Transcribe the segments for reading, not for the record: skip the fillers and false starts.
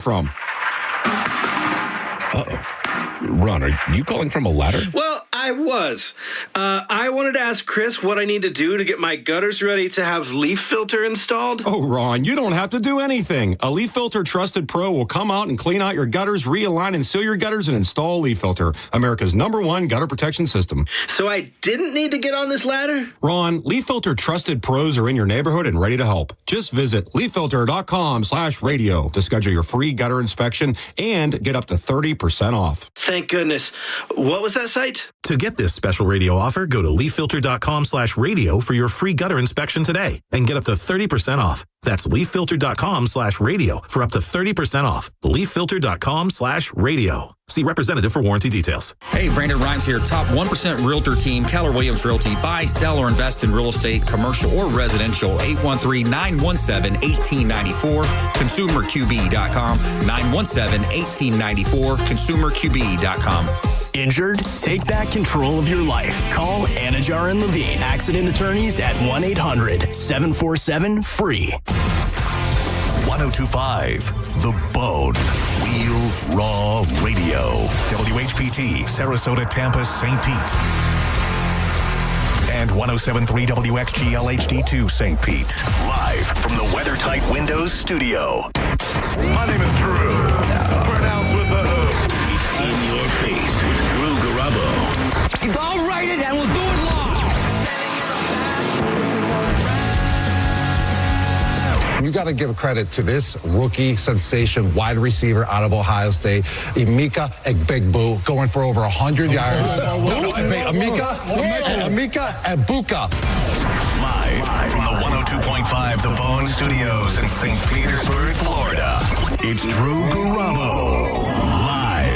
from. Uh-oh. Ron, are you calling from a ladder? Well, I was. I wanted to ask Chris what I need to do to get my gutters ready to have leaf filter installed. Oh, Ron, you don't have to do anything. A Leaf Filter Trusted Pro will come out and clean out your gutters, realign and seal your gutters, and install Leaf Filter, America's #1 gutter protection system. So I didn't need to get on this ladder? Ron, Leaf Filter Trusted Pros are in your neighborhood and ready to help. Just visit leaffilter.com/radio to schedule your free gutter inspection and get up to 30% off. Thank goodness. What was that site? To get this special radio offer, go to leaffilter.com/radio for your free gutter inspection today and get up to 30% off. That's leaffilter.com/radio for up to 30% off. leaffilter.com/radio. See representative for warranty details. Hey, Brandon Rhymes here. Top 1% Realtor team, Keller Williams Realty. Buy, sell, or invest in real estate, commercial or residential. 813-917-1894. ConsumerQB.com. 917-1894. ConsumerQB.com. Injured? Take back control of your life. Call Anajar and Levine, accident attorneys at 1-800-747-FREE. 1025 The Bone. Real Raw Radio. WHPT, Sarasota, Tampa, St. Pete. And 107.3 WXGL HD2 St. Pete. Live from the WeatherTight Windows studio. My name is Drew. Pronounced with the O. It's In Your Face with Drew Garabo. I'll write it and we'll do it live. You got to give credit to this rookie sensation wide receiver out of Ohio State, Emeka Egbuka, going for over 100 yards. Emeka Egbuka. Live from the 102.5 The Bone Studios in St. Petersburg, Florida. It's Drew Garabo. Live.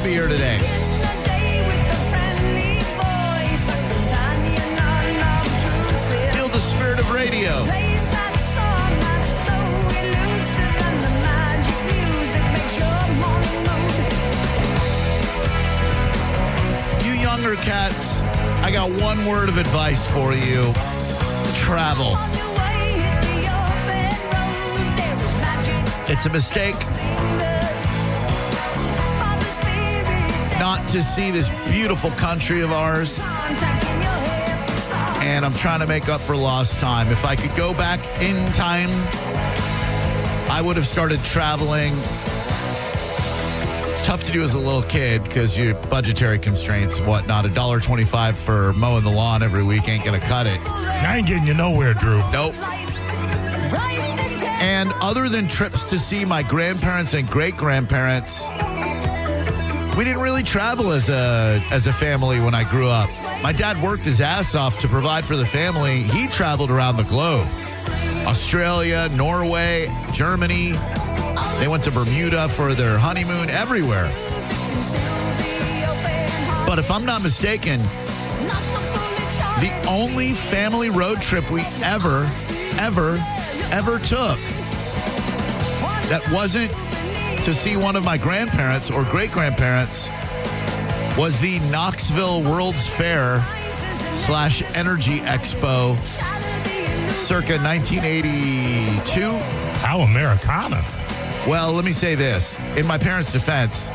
Here today. Feel the spirit of radio. You younger cats, I got one word of advice for you. Travel. It's a mistake not to see this beautiful country of ours. And I'm trying to make up for lost time. If I could go back in time, I would have started traveling. It's tough to do as a little kid because your budgetary constraints and whatnot. $1.25 for mowing the lawn every week ain't going to cut it. I ain't getting you nowhere, Drew. Nope. And other than trips to see my grandparents and great-grandparents, we didn't really travel as a family when I grew up. My dad worked his ass off to provide for the family. He traveled around the globe. Australia, Norway, Germany. They went to Bermuda for their honeymoon, everywhere. But if I'm not mistaken, the only family road trip we ever took that wasn't to see one of my grandparents or great-grandparents was the Knoxville World's Fair / Energy Expo circa 1982. How Americana. Well, let me say this. In my parents' defense,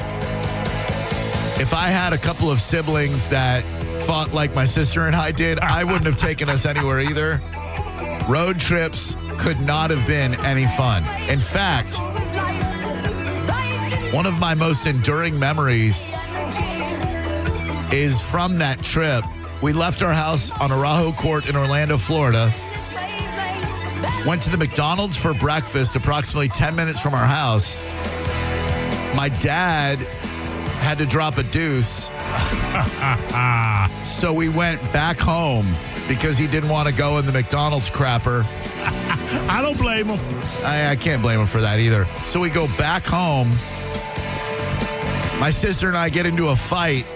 if I had a couple of siblings that fought like my sister and I did, I wouldn't have taken us anywhere either. Road trips could not have been any fun. In fact, one of my most enduring memories is from that trip. We left our house on Arajo Court in Orlando, Florida. Went to the McDonald's for breakfast approximately 10 minutes from our house. My dad had to drop a deuce So we went back home because he didn't want to go in the McDonald's crapper. I don't blame him. I can't blame him for that either. So we go back home. My sister and I get into a fight.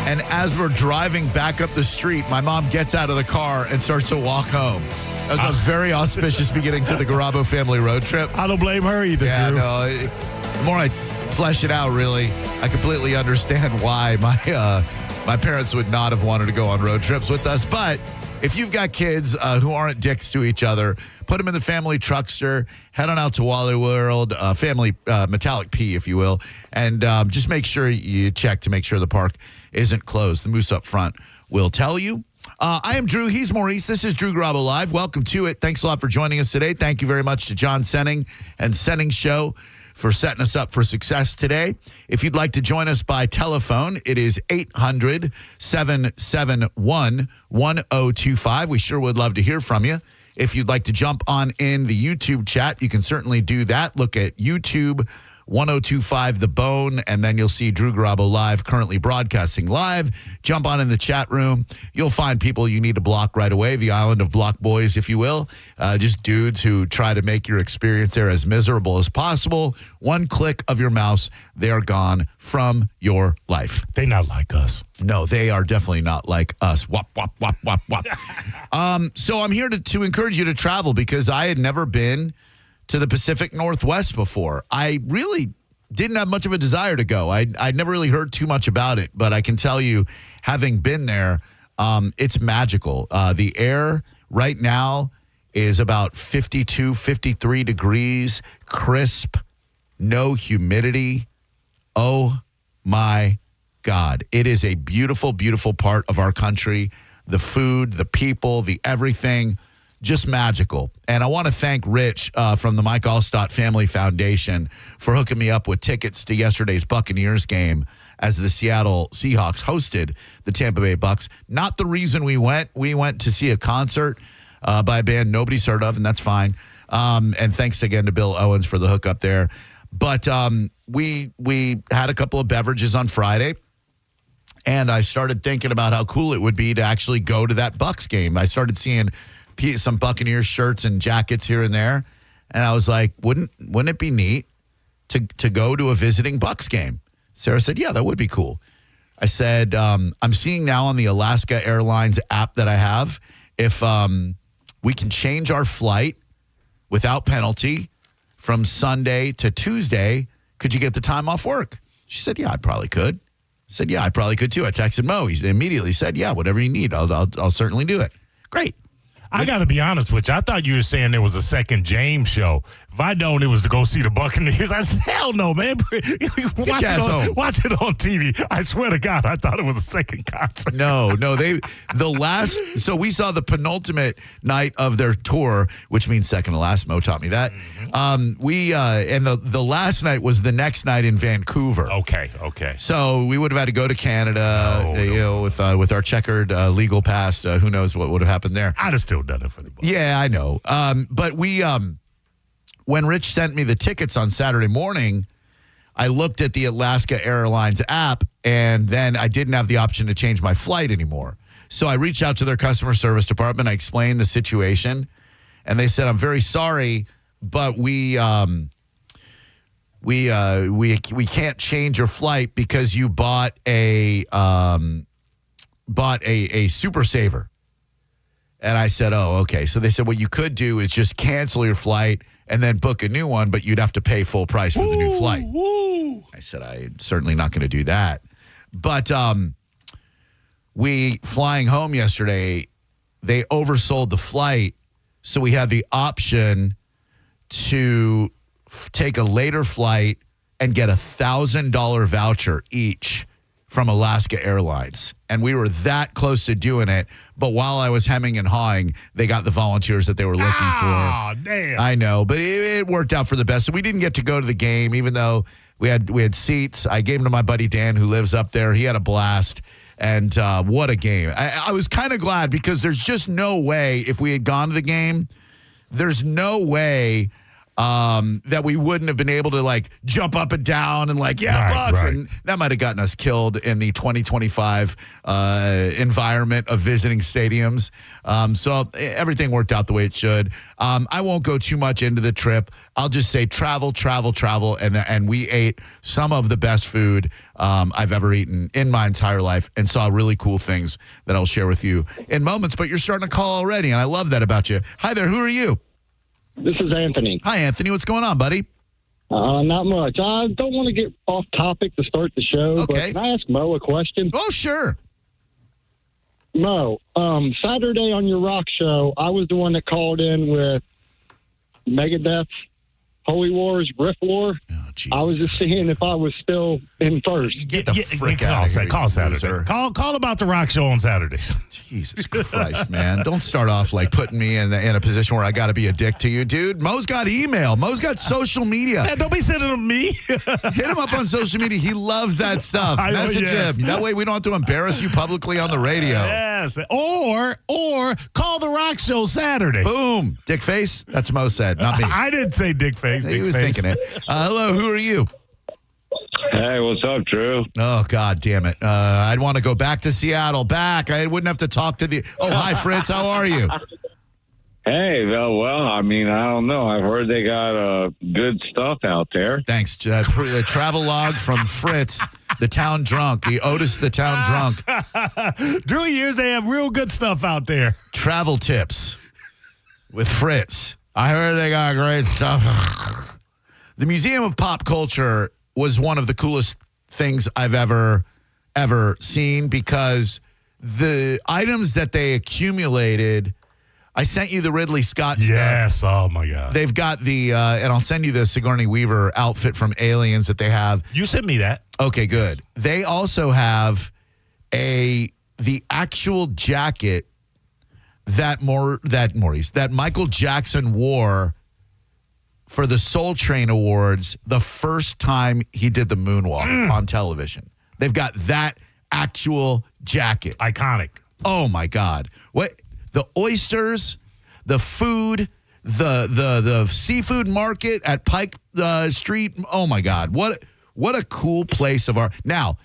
And as we're driving back up the street, my mom gets out of the car and starts to walk home. That was a very auspicious beginning to the Garabo family road trip. I don't blame her either, Yeah, Drew. no. The more I flesh it out, really, I completely understand why my parents would not have wanted to go on road trips with us. But if you've got kids who aren't dicks to each other, put them in the family truckster, head on out to Wally World, family Metallic P, if you will, and just make sure you check to make sure the park isn't closed. The moose up front will tell you. I am Drew. He's Maurice. This is Drew Garabo Live. Welcome to it. Thanks a lot for joining us today. Thank you very much to John Senning and Senning Show for setting us up for success today. If you'd like to join us by telephone, it is 800-771-1025. We sure would love to hear from you. If you'd like to jump on in the YouTube chat, you can certainly do that. Look at YouTube 1025 The Bone, and then you'll see Drew Garabo Live currently broadcasting live. Jump on in the chat room. You'll find people you need to block right away, the island of block boys, if you will. Just dudes who try to make your experience there as miserable as possible. One click of your mouse, they are gone from your life. They not like us. No, they are definitely not like us. Wop, wop, wop, wop, wop. So I'm here to encourage you to travel because I had never been to the Pacific Northwest before. I really didn't have much of a desire to go. I'd never really heard too much about it, but I can tell you, having been there, it's magical. The air right now is about 52, 53 degrees, crisp, no humidity. Oh, my God. It is a beautiful, beautiful part of our country. The food, the people, the everything. Just magical. And I want to thank Rich from the Mike Allstott Family Foundation for hooking me up with tickets to yesterday's Buccaneers game as the Seattle Seahawks hosted the Tampa Bay Bucks. Not the reason we went. We went to see a concert by a band nobody's heard of, and that's fine. And thanks again to Bill Owens for the hookup there. But we had a couple of beverages on Friday, and I started thinking about how cool it would be to actually go to that Bucks game. I started seeing some Buccaneers shirts and jackets here and there. And I was like, wouldn't it be neat to go to a visiting Bucks game? Sarah said, yeah, that would be cool. I said, I'm seeing now on the Alaska Airlines app that I have, if we can change our flight without penalty from Sunday to Tuesday, could you get the time off work? She said, yeah, I probably could. I said, yeah, I probably could too. I texted Mo. He immediately said, yeah, whatever you need, I'll certainly do it. Great. I got to be honest with you. I thought you were saying there was a second James show. If I'd known it was to go see the Buccaneers, I said, hell no, man. watch it on TV. I swear to God, I thought it was a second concert. No. So we saw the penultimate night of their tour, which means second to last. Mo taught me that. Mm-hmm. And the last night was the next night in Vancouver. Okay. So we would have had to go to Canada, with our checkered legal past. Who knows what would have happened there? I'd have still done it for the Bucks. Yeah, I know. But we, when Rich sent me the tickets on Saturday morning, I looked at the Alaska Airlines app, and then I didn't have the option to change my flight anymore. So I reached out to their customer service department. I explained the situation, and they said, I'm very sorry, but we can't change your flight because you bought a Super Saver. And I said, oh, okay. So they said, what you could do is just cancel your flight and then book a new one, but you'd have to pay full price for the new flight. I said, I'm certainly not going to do that. But we, flying home yesterday, they oversold the flight. So we had the option to take a later flight and get $1,000 voucher each from Alaska Airlines. And we were that close to doing it. But while I was hemming and hawing, they got the volunteers that they were looking for. Oh, damn. I know, but it worked out for the best. So we didn't get to go to the game, even though we had seats. I gave them to my buddy Dan, who lives up there. He had a blast. And what a game. I was kind of glad because there's just no way, if we had gone to the game, there's no way that we wouldn't have been able to like jump up and down and like, Bucks. Right. And that might have gotten us killed in the 2025 environment of visiting stadiums. So everything worked out the way it should. I won't go too much into the trip. I'll just say travel. And we ate some of the best food I've ever eaten in my entire life and saw really cool things that I'll share with you in moments. But you're starting to call already, and I love that about you. Hi there. Who are you? This is Anthony. Hi, Anthony. What's going on, buddy? Not much. I don't want to get off topic to start the show, but can I ask Mo a question? Oh, sure. Mo, Saturday on your rock show, I was the one that called in with Megadeth, Holy Wars, Riff War. Oh, I was just seeing if I was still in first. Get the frick out of here. Call Saturday. Call about the rock show on Saturdays. Jesus Christ, man. Don't start off like putting me in a position where I got to be a dick to you, dude. Mo's got email. Mo's got social media. Man, don't be sending them me. Hit him up on social media. He loves that stuff. Message him. That way we don't have to embarrass you publicly on the radio. Yes. Or call the rock show Saturday. Boom. Dick face. That's what Mo said, not me. I didn't say dick face. He was thinking it. Hello, who are you? Hey, what's up, Drew? Oh, God damn it. I'd want to go back to Seattle. I wouldn't have to talk to the... Oh, hi, Fritz. How are you? Hey, well, I mean, I don't know. I've heard they got good stuff out there. Thanks. A travel log from Fritz, the town drunk. The Otis, the town drunk. Drew years, they have real good stuff out there. Travel tips with Fritz. I heard they got great stuff. The Museum of Pop Culture was one of the coolest things I've ever seen because the items that they accumulated, I sent you the Ridley Scott stuff. Yes, oh my God. They've got the, and I'll send you the Sigourney Weaver outfit from Aliens that they have. You sent me that. Okay, good. They also have the actual jacket that Michael Jackson wore for the Soul Train Awards the first time he did the moonwalk on television. They've got that actual jacket. Iconic. Oh, my God. What? The oysters, the food, the seafood market at Pike Street. Oh, my God. What a cool place of art. Now,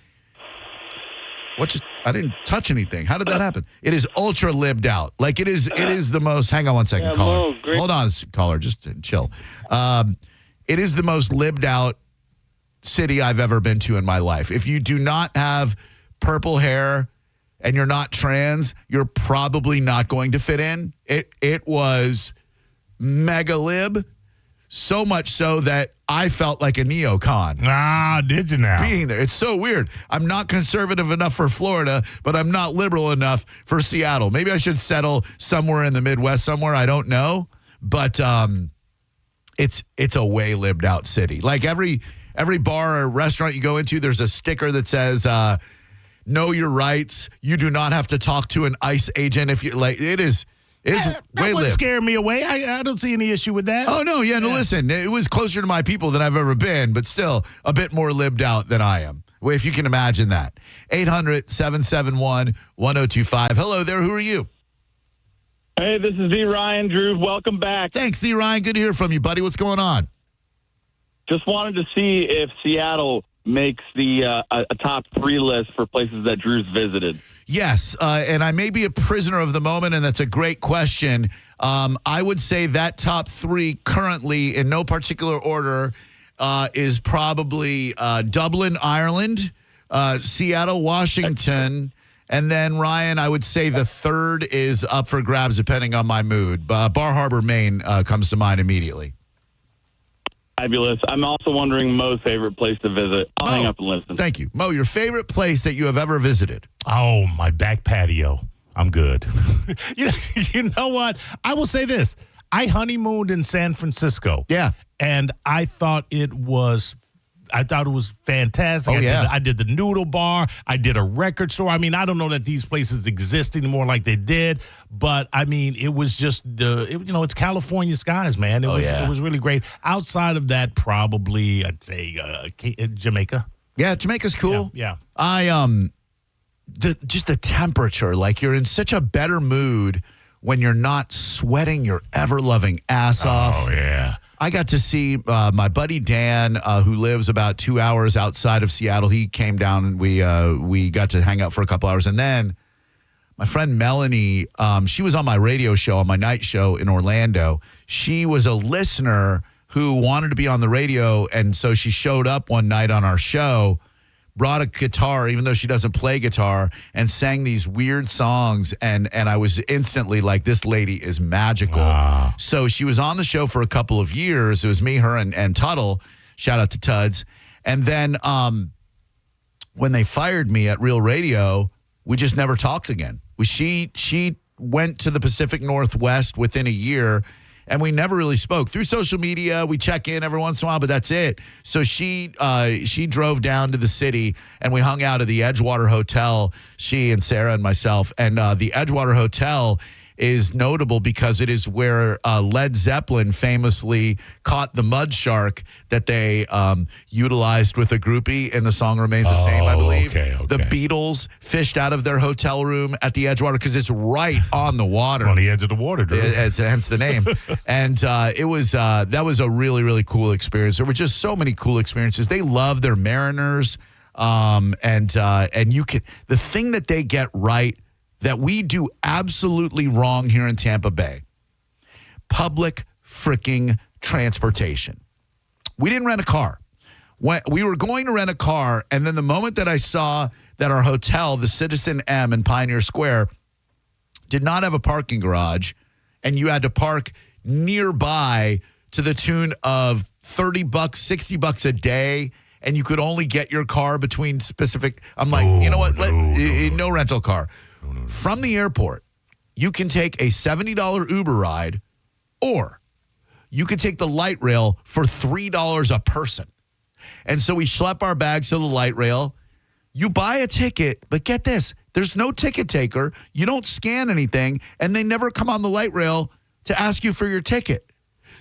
I didn't touch anything. How did that happen? It is ultra libbed out. Like it is the most. Hang on one second, caller. Hold on, caller. Just chill. It is the most libbed out city I've ever been to in my life. If you do not have purple hair and you're not trans, you're probably not going to fit in. It was mega lib. So much so that I felt like a neocon. Ah, did you now? Being there. It's so weird. I'm not conservative enough for Florida, but I'm not liberal enough for Seattle. Maybe I should settle somewhere in the Midwest somewhere. I don't know. But it's a way lived out city. Like every bar or restaurant you go into, there's a sticker that says, know your rights. You do not have to talk to an ICE agent if you like. It's that wouldn't scare me away. I don't see any issue with that. Oh, no. Yeah, no, listen. It was closer to my people than I've ever been, but still a bit more lived out than I am. Well, if you can imagine that. 800-771-1025. Hello there. Who are you? Hey, this is D. Ryan. Drew, welcome back. Thanks, D. Ryan. Good to hear from you, buddy. What's going on? Just wanted to see if Seattle makes the a top 3 list for places that Drew's visited. Yes, and I may be a prisoner of the moment, and that's a great question. I would say that top 3 currently, in no particular order, is probably Dublin, Ireland, Seattle, Washington, and then, Ryan, I would say the third is up for grabs depending on my mood. Bar Harbor, Maine comes to mind immediately. Fabulous. I'm also wondering Mo's favorite place to visit. I'll hang up and listen. Thank you. Mo, your favorite place that you have ever visited? Oh, my back patio. I'm good. You know what? I will say this. I honeymooned in San Francisco. Yeah. And I thought it was fantastic. Oh, yeah. I did the noodle bar. I did a record store. I mean, I don't know that these places exist anymore like they did, but I mean, it was just it's California skies, man. It was really great. Outside of that, probably I'd say Jamaica. Yeah, Jamaica's cool. Yeah. Just the temperature, like you're in such a better mood when you're not sweating your ever-loving ass off. Oh, yeah. I got to see my buddy Dan, who lives about 2 hours outside of Seattle. He came down and we got to hang out for a couple hours. And then my friend Melanie, she was on my radio show, on my night show in Orlando. She was a listener who wanted to be on the radio, and so she showed up one night on our show, brought a guitar, even though she doesn't play guitar, and sang these weird songs, and I was instantly like, this lady is magical. Wow. So she was on the show for a couple of years. It was me, her, and Tuttle. Shout out to Tuds. And then when they fired me at Real Radio, we just never talked again. She went to the Pacific Northwest within a year, and we never really spoke. Through social media, we check in every once in a while, but that's it. So she drove down to the city, and we hung out at the Edgewater Hotel, she and Sarah and myself. And the Edgewater Hotel is notable because it is where Led Zeppelin famously caught the mud shark that they utilized with a groupie, and the song remains the same, I believe. Okay. The Beatles fished out of their hotel room at the Edgewater because it's right on the water. It's on the edge of the water, dude. Hence the name. And that was a really, really cool experience. There were just so many cool experiences. They love their Mariners. And you can, the thing that they get right that we do absolutely wrong here in Tampa Bay, public freaking transportation. We didn't rent a car. We were going to rent a car, and then the moment that I saw that our hotel, the Citizen M in Pioneer Square, did not have a parking garage, and you had to park nearby to the tune of $30, $60 a day, and you could only get your car between specific. I'm like, you know what? No rental car. From the airport, you can take a $70 Uber ride, or you can take the light rail for $3 a person. And so we schlep our bags to the light rail. You buy a ticket, but get this, there's no ticket taker. You don't scan anything, and they never come on the light rail to ask you for your ticket.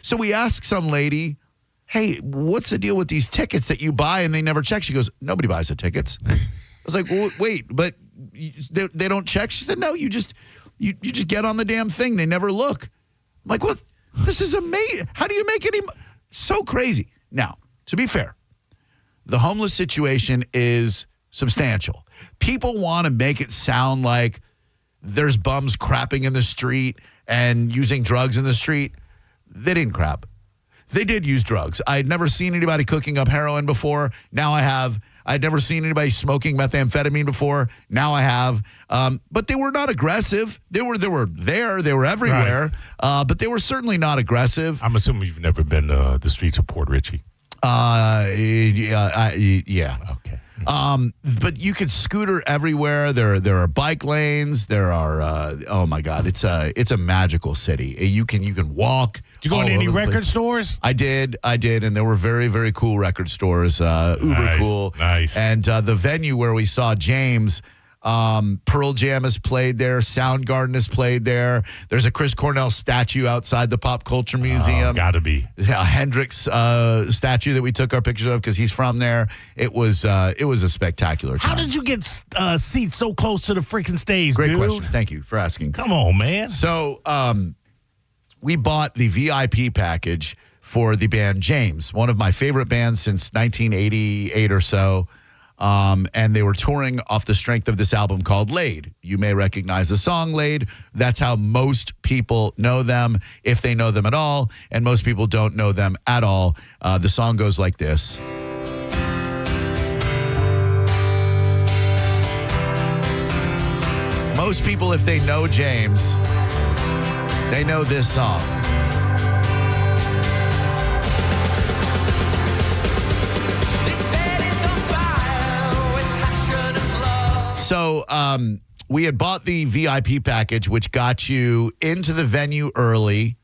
So we ask some lady, hey, what's the deal with these tickets that you buy and they never check? She goes, nobody buys the tickets. I was like, well, wait, but they don't check? She said, no, you just get on the damn thing. They never look. I'm like, what? This is amazing. How do you make any? So crazy. Now, to be fair, the homeless situation is substantial. People want to make it sound like there's bums crapping in the street and using drugs in the street. They didn't crap. They did use drugs. I had never seen anybody cooking up heroin before. Now I have. I'd never seen anybody smoking methamphetamine before. Now I have. But they were not aggressive. They were there. They were everywhere. Right. But they were certainly not aggressive. I'm assuming you've never been to the streets of Port Richey. Yeah. Okay. But you could scooter everywhere. There are bike lanes. There are. Oh my God! It's a magical city. You can walk. Did you go into any record stores? I did, and there were very, very cool record stores. Uber cool. Nice. And the venue where we saw James, Pearl Jam has played there. Soundgarden has played there. There's a Chris Cornell statue outside the Pop Culture Museum. Gotta be. A Hendrix statue that we took our pictures of because he's from there. It was a spectacular time. How did you get seats so close to the freaking stage, Great dude? question. Thank you for asking. Come on, man. So we bought the VIP package for the band James, one of my favorite bands since 1988 or so. And they were touring off the strength of this album called Laid. You may recognize the song Laid. That's how most people know them, if they know them at all. And most people don't know them at all. The song goes like this. Most people, if they know James, they know this song. So we had bought the VIP package, which got you into the venue early,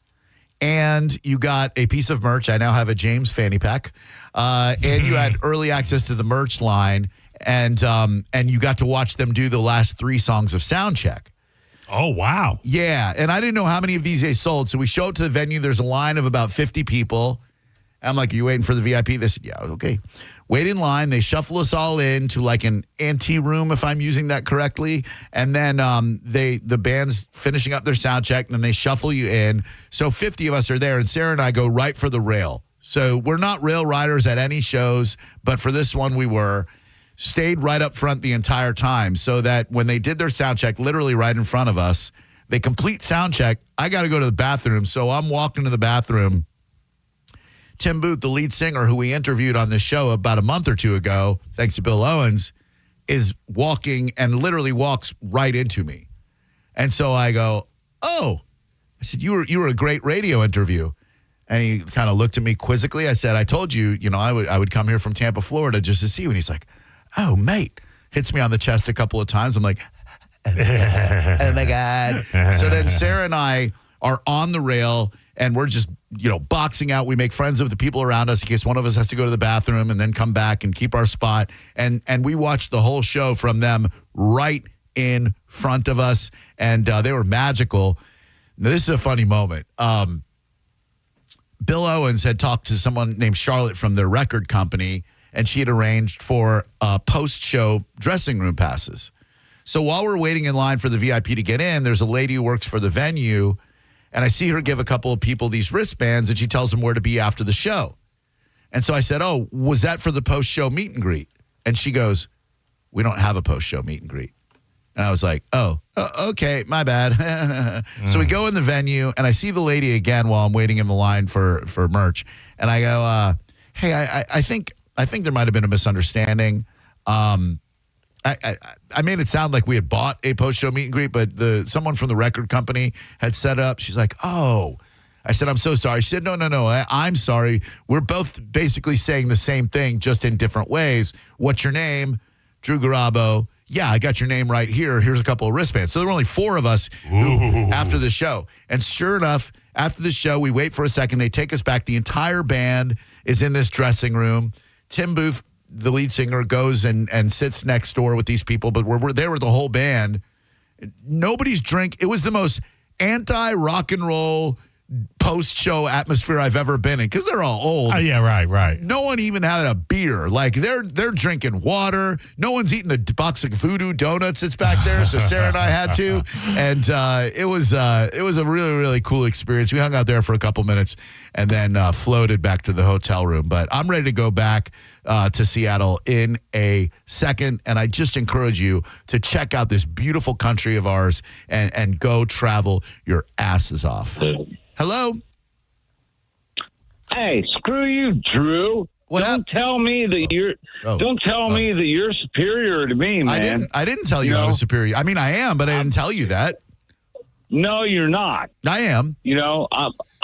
and you got a piece of merch. I now have a James fanny pack, and you had early access to the merch line, and you got to watch them do the last 3 songs of Soundcheck. Oh, wow. Yeah, and I didn't know how many of these they sold. So we show up to the venue. There's a line of about 50 people, I'm like, are you waiting for the VIP? They said, yeah, okay. Wait in line. They shuffle us all in to like an ante room, if I'm using that correctly. And then the band's finishing up their sound check, and then they shuffle you in. So 50 of us are there, and Sarah and I go right for the rail. So we're not rail riders at any shows, but for this one we were. Stayed right up front the entire time so that when they did their sound check, literally right in front of us, they complete sound check. I got to go to the bathroom. So I'm walking to the bathroom. Tim Booth, the lead singer who we interviewed on this show about a month or two ago, thanks to Bill Owens, is walking and literally walks right into me. And so I go, oh, I said, you were a great radio interview. And he kind of looked at me quizzically. I said, I told you, I would come here from Tampa, Florida just to see you. And he's like, oh, mate. Hits me on the chest a couple of times. I'm like, oh my God. So then Sarah and I are on the rail, and we're just, boxing out. We make friends with the people around us in case one of us has to go to the bathroom and then come back and keep our spot. And we watched the whole show from them right in front of us, and they were magical. Now, this is a funny moment. Bill Owens had talked to someone named Charlotte from their record company, and she had arranged for post-show dressing room passes. So while we're waiting in line for the VIP to get in, there's a lady who works for the venue, and I see her give a couple of people these wristbands, and she tells them where to be after the show. And so I said, oh, was that for the post-show meet and greet? And she goes, we don't have a post-show meet and greet. And I was like, oh, okay, my bad. So we go in the venue, and I see the lady again while I'm waiting in the line for merch. And I go, hey, I think there might have been a misunderstanding. I made it sound like we had bought a post-show meet and greet, but someone from the record company had set up. She's like, oh. I said, I'm so sorry. She said, no, I'm sorry. We're both basically saying the same thing, just in different ways. What's your name? Drew Garabo. Yeah, I got your name right here. Here's a couple of wristbands. So there were only 4 of us after the show. And sure enough, after the show, we wait for a second. They take us back. The entire band is in this dressing room. Tim Booth, the lead singer, goes and sits next door with these people, but we're there with the whole band. Nobody's drink. It was the most anti-rock and roll post-show atmosphere I've ever been in, because they're all old. Oh, yeah, right. No one even had a beer. Like, they're drinking water. No one's eating a box of Voodoo Donuts that's back there, so Sarah and I had to. And it was a really, really cool experience. We hung out there for a couple minutes and then floated back to the hotel room. But I'm ready to go back to Seattle in a second, and I just encourage you to check out this beautiful country of ours and go travel your asses off. Hello? Hey, screw you, Drew. Don't tell me that you're superior to me, man. I didn't tell you I was superior. I mean, I am, but I didn't tell you that. No, you're not. I am.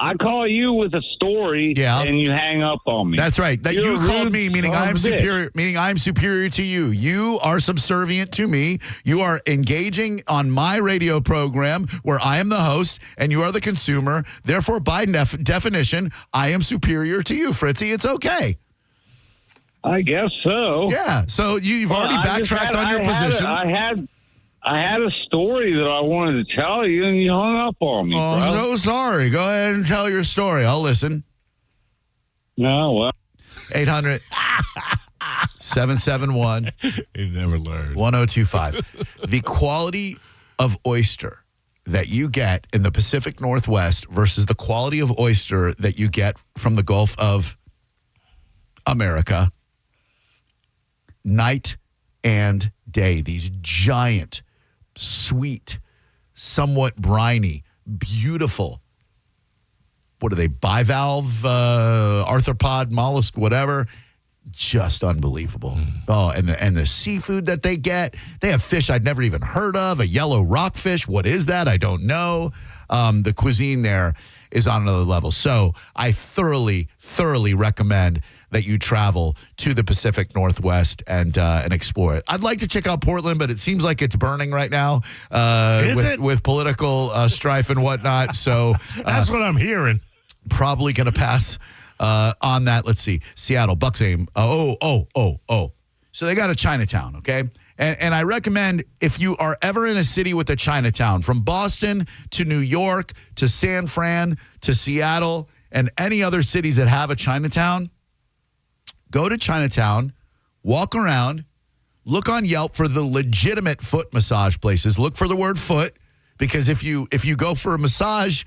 I call you with a story, and you hang up on me. That's right. That you called me, meaning I'm superior. Meaning I'm superior to you. You are subservient to me. You are engaging on my radio program where I am the host and you are the consumer. Therefore, by definition, I am superior to you, Fritzy. It's okay. I guess so. Yeah. So you've already backtracked on your position. I had a story that I wanted to tell you, and you hung up on me, bro. I'm so sorry. Go ahead and tell your story. I'll listen. No, well. 800-771. You never learned. 1025. The quality of oyster that you get in the Pacific Northwest versus the quality of oyster that you get from the Gulf of America. Night and day. These giant, sweet, somewhat briny, beautiful, what are they, bivalve, arthropod, mollusk, whatever, just unbelievable. Oh, and the seafood that they get, they have fish I'd never even heard of, a yellow rockfish. What is that? I don't know. The cuisine there is on another level. So I thoroughly recommend that you travel to the Pacific Northwest and explore it. I'd like to check out Portland, but it seems like it's burning right now with political strife and whatnot. So that's what I'm hearing. Probably going to pass on that. Let's see. Seattle, Bucks Aim. Oh. So they got a Chinatown, okay? And I recommend, if you are ever in a city with a Chinatown, from Boston to New York to San Fran to Seattle, and any other cities that have a Chinatown, go to Chinatown, walk around, look on Yelp for the legitimate foot massage places. Look for the word foot, because if you go for a massage,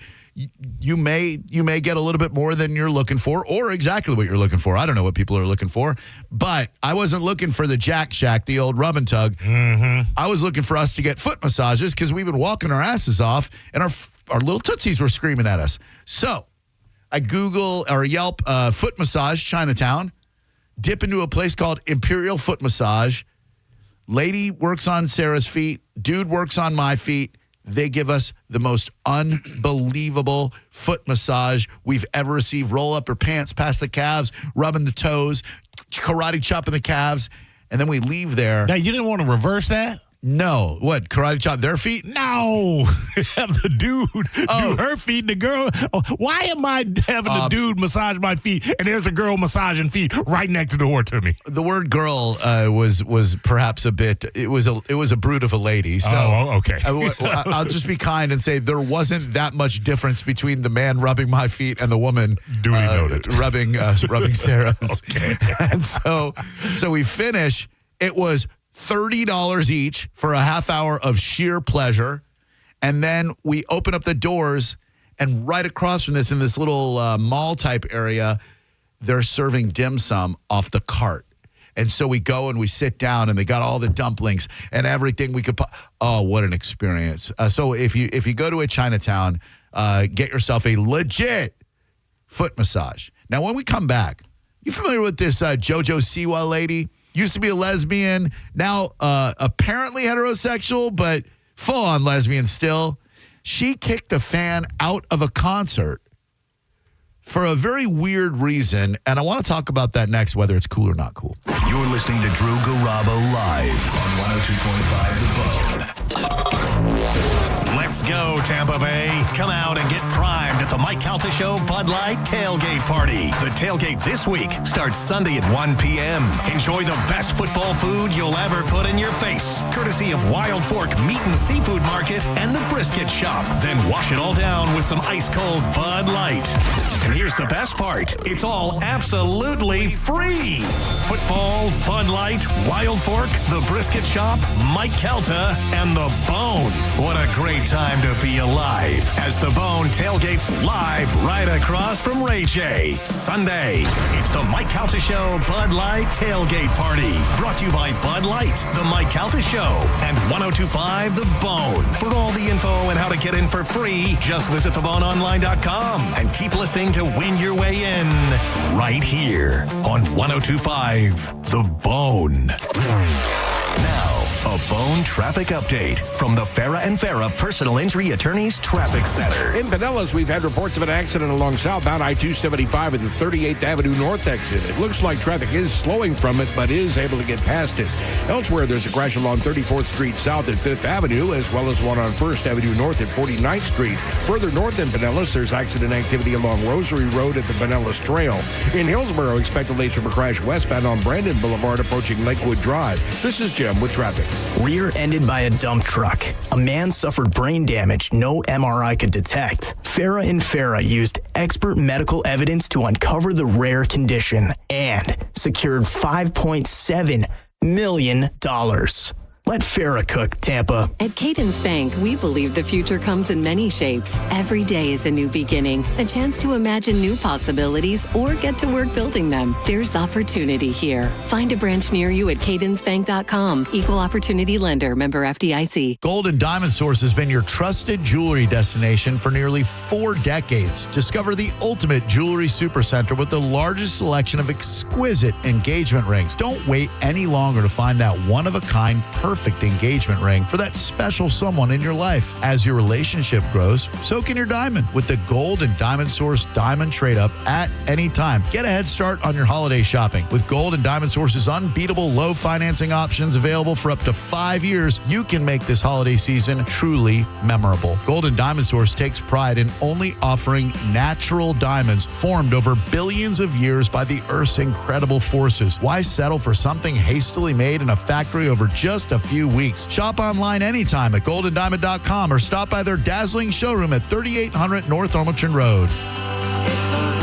you may get a little bit more than you're looking for, or exactly what you're looking for. I don't know what people are looking for, but I wasn't looking for the Jack Shack, the old rub and tug. Mm-hmm. I was looking for us to get foot massages because we've been walking our asses off, and our little tootsies were screaming at us. So I Google or Yelp foot massage Chinatown, dip into a place called Imperial Foot Massage. Lady works on Sarah's feet. Dude works on my feet. They give us the most unbelievable foot massage we've ever received. Roll up her pants past the calves, rubbing the toes, karate chopping the calves, and then we leave there. Now, you didn't want to reverse that? No. What, karate chop their feet? No. Have the dude do her feet and the girl. Why am I having the dude massage my feet and there's a girl massaging feet right next door to me? The word girl was perhaps a bit, it was a brute of a lady. So okay. I'll just be kind and say there wasn't that much difference between the man rubbing my feet and the woman duly noted. rubbing Sarah's. Okay. And so we finish. It was $30 each for a half hour of sheer pleasure. And then we open up the doors, and right across from this, in this little mall type area, they're serving dim sum off the cart. And so we go and we sit down, and they got all the dumplings and everything we could. Oh, what an experience! So if you go to a Chinatown, get yourself a legit foot massage. Now, when we come back, you familiar with this JoJo Siwa lady? Used to be a lesbian, now apparently heterosexual, but full-on lesbian still. She kicked a fan out of a concert for a very weird reason, and I want to talk about that next, whether it's cool or not cool. You're listening to Drew Garabo live on 102.5 The Bone. Let's go, Tampa Bay. Come out and get primed at the Mike Calta Show Bud Light Tailgate Party. The tailgate this week starts Sunday at 1 p.m. Enjoy the best football food you'll ever put in your face, courtesy of Wild Fork Meat and Seafood Market and the Brisket Shop. Then wash it all down with some ice-cold Bud Light. And here's the best part. It's all absolutely free. Football, Bud Light, Wild Fork, the Brisket Shop, Mike Calta, and The Bone. What a great time to be alive as The Bone tailgates live right across from Ray J. Sunday, it's the Mike Calta Show Bud Light Tailgate Party. Brought to you by Bud Light, the Mike Calta Show, and 102.5 The Bone. For all the info and how to get in for free, just visit theboneonline.com and keep listening to win your way in right here on 102.5 The Bone. Now, a Bone traffic update from the Farah and Farah Personal Injury Attorneys Traffic Center. In Pinellas, we've had reports of an accident along southbound I-275 at the 38th Avenue North exit. It looks like traffic is slowing from it, but is able to get past it. Elsewhere, there's a crash along 34th Street South at 5th Avenue, as well as one on 1st Avenue North at 49th Street. Further north in Pinellas, there's accident activity along Rosary Road at the Pinellas Trail. In Hillsborough, expect delays from a crash westbound on Brandon Boulevard approaching Lakewood Drive. This is Jim with traffic. Rear-ended by a dump truck. A man suffered brain damage no MRI could detect. Farah and Farah used expert medical evidence to uncover the rare condition and secured $5.7 million. Let Farah cook, Tampa. At Cadence Bank, we believe the future comes in many shapes. Every day is a new beginning, a chance to imagine new possibilities or get to work building them. There's opportunity here. Find a branch near you at cadencebank.com. Equal opportunity lender, member FDIC. Gold and Diamond Source has been your trusted jewelry destination for nearly 4 decades. Discover the ultimate jewelry supercenter with the largest selection of exquisite engagement rings. Don't wait any longer to find that one-of-a-kind perfect engagement ring for that special someone in your life. As your relationship grows, so can your diamond with the Gold and Diamond Source Diamond Trade-Up at any time. Get a head start on your holiday shopping. With Gold and Diamond Source's unbeatable low financing options available for up to 5 years, you can make this holiday season truly memorable. Gold and Diamond Source takes pride in only offering natural diamonds formed over billions of years by the Earth's incredible forces. Why settle for something hastily made in a factory over just a few weeks? Shop online anytime at goldendiamond.com or stop by their dazzling showroom at 3800 North Ormondton Road. It's a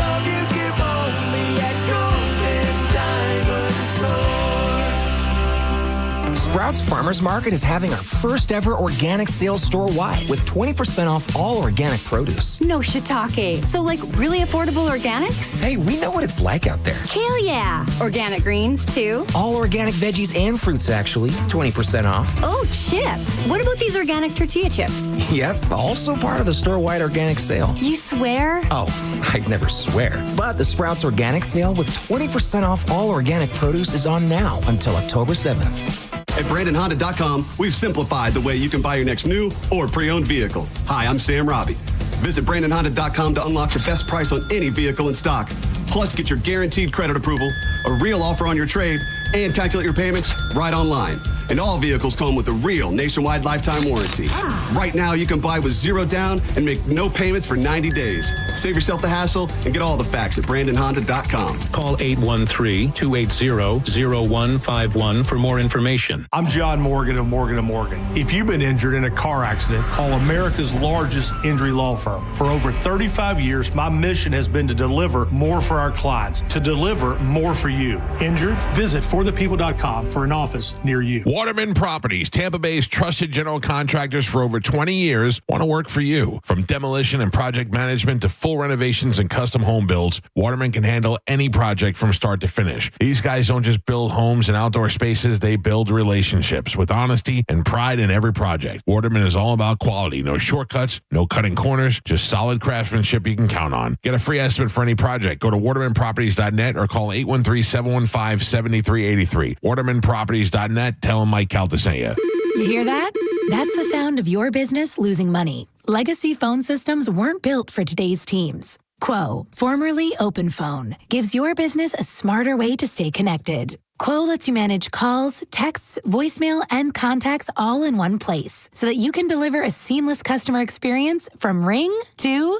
Sprouts Farmers Market is having our first ever organic sales store-wide with 20% off all organic produce. No shiitake. So like really affordable organics? Hey, we know what it's like out there. Hell yeah. Organic greens too? All organic veggies and fruits actually, 20% off. Oh, chips. What about these organic tortilla chips? Yep, also part of the store-wide organic sale. You swear? Oh, I'd never swear. But the Sprouts Organic Sale with 20% off all organic produce is on now until October 7th. At BrandonHonda.com, we've simplified the way you can buy your next new or pre-owned vehicle. Hi, I'm Sam Robbie. Visit BrandonHonda.com to unlock the best price on any vehicle in stock. Plus, get your guaranteed credit approval, a real offer on your trade, and calculate your payments right online. And all vehicles come with a real nationwide lifetime warranty. Right now, you can buy with zero down and make no payments for 90 days. Save yourself the hassle and get all the facts at BrandonHonda.com. Call 813-280-0151 for more information. I'm John Morgan of Morgan & Morgan. If you've been injured in a car accident, call America's largest injury law firm. For over 35 years, my mission has been to deliver more for our clients, to deliver more for you. Injured? Visit forthepeople.com for an office near you. Waterman Properties, Tampa Bay's trusted general contractors for over 20 years, want to work for you. From demolition and project management to full renovations and custom home builds, Waterman can handle any project from start to finish. These guys don't just build homes and outdoor spaces, they build relationships with honesty and pride in every project. Waterman is all about quality. No shortcuts, no cutting corners, just solid craftsmanship you can count on. Get a free estimate for any project. Go to watermanproperties.net or call 813-715-7383. watermanproperties.net. Tell them Mike Calta sent you. You hear that? That's the sound of your business losing money. Legacy phone systems weren't built for today's teams. Quo, formerly OpenPhone, gives your business a smarter way to stay connected. Quo lets you manage calls, texts, voicemail, and contacts all in one place so that you can deliver a seamless customer experience from ring to...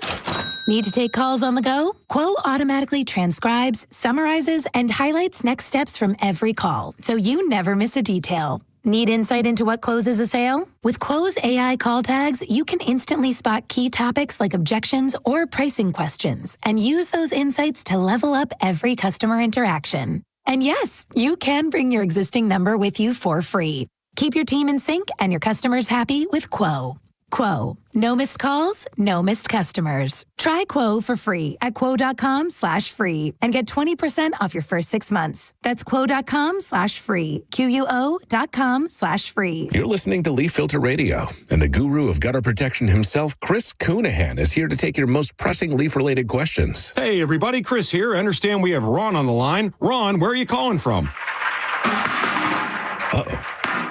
Need to take calls on the go? Quo automatically transcribes, summarizes, and highlights next steps from every call, so you never miss a detail. Need insight into what closes a sale? With Quo's AI call tags, you can instantly spot key topics like objections or pricing questions and use those insights to level up every customer interaction. And yes, you can bring your existing number with you for free. Keep your team in sync and your customers happy with Quo. Quo. No missed calls, no missed customers. Try Quo for free at quo.com/free and get 20% off your first 6 months. That's quo.com/free. QUO.com/free. You're listening to Leaf Filter Radio, and the guru of gutter protection himself, Chris Coonahan, is here to take your most pressing leaf-related questions. Hey, everybody, Chris here. I understand we have Ron on the line. Ron, where are you calling from? Uh-oh.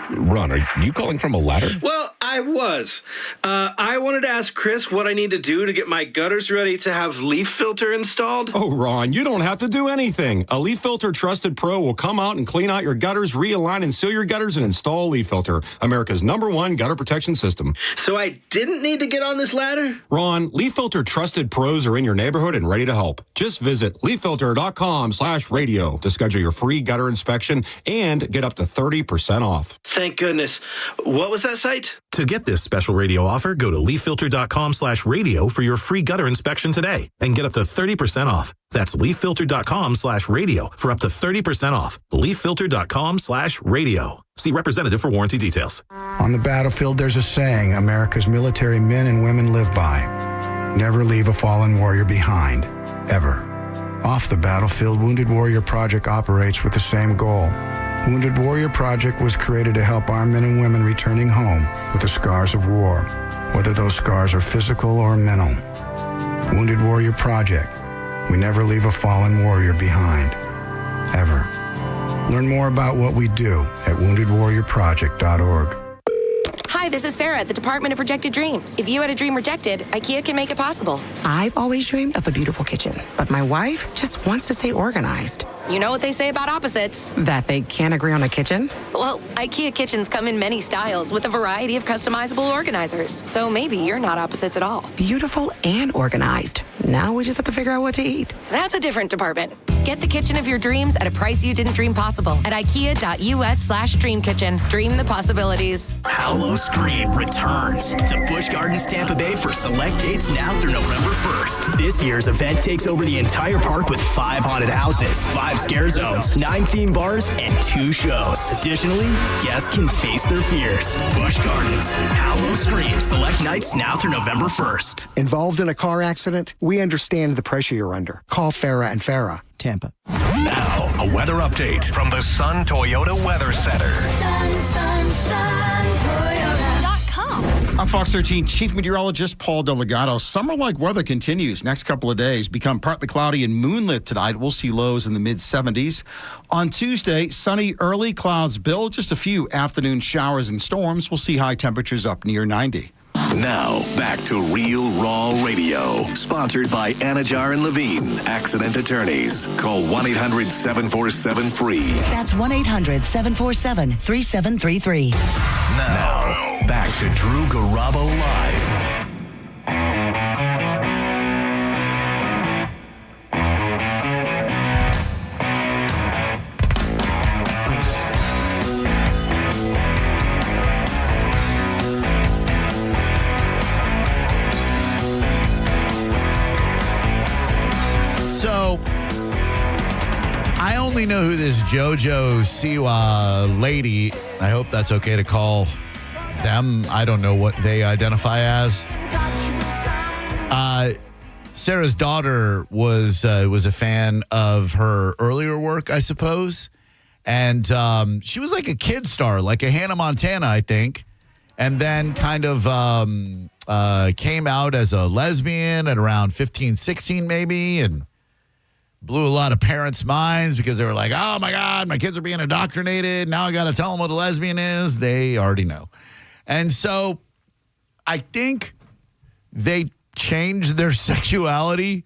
Ron, are you calling from a ladder? Well, I was. I wanted to ask Chris what I need to do to get my gutters ready to have leaf filter installed. Oh, Ron, you don't have to do anything. A Leaf Filter Trusted Pro will come out and clean out your gutters, realign and seal your gutters, and install Leaf Filter, America's #1 gutter protection system. So I didn't need to get on this ladder? Ron, Leaf Filter Trusted Pros are in your neighborhood and ready to help. Just visit leaffilter.com/radio to schedule your free gutter inspection and get up to 30% off. Thank goodness. What was that site? To get this special radio offer, go to leaffilter.com/radio for your free gutter inspection today and get up to 30% off. That's leaffilter.com/radio for up to 30% off. leaffilter.com/radio. See representative for warranty details. On the battlefield, there's a saying America's military men and women live by. Never leave a fallen warrior behind, ever. Off the battlefield, Wounded Warrior Project operates with the same goal. Wounded Warrior Project was created to help our men and women returning home with the scars of war, whether those scars are physical or mental. Wounded Warrior Project. We never leave a fallen warrior behind, ever. Learn more about what we do at woundedwarriorproject.org. Hi, this is Sarah at the Department of Rejected Dreams. If you had a dream rejected, IKEA can make it possible. I've always dreamed of a beautiful kitchen, but my wife just wants to stay organized. You know what they say about opposites? That they can't agree on a kitchen? Well, IKEA kitchens come in many styles with a variety of customizable organizers. So maybe you're not opposites at all. Beautiful and organized. Now we just have to figure out what to eat. That's a different department. Get the kitchen of your dreams at a price you didn't dream possible at IKEA.us/Dream Kitchen. Dream the possibilities. Hallow Scream returns to Busch Gardens, Tampa Bay for select dates now through November 1st. This year's event takes over the entire park with 5 haunted houses, 5 scare zones, 9 theme bars, and 2 shows. Additionally, guests can face their fears. Busch Gardens, Hallow Scream, select nights now through November 1st. Involved in a car accident? We understand the pressure you're under. Call Farah and Farah, Tampa. Now, a weather update from the Sun Toyota Weather Center. I'm Fox 13 Chief Meteorologist Paul Delegato. Summer-like weather continues. Next couple of days become partly cloudy and moonlit tonight. We'll see lows in the mid-70s. On Tuesday, sunny, early clouds build. Just a few afternoon showers and storms. We'll see high temperatures up near 90. Now, back to Real Raw Radio. Sponsored by Anajar and Levine, accident attorneys. Call 1-800-747-FREE. That's 1-800-747-3733. Now, back to Drew Garabo Live. So, I only know who this JoJo Siwa lady, I hope that's okay to call them. I don't know what they identify as. Sarah's daughter was a fan of her earlier work, I suppose. And she was like a kid star, like a Hannah Montana, I think. And then kind of came out as a lesbian at around 15, 16 maybe, and blew a lot of parents' minds because they were like, oh, my God, my kids are being indoctrinated. Now I got to tell them what a lesbian is. They already know. And so I think they changed their sexuality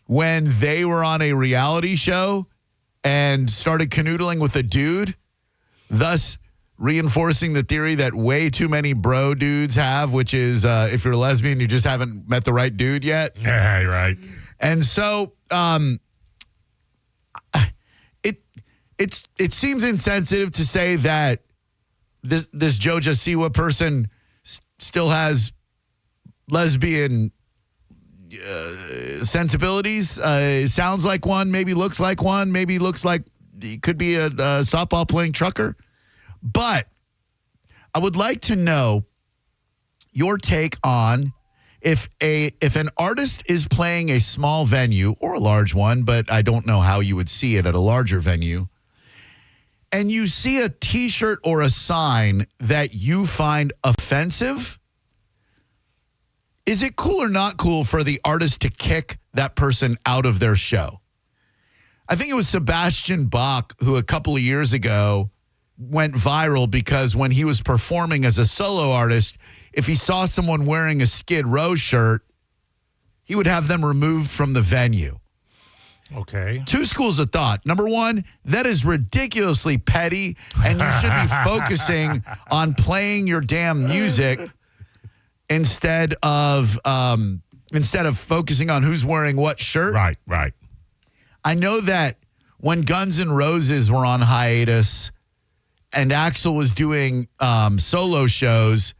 when they were on a reality show and started canoodling with a dude, thus reinforcing the theory that way too many bro dudes have, which is if you're a lesbian, you just haven't met the right dude yet. Yeah, right. And so it seems insensitive to say that this JoJo Siwa person still has lesbian sensibilities. Sounds like one, maybe looks like one, maybe looks like he could be a softball playing trucker. But I would like to know your take on if an artist is playing a small venue or a large one, but I don't know how you would see it at a larger venue, and you see a T-shirt or a sign that you find offensive, is it cool or not cool for the artist to kick that person out of their show? I think it was Sebastian Bach who a couple of years ago went viral because when he was performing as a solo artist, if he saw someone wearing a Skid Row shirt, he would have them removed from the venue. Okay. 2 schools of thought. Number one, that is ridiculously petty, and you should be focusing on playing your damn music instead of focusing on who's wearing what shirt. Right, right. I know that when Guns N' Roses were on hiatus and Axl was doing solo shows,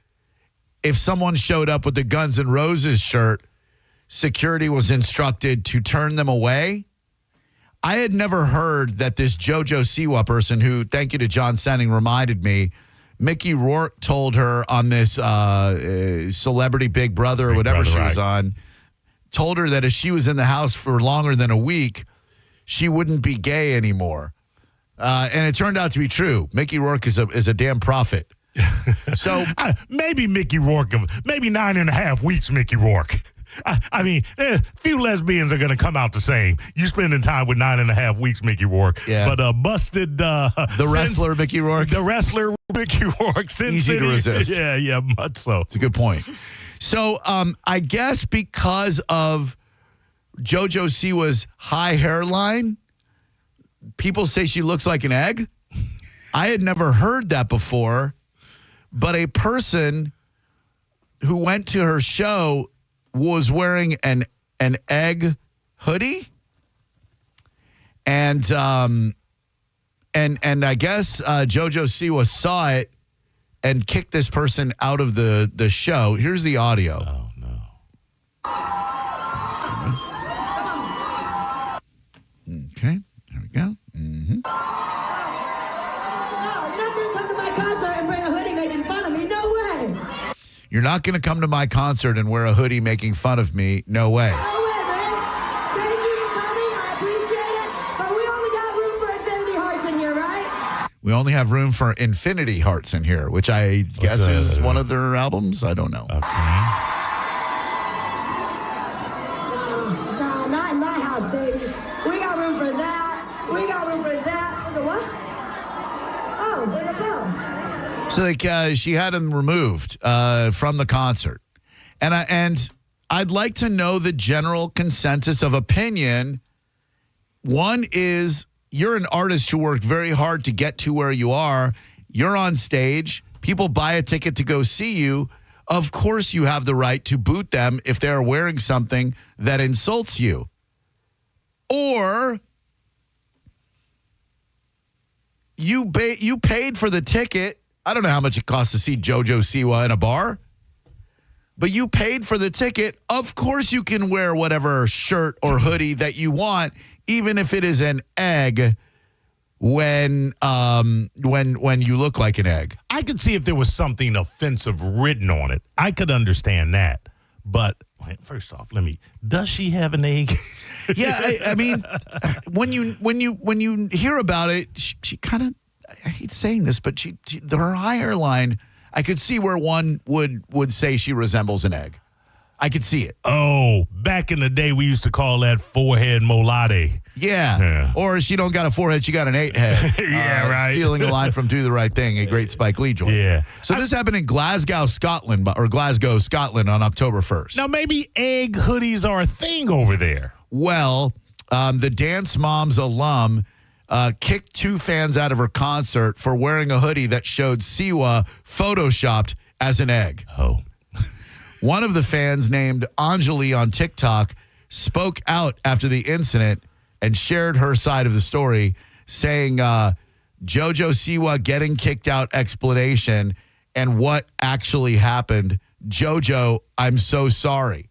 if someone showed up with the Guns N' Roses shirt, security was instructed to turn them away. I had never heard that this JoJo Siwa person, who, thank you to John Senning, reminded me, Mickey Rourke told her on this Celebrity Big Brother or whatever she was on, told her that if she was in the house for longer than a week, she wouldn't be gay anymore. And it turned out to be true. Mickey Rourke is a damn prophet. So maybe Mickey Rourke, maybe 9.5 weeks, Mickey Rourke. I mean, few lesbians are going to come out the same. You spending time with 9.5 weeks, Mickey Rourke. Yeah. But busted the wrestler Mickey Rourke. The wrestler Mickey Rourke. Easy to resist. Yeah, much so. It's a good point. So I guess because of JoJo Siwa's high hairline, people say she looks like an egg. I had never heard that before, but a person who went to her show was wearing an egg hoodie, And I guess JoJo Siwa saw it and kicked this person out of the show. Here's the audio. Oh, no. Okay, there we go. Mm-hmm. You're not going to come to my concert and wear a hoodie making fun of me. No way. We only have room for Infinity Hearts in here, which I guess is one of their albums. I don't know. Okay. No, not in my house, baby. We got room for that. We got room for that. There's a what? Oh, there's a bell. So she had him removed from the concert. And I'd like to know the general consensus of opinion. One is, you're an artist who worked very hard to get to where you are. You're on stage. People buy a ticket to go see you. Of course you have the right to boot them if they're wearing something that insults you. Or you paid for the ticket. I don't know how much it costs to see JoJo Siwa in a bar, but you paid for the ticket. Of course you can wear whatever shirt or hoodie that you want, even if it is an egg when you look like an egg. I could see if there was something offensive written on it. I could understand that. But first off, does she have an egg? Yeah, I mean, when you hear about it, she kind of, I hate saying this, but her higher line, I could see where one would say she resembles an egg. I could see it. Oh, back in the day, we used to call that forehead molade. Yeah. Or she don't got a forehead, she got an 8-head. Yeah, right. Stealing a line from Do the Right Thing, a great Spike Lee joint. Yeah. So this happened in Glasgow, Scotland on October 1st. Now, maybe egg hoodies are a thing over there. Well, the Dance Moms alum kicked 2 fans out of her concert for wearing a hoodie that showed Siwa photoshopped as an egg. Oh. One of the fans, named Anjali on TikTok, spoke out after the incident and shared her side of the story, saying JoJo Siwa getting kicked out explanation and what actually happened. JoJo, I'm so sorry.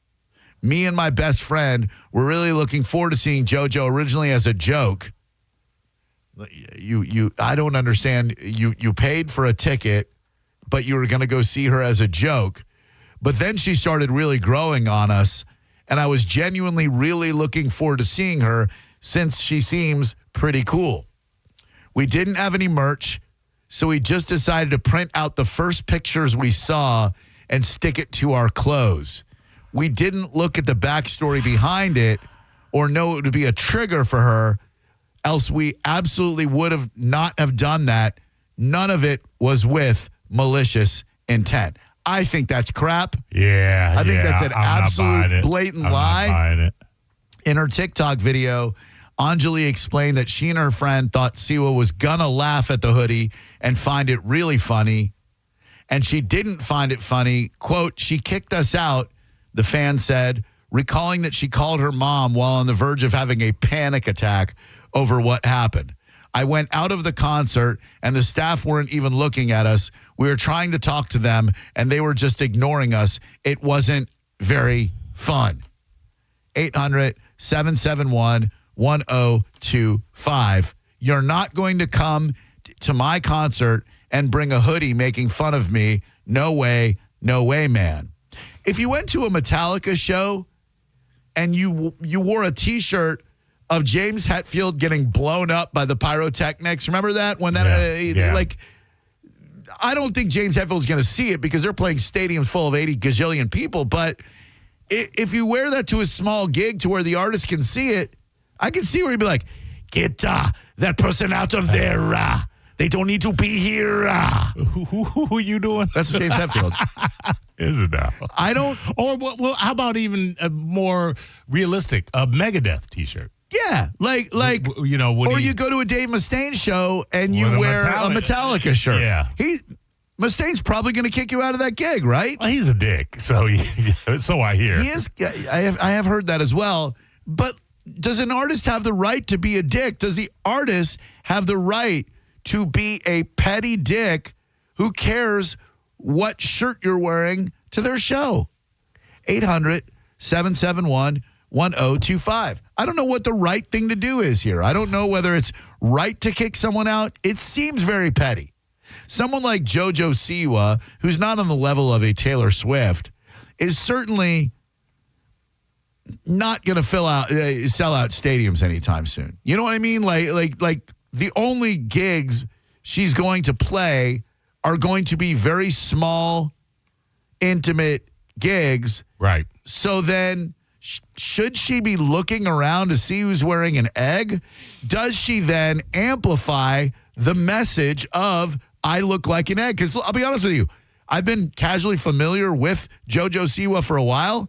Me and my best friend were really looking forward to seeing JoJo originally as a joke. I don't understand. You paid for a ticket, but you were going to go see her as a joke. But then she started really growing on us, and I was genuinely really looking forward to seeing her since she seems pretty cool. We didn't have any merch, so we just decided to print out the first pictures we saw and stick it to our clothes. We didn't look at the backstory behind it or know it would be a trigger for her, else we absolutely would have not have done that. None of it was with malicious intent. I think that's crap. Yeah. I think that's an absolute blatant lie. I'm not buying it. In her TikTok video, Anjali explained that she and her friend thought Siwa was going to laugh at the hoodie and find it really funny. And she didn't find it funny. Quote, she kicked us out, the fan said, recalling that she called her mom while on the verge of having a panic attack over what happened. I went out of the concert and the staff weren't even looking at us. We were trying to talk to them and they were just ignoring us. It wasn't very fun. 800-771-1025. You're not going to come to my concert and bring a hoodie making fun of me. No way, man. If you went to a Metallica show and you wore a T-shirt of James Hetfield getting blown up by the pyrotechnics. Remember that? When that, I don't think James Hetfield's going to see it because they're playing stadiums full of 80 gazillion people. But if you wear that to a small gig to where the artist can see it, I can see where you'd be like, get that person out of there. They don't need to be here. Who are you doing? That's James Hetfield. Is it now? I don't. Or, well, how about even a more realistic, a Megadeth T-shirt? Yeah, like you know, or you go to a Dave Mustaine show and you wear a Metallica shirt. Yeah, Mustaine's probably going to kick you out of that gig, right? Well, he's a dick, so I hear. He is. I have heard that as well. But does an artist have the right to be a dick? Does the artist have the right to be a petty dick who cares what shirt you're wearing to their show? 800-771-1025. I don't know what the right thing to do is here. I don't know whether it's right to kick someone out. It seems very petty. Someone like JoJo Siwa, who's not on the level of a Taylor Swift, is certainly not going to sell out stadiums anytime soon. You know what I mean? Like the only gigs she's going to play are going to be very small, intimate gigs. Right. So then, should she be looking around to see who's wearing an egg? Does she then amplify the message of, I look like an egg? Because I'll be honest with you, I've been casually familiar with JoJo Siwa for a while.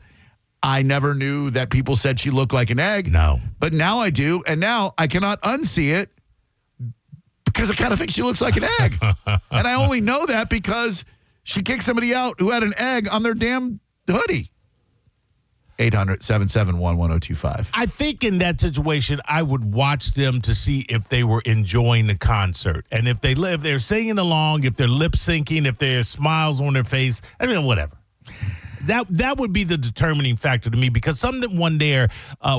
I never knew that people said she looked like an egg. No. But now I do, and now I cannot unsee it because I kind of think she looks like an egg. And I only know that because she kicked somebody out who had an egg on their damn hoodie. 800-771-1025. I think in that situation, I would watch them to see if they were enjoying the concert. And if they're singing along, if they're lip syncing, if there's smiles on their face, I mean, whatever. That would be the determining factor to me, because someone there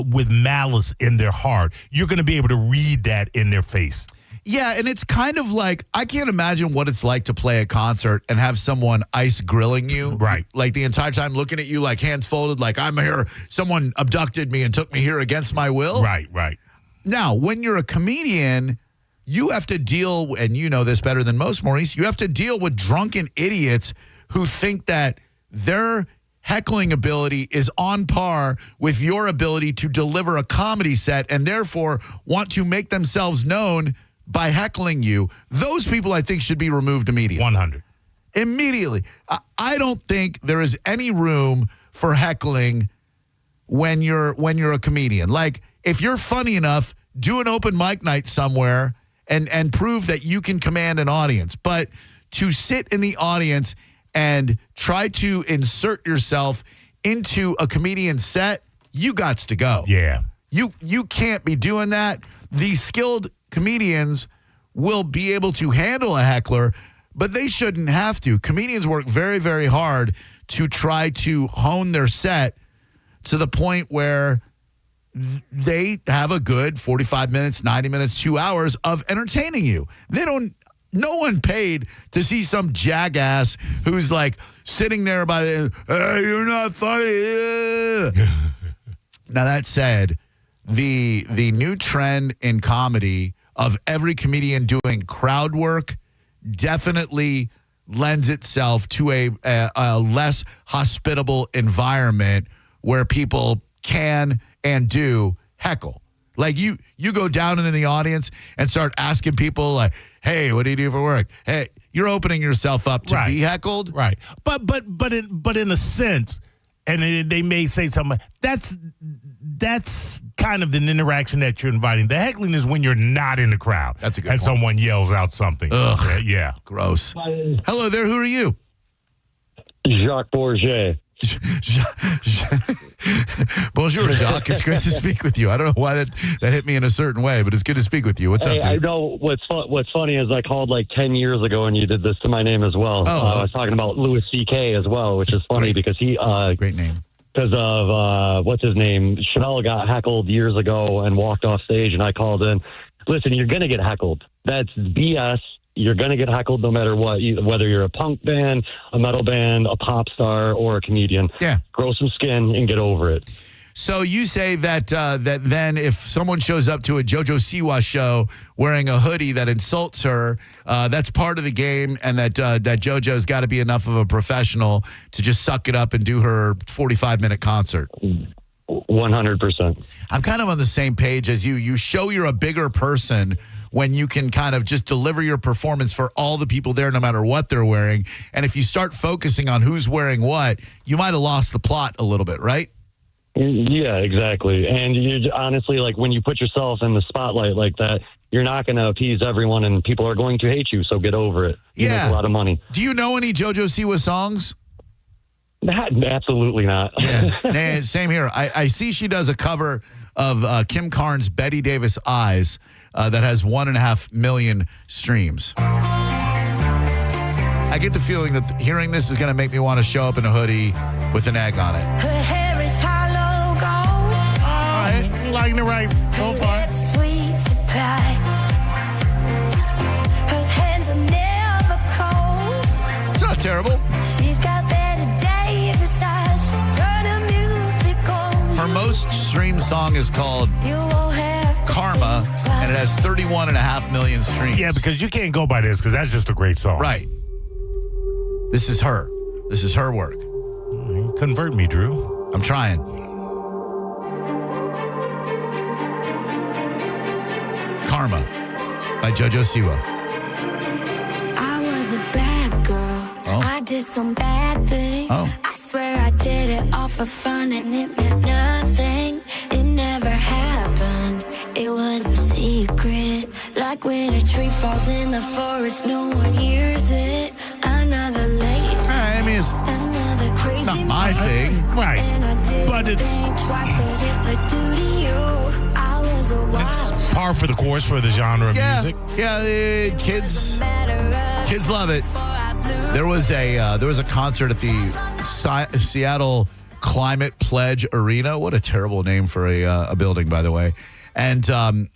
with malice in their heart, you're going to be able to read that in their face. Yeah, and it's kind of like, I can't imagine what it's like to play a concert and have someone ice grilling you. Right. Like the entire time looking at you like hands folded, like I'm here, someone abducted me and took me here against my will. Right. Now, when you're a comedian, you have to deal, and you know this better than most, Maurice, you have to deal with drunken idiots who think that their heckling ability is on par with your ability to deliver a comedy set and therefore want to make themselves known by heckling you. Those people, I think, should be removed immediately. 100. Immediately. I don't think there is any room for heckling when you're a comedian. Like, if you're funny enough, do an open mic night somewhere and prove that you can command an audience. But to sit in the audience and try to insert yourself into a comedian's set, you gots to go. Yeah. You can't be doing that. The skilled comedians will be able to handle a heckler, but they shouldn't have to. Comedians work very, very hard to try to hone their set to the point where they have a good 45 minutes, 90 minutes, 2 hours of entertaining you. No one paid to see some jackass who's like sitting there by the, hey, you're not funny. Now, that said, the new trend in comedy of every comedian doing crowd work definitely lends itself to a less hospitable environment where people can and do heckle. Like you go down into the audience and start asking people like, hey, what do you do for work? Hey, you're opening yourself up to be heckled. Right. But in a sense, and they may say something, that's kind of an interaction that you're inviting. The heckling is when you're not in the crowd. That's a good point. And someone yells out something. Ugh. Yeah. Gross. Hello there. Who are you? Jacques Bourget. Bonjour, Jacques. It's great to speak with you. I don't know why that hit me in a certain way, but it's good to speak with you. What's up, dude? I know what's funny is I called like 10 years ago and you did this to my name as well. I was talking about Louis C.K. as well, which is funny because he... great name. Because of, what's his name? Chappelle got heckled years ago and walked off stage, and I called in, listen, you're going to get heckled. That's BS. You're going to get heckled no matter what, whether you're a punk band, a metal band, a pop star, or a comedian. Yeah. Grow some skin and get over it. So you say that that then if someone shows up to a JoJo Siwa show wearing a hoodie that insults her, that's part of the game, and that JoJo's got to be enough of a professional to just suck it up and do her 45-minute concert. 100%. I'm kind of on the same page as you. You show you're a bigger person when you can kind of just deliver your performance for all the people there, no matter what they're wearing. And if you start focusing on who's wearing what, you might have lost the plot a little bit, right? Yeah, exactly. And you honestly, like when you put yourself in the spotlight like that, you're not going to appease everyone and people are going to hate you. So get over it. You make a lot of money. Do you know any JoJo Siwa songs? Absolutely not. Yeah, same here. I see she does a cover of Kim Carnes' Betty Davis Eyes that has 1.5 million streams. I get the feeling that hearing this is going to make me want to show up in a hoodie with an egg on it. Her hair is hollow gold. All right, liking it right so far. Sweet surprise. Her hands are never cold. It's not terrible. She's got better Davis eyes. Turn the music on. Her most streamed song is called You won't have Karma, and it has 31.5 million streams. Yeah, because you can't go by this because that's just a great song. Right. This is her. This is her work. Convert me, Drew. I'm trying. Karma by JoJo Siwa. I was a bad girl. Oh. I did some bad things. Oh. I swear I did it all for fun and it meant nothing. It never happened. It was a secret. Like when a tree falls in the forest, no one hears it. Another late I mean, it's another crazy not my thing. Right. And I did But it's twice what it would do to you. I was a wild it's par for the course for the genre of music. Yeah, kids love it. There was a concert at the Seattle Climate Pledge Arena. What a terrible name for a building, by the way. And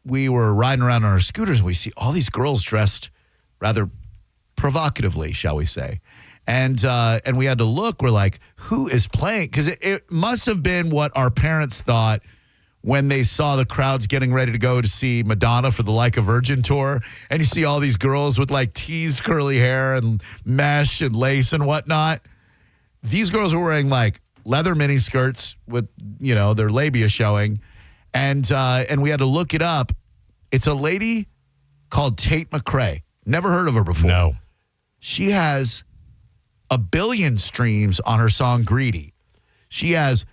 we were riding around on our scooters, and we see all these girls dressed rather provocatively, shall we say. And we had to look. We're like, who is playing? Because it must have been what our parents thought when they saw the crowds getting ready to go to see Madonna for the Like a Virgin tour. And you see all these girls with like teased curly hair and mesh and lace and whatnot. These girls were wearing like leather mini skirts with, their labia showing. And we had to look it up. It's a lady called Tate McRae. Never heard of her before. No. She has 1 billion streams on her song Greedy. She has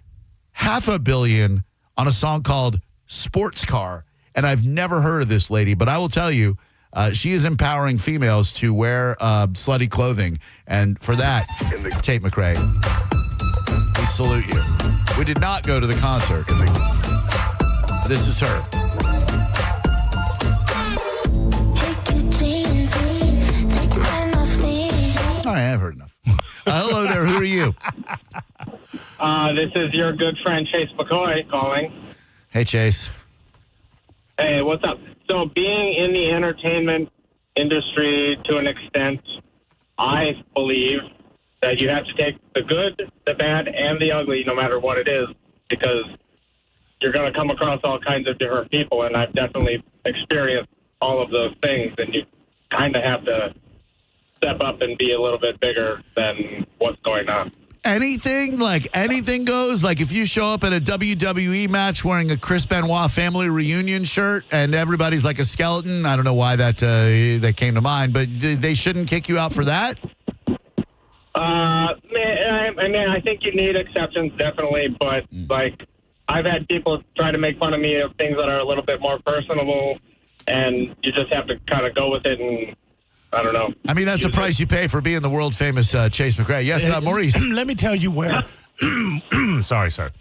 500 million on a song called Sports Car. And I've never heard of this lady, but I will tell you, she is empowering females to wear slutty clothing. And for that, Tate McRae, we salute you. We did not go to the concert. This is her. All right, I've heard enough. Hello there. Who are you? This is your good friend Chase McCoy calling. Hey, Chase. Hey, what's up? So being in the entertainment industry to an extent, I believe that you have to take the good, the bad, and the ugly, no matter what it is, because you're going to come across all kinds of different people, and I've definitely experienced all of those things, and you kind of have to step up and be a little bit bigger than what's going on. Anything goes. Like if you show up at a WWE match wearing a Chris Benoit family reunion shirt and everybody's like a skeleton, I don't know why that came to mind, but they shouldn't kick you out for that? I think you need exceptions, definitely, but like I've had people try to make fun of me of things that are a little bit more personable, and you just have to kind of go with it, and I don't know. I mean, that's the price you pay for being the world famous Chase McRae. Yes, Maurice. Let me tell you where. Sorry, sir.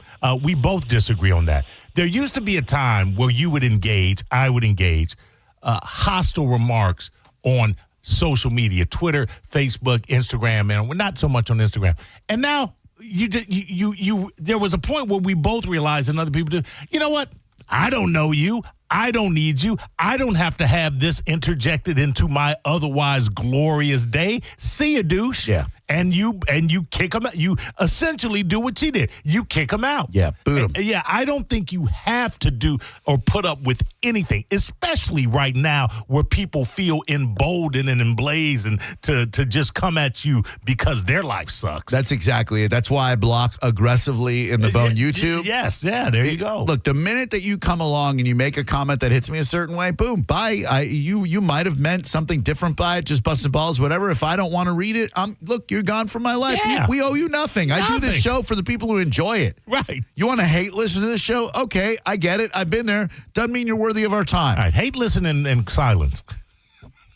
We both disagree on that. There used to be a time where I would engage hostile remarks on social media, Twitter, Facebook, Instagram, and we're not so much on Instagram. And now there was a point where we both realized, and other people do, you know what? I don't know you. I don't need you. I don't have to have this interjected into my otherwise glorious day. See ya, douche. Yeah. And you kick him out. You essentially do what she did. You kick him out. Yeah, boot him. Yeah, I don't think you have to do or put up with anything, especially right now where people feel emboldened and emblazoned to just come at you because their life sucks. That's exactly it. That's why I block aggressively in the Bone YouTube. Yes, yeah, there you go. Look, the minute that you come along and you make a comment that hits me a certain way, boom, bye. You might have meant something different by it, just busting balls, whatever. If I don't want to read it, look, you're gone from my life. Yeah. We owe you nothing. I do this show for the people who enjoy it. Right. You want to hate listen to this show? Okay, I get it. I've been there. Doesn't mean you're worthy of our time. All right, hate listen in silence.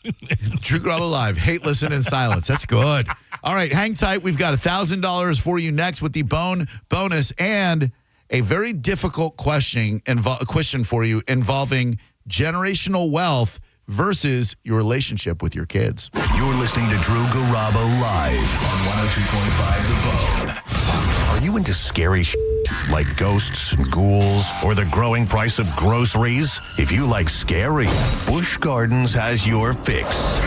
Drew Garabo Live. Hate listen in silence. That's good. All right, hang tight. We've got $1,000 for you next with the Bone bonus and a very difficult question for you involving generational wealth versus your relationship with your kids. You're listening to Drew Garabo live on 102.5 The Bone. Are you into scary shit like ghosts and ghouls or the growing price of groceries? If you like scary, Busch Gardens has your fix.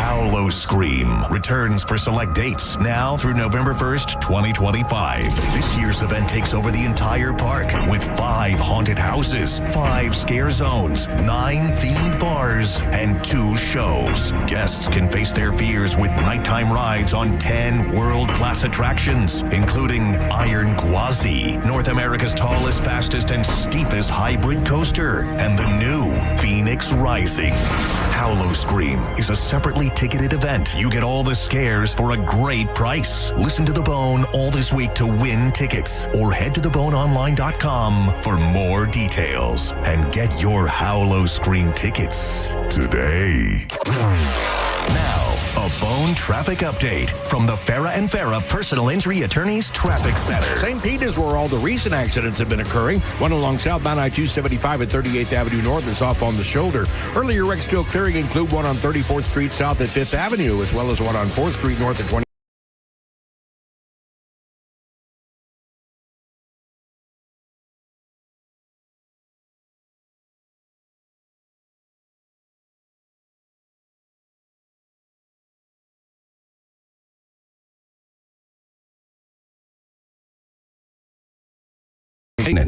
Howlo Scream returns for select dates now through November 1st, 2025. This year's event takes over the entire park with 5 haunted houses, 5 scare zones, 9 themed bars, and 2 shows. Guests can face their fears with nighttime rides on 10 world-class attractions, including Iron Gwazi, North America's tallest, fastest, and steepest hybrid coaster, and the new Phoenix Rising. Howlo Scream is a separately ticketed event. You get all the scares for a great price. Listen to The Bone all this week to win tickets, or head to theboneonline.com for more details and get your Howlo Scream tickets today. Now, a Bone traffic update from the Farah and Farah Personal Injury Attorneys Traffic Center. St. Pete is where all the recent accidents have been occurring. One along southbound I-275 at 38th Avenue North is off on the shoulder. Earlier wrecks still clearing include one on 34th Street South at 5th Avenue, as well as one on 4th Street North at 20th.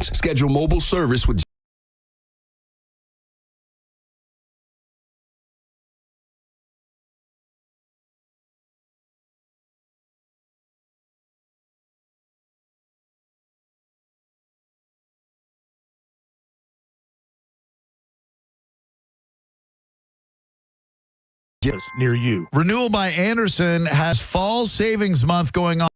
Schedule mobile service with near you. Renewal by Anderson has fall savings month going on.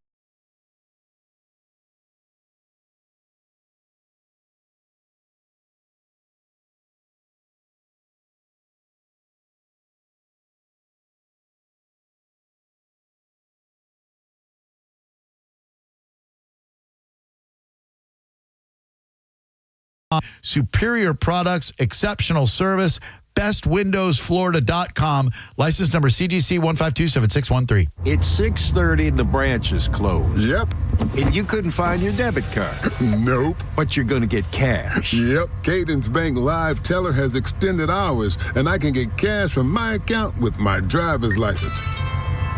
Superior products, exceptional service, bestwindowsflorida.com. License number CGC 1527613. It's 6:30 and the branch is closed. Yep. And you couldn't find your debit card. Nope. But you're going to get cash. Yep. Cadence Bank Live Teller has extended hours, and I can get cash from my account with my driver's license.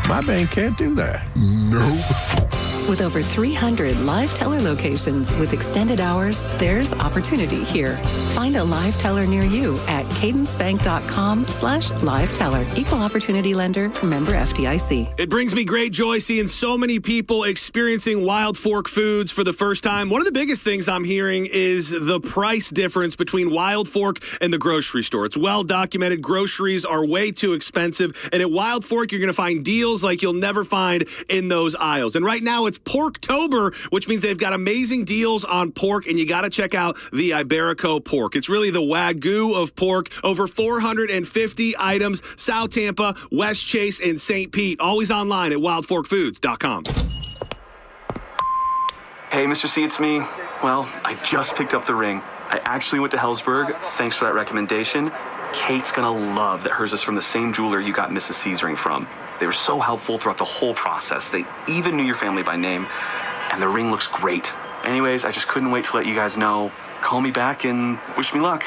My bank can't do that. Nope. With over 300 live teller locations with extended hours, there's opportunity here. Find a live teller near you at cadencebank.com/live teller. Equal opportunity lender, member FDIC. It brings me great joy seeing so many people experiencing Wild Fork Foods for the first time. One of the biggest things I'm hearing is the price difference between Wild Fork and the grocery store. It's well documented. Groceries are way too expensive. And at Wild Fork, you're going to find deals like you'll never find in those aisles. And right now it's Porktober, which means they've got amazing deals on pork, and you got to check out the Iberico pork. It's really the Wagyu of pork. Over 450 items, South Tampa, West Chase, and St. Pete. Always online at wildforkfoods.com. Hey, Mr. C, it's me. Well, I just picked up the ring. I actually went to Hellsberg. Thanks for that recommendation. Kate's gonna love that hers is from the same jeweler you got Mrs. C's ring from. They were so helpful throughout the whole process. They even knew your family by name, and the ring looks great. Anyways, I just couldn't wait to let you guys know. Call me back and wish me luck.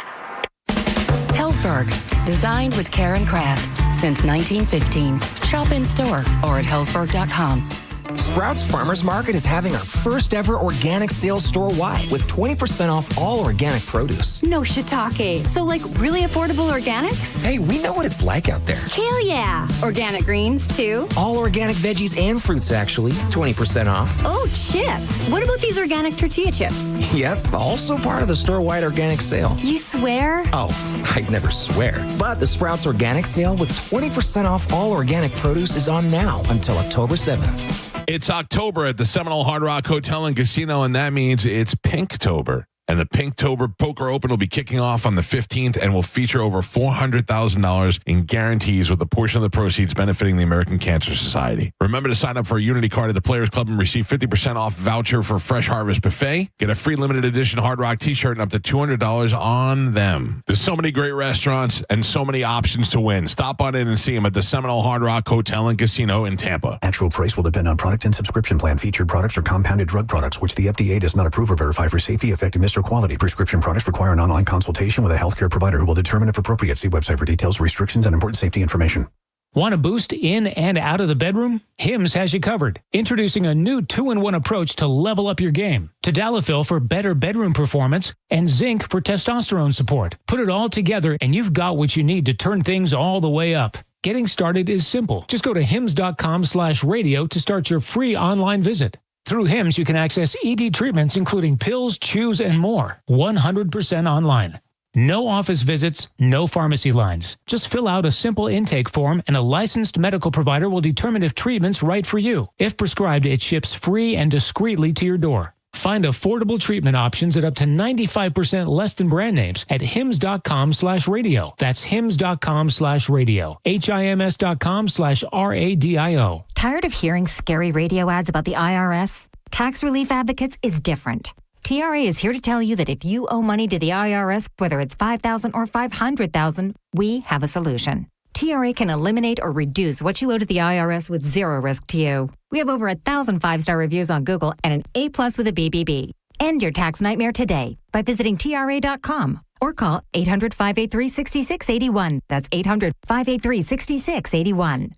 Hellsberg, designed with care and craft since 1915. Shop in store or at hellsberg.com. Sprouts Farmers Market is having our first ever organic sale store-wide with 20% off all organic produce. No shiitake. So like really affordable organics? Hey, we know what it's like out there. Hell yeah. Organic greens too? All organic veggies and fruits actually, 20% off. Oh, chip. What about these organic tortilla chips? Yep, also part of the store-wide organic sale. You swear? Oh, I'd never swear. But the Sprouts Organic Sale with 20% off all organic produce is on now until October 7th. It's October at the Seminole Hard Rock Hotel and Casino, and that means it's Pinktober. And the Pinktober Poker Open will be kicking off on the 15th and will feature over $400,000 in guarantees, with a portion of the proceeds benefiting the American Cancer Society. Remember to sign up for a Unity card at the Players Club and receive 50% off voucher for Fresh Harvest Buffet. Get a free limited edition Hard Rock t-shirt and up to $200 on them. There's so many great restaurants and so many options to win. Stop on in and see them at the Seminole Hard Rock Hotel and Casino in Tampa. Actual price will depend on product and subscription plan. Featured products are compounded drug products, which the FDA does not approve or verify for safety, effectiveness, or quality. Prescription products require an online consultation with a healthcare provider who will determine if appropriate. See website for details, restrictions, and important safety information. Want to boost in and out of the bedroom? Hims has you covered. Introducing a new 2-in-1 approach to level up your game. Tadalafil for better bedroom performance and zinc for testosterone support. Put it all together and you've got what you need to turn things all the way up. Getting started is simple. Just go to hims.com/radio to start your free online visit. Through Hims, you can access ED treatments including pills, chews, and more. 100% online. No office visits, no pharmacy lines. Just fill out a simple intake form and a licensed medical provider will determine if treatment's right for you. If prescribed, it ships free and discreetly to your door. Find affordable treatment options at up to 95% less than brand names at hims.com/radio. That's hims.com/radio. HIMS.com/RADIO. Tired of hearing scary radio ads about the IRS? Tax Relief Advocates is different. TRA is here to tell you that if you owe money to the IRS, whether it's $5,000 or $500,000, we have a solution. TRA can eliminate or reduce what you owe to the IRS with zero risk to you. We have over 1,000 5-star reviews on Google and an A+ with a BBB. End your tax nightmare today by visiting TRA.com or call 800-583-6681. That's 800-583-6681.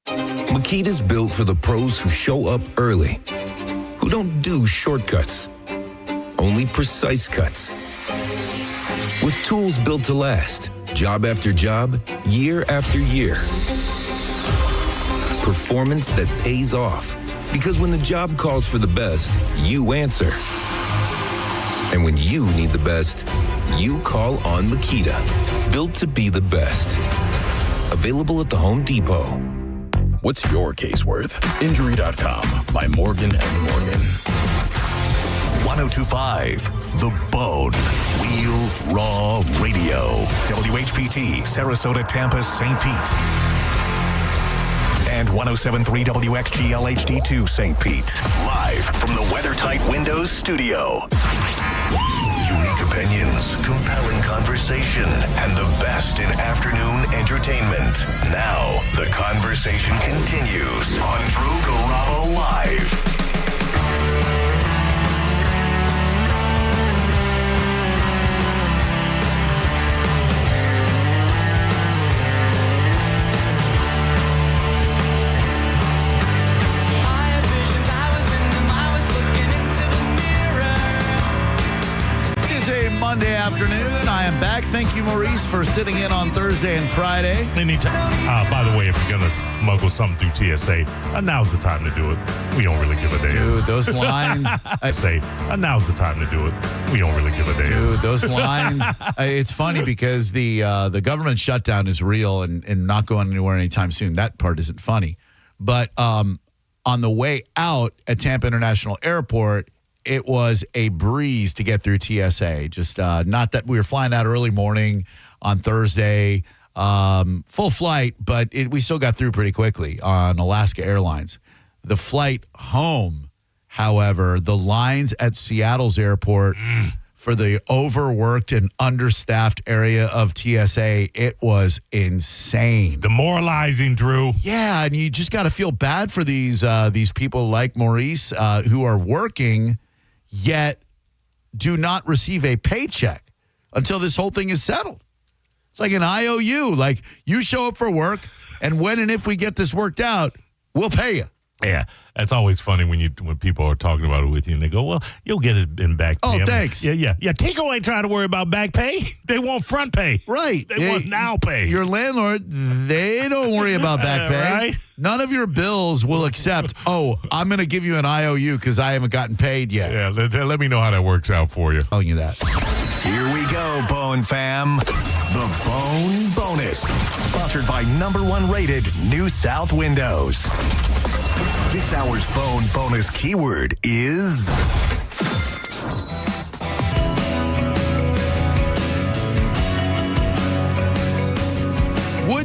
Makita's built for the pros who show up early, who don't do shortcuts, only precise cuts. With tools built to last, job after job, year after year. Performance that pays off, because when the job calls for the best, you answer. And when you need the best, you call on Makita. Built to be the best. Available at the Home Depot. What's your case worth? Injury.com by Morgan & Morgan. 1025 The Bone. Real Raw Radio. WHPT, Sarasota, Tampa, St. Pete. And 1073 WXGL HD2 St. Pete. Live from the WeatherTight Windows studio. Unique opinions, compelling conversation, and the best in afternoon entertainment. Now, the conversation continues on Drew Garabo Live. Monday afternoon. I am back. Thank you, Maurice, for sitting in on Thursday and Friday. Anytime. By the way, if you're going to smuggle something through TSA, now's the time to do it. We don't really give a damn. Dude, those lines. I say, now's the time to do it. We don't really give a damn. Dude, those lines. It's funny because the government shutdown is real and not going anywhere anytime soon. That part isn't funny. But on the way out at Tampa International Airport, it was a breeze to get through TSA. Just not that we were flying out early morning on Thursday, full flight, but we still got through pretty quickly on Alaska Airlines. The flight home, however, the lines at Seattle's airport for the overworked and understaffed area of TSA, it was insane. Demoralizing, Drew. Yeah, and you just got to feel bad for these people like Maurice who are working yet do not receive a paycheck until this whole thing is settled. It's like an IOU. Like, you show up for work, and when and if we get this worked out, we'll pay you. Yeah, that's always funny when people are talking about it with you, and they go, well, you'll get it in back pay. Oh, thanks. Yeah. Tico ain't trying to worry about back pay. They want front pay. Right. They want now pay. Your landlord, they don't worry about back pay. Right? None of your bills will accept, I'm going to give you an IOU because I haven't gotten paid yet. Yeah, let me know how that works out for you. Telling you that. Here we go, Bone fam. The Bone Bonus. Sponsored by #1 rated New South Windows. This hour's Bone Bonus keyword is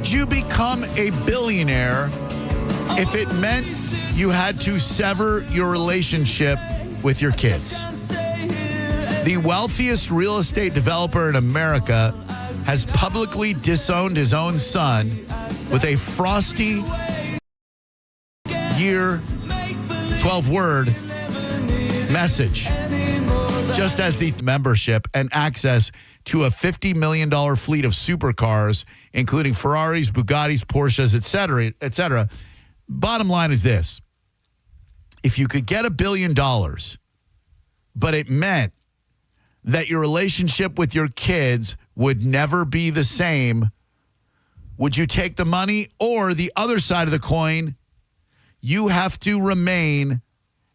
Would you become a billionaire if it meant you had to sever your relationship with your kids? The wealthiest real estate developer in America has publicly disowned his own son with a frosty year 12-word message, just as the membership and access to a $50 million fleet of supercars, including Ferraris, Bugattis, Porsches, et cetera, et cetera. Bottom line is this. If you could get $1 billion, but it meant that your relationship with your kids would never be the same, would you take the money? Or the other side of the coin, you have to remain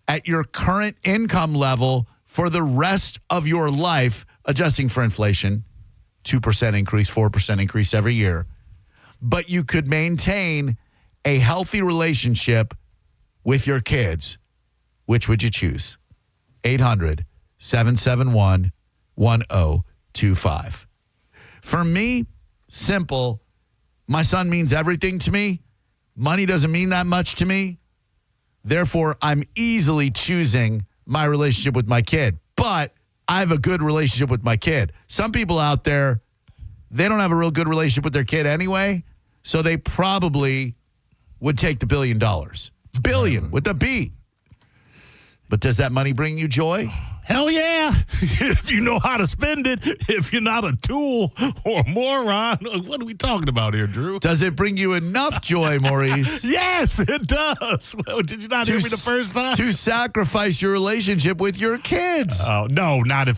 at your current income level for the rest of your life, adjusting for inflation, 2% increase, 4% increase every year. But you could maintain a healthy relationship with your kids. Which would you choose? 800-771-1025. For me, simple. My son means everything to me. Money doesn't mean that much to me. Therefore, I'm easily choosing my relationship with my kid. But I have a good relationship with my kid. Some people out there, they don't have a real good relationship with their kid anyway, so they probably would take the $1 billion. Billion with a B. But does that money bring you joy? Hell yeah. If you know how to spend it, if you're not a tool or a moron. What are we talking about here, Drew? Does it bring you enough joy, Maurice? Yes, it does. Well, did you not hear me the first time? To sacrifice your relationship with your kids. Oh, no, not I.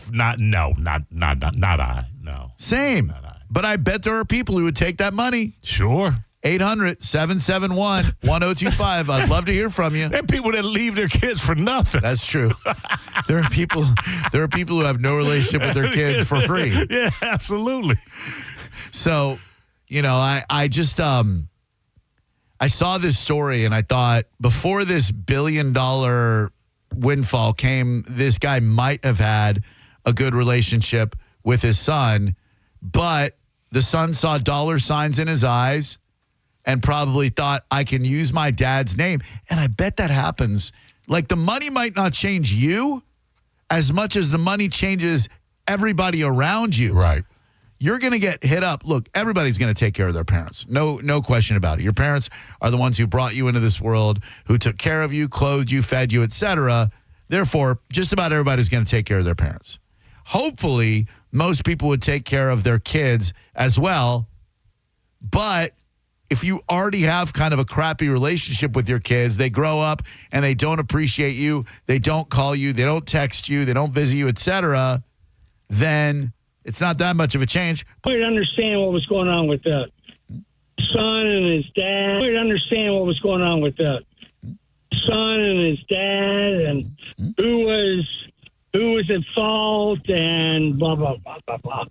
No. Same. But I bet there are people who would take that money. Sure. 800-771-1025. I'd love to hear from you. There are people that leave their kids for nothing. That's true. There are people who have no relationship with their kids for free. Yeah, absolutely. So, I just I saw this story and I thought before this $1 billion windfall came, this guy might have had a good relationship with his son, but the son saw dollar signs in his eyes and probably thought, I can use my dad's name. And I bet that happens. Like, the money might not change you as much as the money changes everybody around you. Right. You're going to get hit up. Look, everybody's going to take care of their parents. No question about it. Your parents are the ones who brought you into this world, who took care of you, clothed you, fed you, etc. Therefore, just about everybody's going to take care of their parents. Hopefully, most people would take care of their kids as well. But if you already have kind of a crappy relationship with your kids, they grow up and they don't appreciate you, they don't call you, they don't text you, they don't visit you, etc., then it's not that much of a change. I didn't understand what was going on with the son and his dad. I didn't understand what was going on with the son and his dad and who was at fault and blah, blah, blah, blah, blah.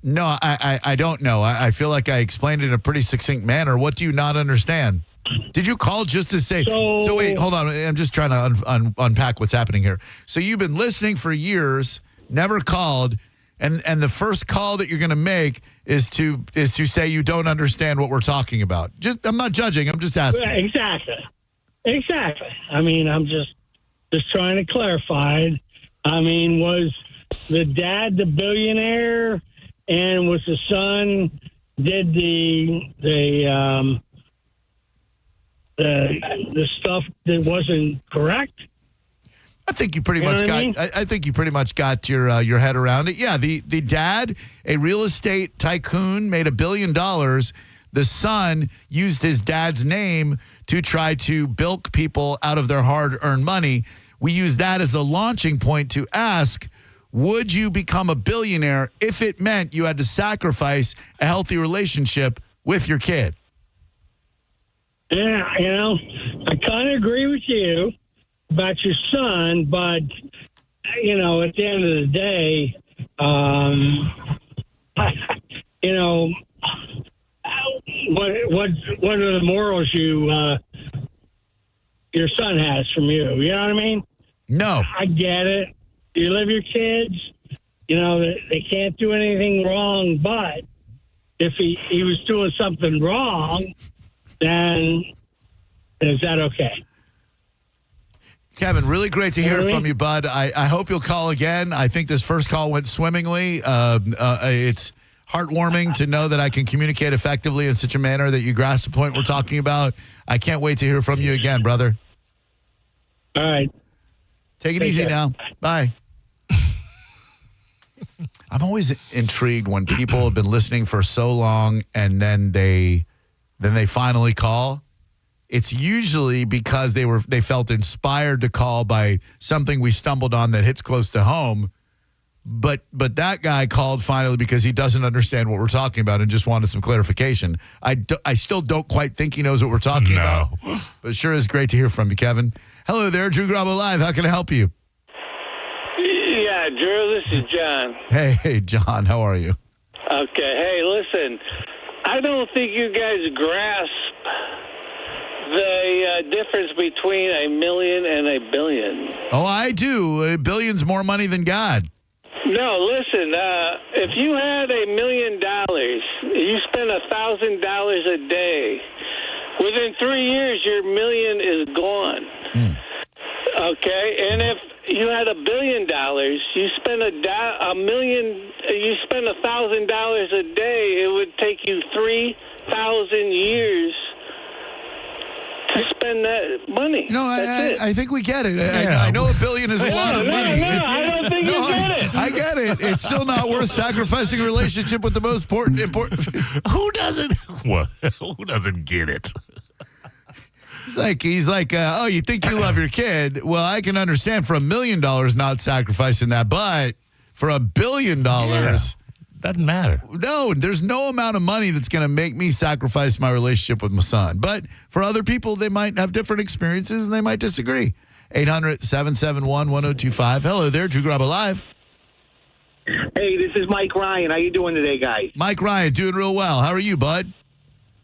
No, I don't know. I feel like I explained it in a pretty succinct manner. What do you not understand? Did you call just to say? So wait, hold on. I'm just trying to unpack what's happening here. So you've been listening for years, never called, and the first call that you're going to make is to say you don't understand what we're talking about. I'm not judging. I'm just asking. Exactly. I mean, I'm just trying to clarify. I mean, was the dad the billionaire? And was the son did the stuff that wasn't correct? I think you pretty much got. I think you pretty much got your head around it. Yeah, the dad, a real estate tycoon, made $1 billion. The son used his dad's name to try to bilk people out of their hard-earned money. We use that as a launching point to ask, would you become a billionaire if it meant you had to sacrifice a healthy relationship with your kid? Yeah, I kind of agree with you about your son, but, at the end of the day, what are the morals your son has from you? You know what I mean? No. I get it. You love your kids, they can't do anything wrong, but if he was doing something wrong, then is that okay? Kevin, really great to hear from you, bud. I hope you'll call again. I think this first call went swimmingly. It's heartwarming to know that I can communicate effectively in such a manner that you grasp the point we're talking about. I can't wait to hear from you again, brother. All right. Take it easy now. Bye. I'm always intrigued when people have been listening for so long and then they finally call. It's usually because they felt inspired to call by something we stumbled on that hits close to home. But that guy called finally because he doesn't understand what we're talking about and just wanted some clarification. I still don't quite think he knows what we're talking about. But it sure is great to hear from you, Kevin. Hello there, Drew Garabo Live. How can I help you? Yeah, Drew, this is John. Hey, John. How are you? Okay. Hey, listen, I don't think you guys grasp the difference between a million and a billion. Oh, I do. A billion's more money than God. No, listen, if you had $1 million, you spend $1,000 a day, within 3 years, your million is gone. Okay? And if you had $1 billion, you spend $1,000 a day, it would take you 3,000 years to spend that money. No, I think we get it. I know $1 billion is a lot of money. No, I don't think you get it. I get it. It's still not worth sacrificing a relationship with the most important. Who doesn't? What? Who doesn't get it? He's like, oh, you think you love your kid? Well, I can understand for $1 million not sacrificing that, but for $1 billion, doesn't matter. No, there's no amount of money that's going to make me sacrifice my relationship with my son. But for other people, they might have different experiences and they might disagree. 800-771-1025. Hello there, Drew Garabo Live. Hey, this is Mike Ryan. How you doing today, guys? Mike Ryan, doing real well. How are you, bud?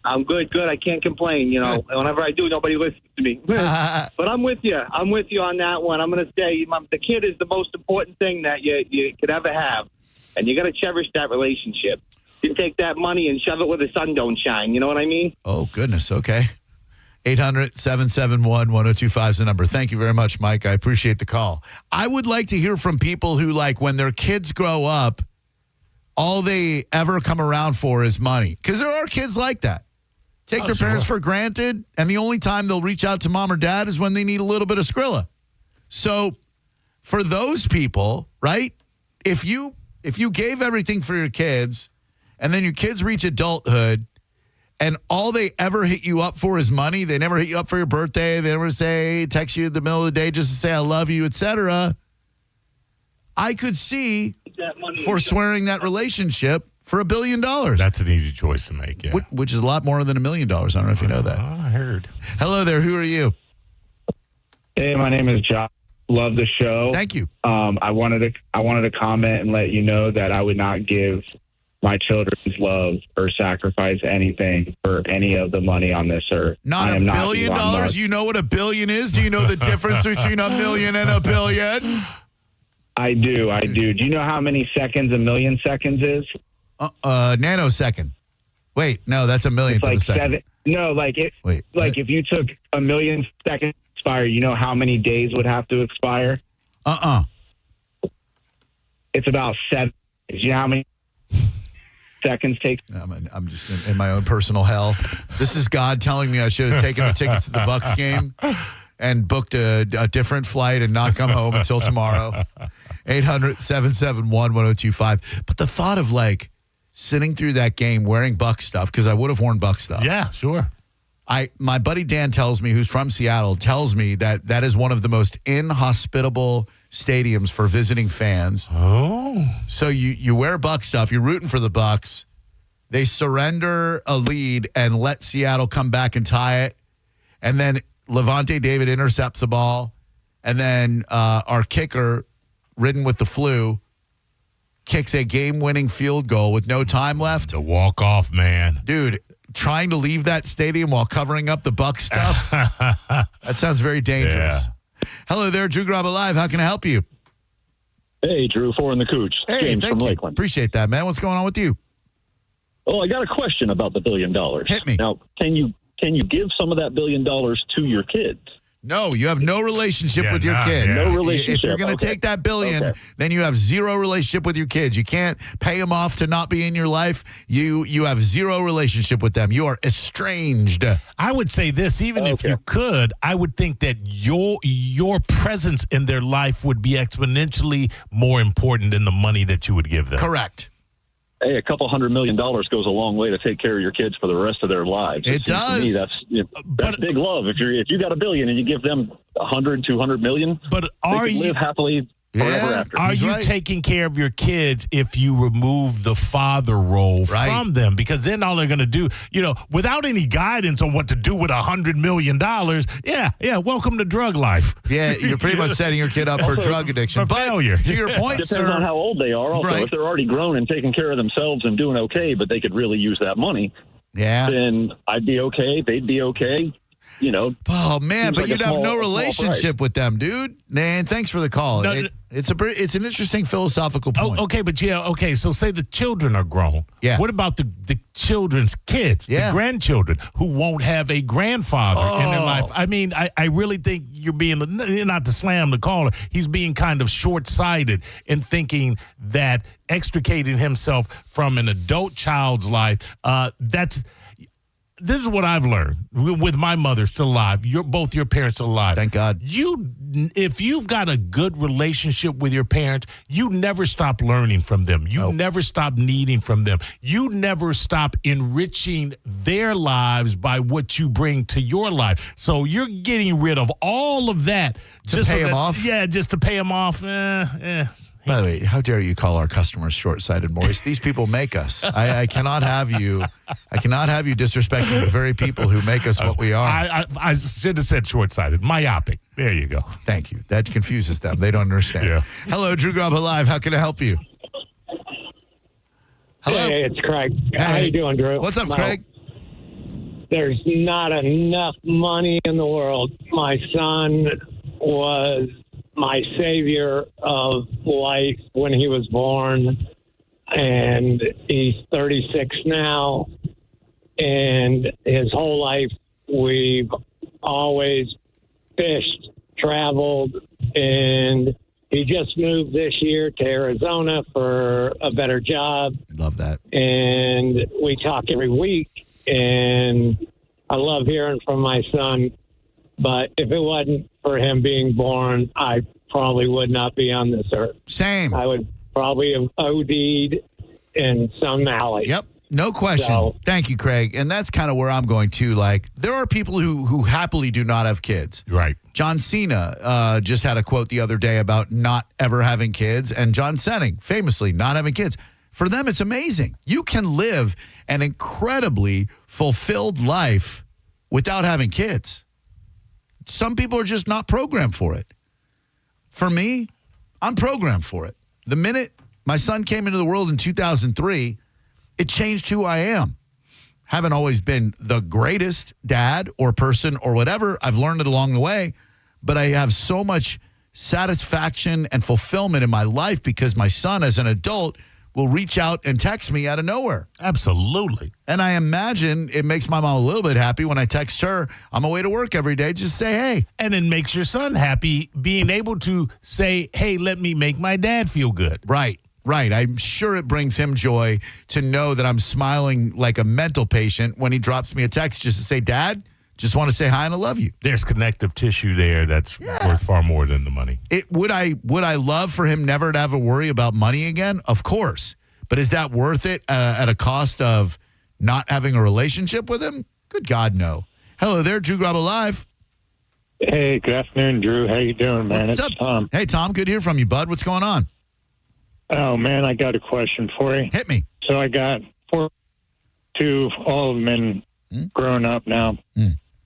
I'm good. I can't complain. Whenever I do, nobody listens to me. But I'm with you. I'm with you on that one. I'm going to say the kid is the most important thing that you could ever have. And you got to cherish that relationship. You take that money and shove it where the sun don't shine. You know what I mean? Oh, goodness. Okay. 800-771-1025 is the number. Thank you very much, Mike. I appreciate the call. I would like to hear from people who, when their kids grow up, all they ever come around for is money. Because there are kids like that. Take their parents for granted, and the only time they'll reach out to mom or dad is when they need a little bit of Skrilla. So for those people, right, if you gave everything for your kids and then your kids reach adulthood and all they ever hit you up for is money, they never hit you up for your birthday, they never text you in the middle of the day just to say I love you, etc., I could see forswearing that relationship for $1 billion. That's an easy choice to make, yeah. Which is a lot more than $1 million. I don't know if you know that. I heard. Hello there. Who are you? Hey, my name is John. Love the show. Thank you. I wanted to comment and let you know that I would not give my children's love or sacrifice anything for any of the money on this earth. Not $1 billion? You know what $1 billion is? Do you know the difference between $1 million and $1 billion? I do. Do you know how many seconds 1,000,000 seconds is? Nanosecond. Wait, no, that's 1 millionth of a second. If you took 1,000,000 seconds to expire, you know how many days would have to expire? It's about 7. Do you know how many seconds take? I'm just in my own personal hell. This is God telling me I should have taken the tickets to the Bucks game and booked a different flight and not come home until tomorrow. 800-771-1025. But the thought of sitting through that game wearing Buck stuff, because I would have worn Buck stuff. Yeah, sure. My buddy Dan tells me, who's from Seattle, tells me that is one of the most inhospitable stadiums for visiting fans. Oh. So you wear Buck stuff, you're rooting for the Bucks. They surrender a lead and let Seattle come back and tie it. And then Levante David intercepts the ball. And then our kicker, ridden with the flu, kicks a game-winning field goal with no time left. The walk-off, man. Dude, trying to leave that stadium while covering up the Buck stuff, that sounds very dangerous. Yeah. Hello there, Drew Garabo Live. How can I help you? Hey, Drew, Four and the Cooch. Hey, James thank from you. Lakeland. Appreciate that, man. What's going on with you? Oh, I got a question about the $1 billion. Hit me. Now, can you give some of that $1 billion to your kids? No, you have no relationship with your kid. No relationship. If you're going to take that billion, then you have zero relationship with your kids. You can't pay them off to not be in your life. You have zero relationship with them. You are estranged. I would say this, even if you could, I would think that your presence in their life would be exponentially more important than the money that you would give them. Correct. Hey, a couple $100 million goes a long way to take care of your kids for the rest of their lives. It seems does. To me, that's big love. If you got $1 billion and you give them 100, 200 million, but they can live happily forever after. Are you taking care of your kids if you remove the father role from them? Because then all they're going to do, without any guidance on what to do with $100 million, welcome to drug life. Yeah, you're pretty much setting your kid up for drug addiction. For failure. To your point, Depends sir. on how old they are. Also, if they're already grown and taking care of themselves and doing okay, but they could really use that money, then I'd be okay. They'd be okay. Oh man, but like you'd have no relationship with them, dude. Man, thanks for the call. No, it's an interesting philosophical point. Okay, so say the children are grown. Yeah. What about the children's kids, the grandchildren who won't have a grandfather in their life? I mean, I really think you're being, not to slam the caller, he's being kind of short-sighted in thinking that extricating himself from an adult child's life, this is what I've learned with my mother still alive. Both your parents still alive. Thank God. If you've got a good relationship with your parents, you never stop learning from them. You never stop needing from them. You never stop enriching their lives by what you bring to your life. So you're getting rid of all of that. To pay them off? Yeah, just to pay them off. By the way, how dare you call our customers short-sighted, Maurice? These people make us. I cannot have you. I cannot have you disrespecting the very people who make us what we are. I should have said short-sighted. Myopic. There you go. Thank you. That confuses them. They don't understand. Yeah. Hello, Drew Garabo Live. How can I help you? Hello. Hey, it's Craig. Hey. How you doing, Drew? What's up, Craig? There's not enough money in the world. My son was my savior of life when he was born, and he's 36 now, and his whole life we've always fished, traveled, and he just moved this year to Arizona for a better job. Love that. And we talk every week, and I love hearing from my son. But if it wasn't for him being born, I probably would not be on this earth. Same. I would probably have OD'd in some alley. Yep. No question. So, Thank you, Craig. And that's kind of where I'm going to. Like, there are people who happily do not have kids. Right. John Cena just had a quote the other day about not ever having kids. And John Senning, famously, not having kids. For them, it's amazing. You can live an incredibly fulfilled life without having kids. Some people are just not programmed for it. For me, I'm programmed for it. The minute my son came into the world in 2003, it changed who I am. Haven't always been the greatest dad or person or whatever. I've learned it along the way, but I have so much satisfaction and fulfillment in my life because my son, as an adult, will reach out and text me out of nowhere. Absolutely. And I imagine it makes my mom a little bit happy when I text her on my way to work every day, just say, hey. And it makes your son happy being able to say, hey, let me make my dad feel good. Right. I'm sure it brings him joy to know that I'm smiling like a mental patient when he drops me a text just to say, Dad, just want to say hi and I love you. There's connective tissue there that's worth far more than the money. Would I love for him never to have a worry about money again? Of course. But is that worth it at a cost of not having a relationship with him? Good God, no. Hello there, Drew Garabo Live. Hey, good afternoon, Drew. How you doing, man? What's up? Tom. Hey, Tom, good to hear from you, bud. What's going on? Oh, man, I got a question for you. Hit me. So I got two, all of them grown up now.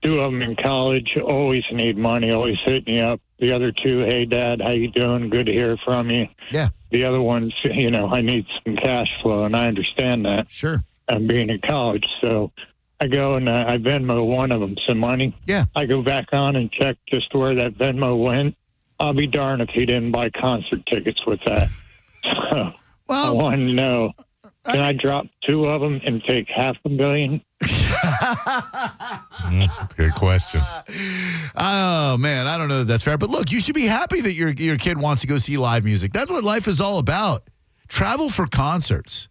Two of them in college, always need money, always hit me up. The other two, hey, Dad, how you doing? Good to hear from you. Yeah. The other ones, I need some cash flow, and I understand that. Sure. I'm being in college, so I go and I Venmo one of them some money. Yeah. I go back on and check just where that Venmo went, I'll be darned if he didn't buy concert tickets with that. So I want to know, can I drop 2 of them and take $500 million? Good question. Oh, man, I don't know that that's fair. But look, you should be happy that your kid wants to go see live music. That's what life is all about. Travel for concerts.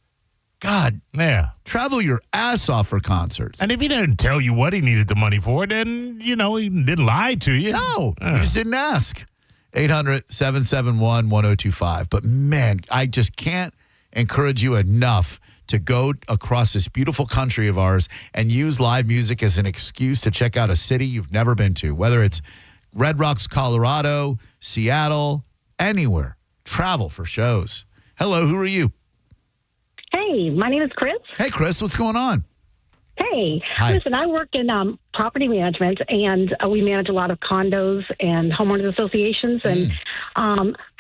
God, yeah. Travel your ass off for concerts. And if he didn't tell you what he needed the money for, then, he didn't lie to you. No, you just didn't ask. 800-771-1025. But, man, I just can't encourage you enough to go across this beautiful country of ours and use live music as an excuse to check out a city you've never been to, whether it's Red Rocks, Colorado, Seattle, anywhere. Travel for shows. Hello, who are you? Hey, my name is Chris. Hey, Chris, what's going on? Hey, Hi. Listen, I work in property management, and we manage a lot of condos and homeowners associations. And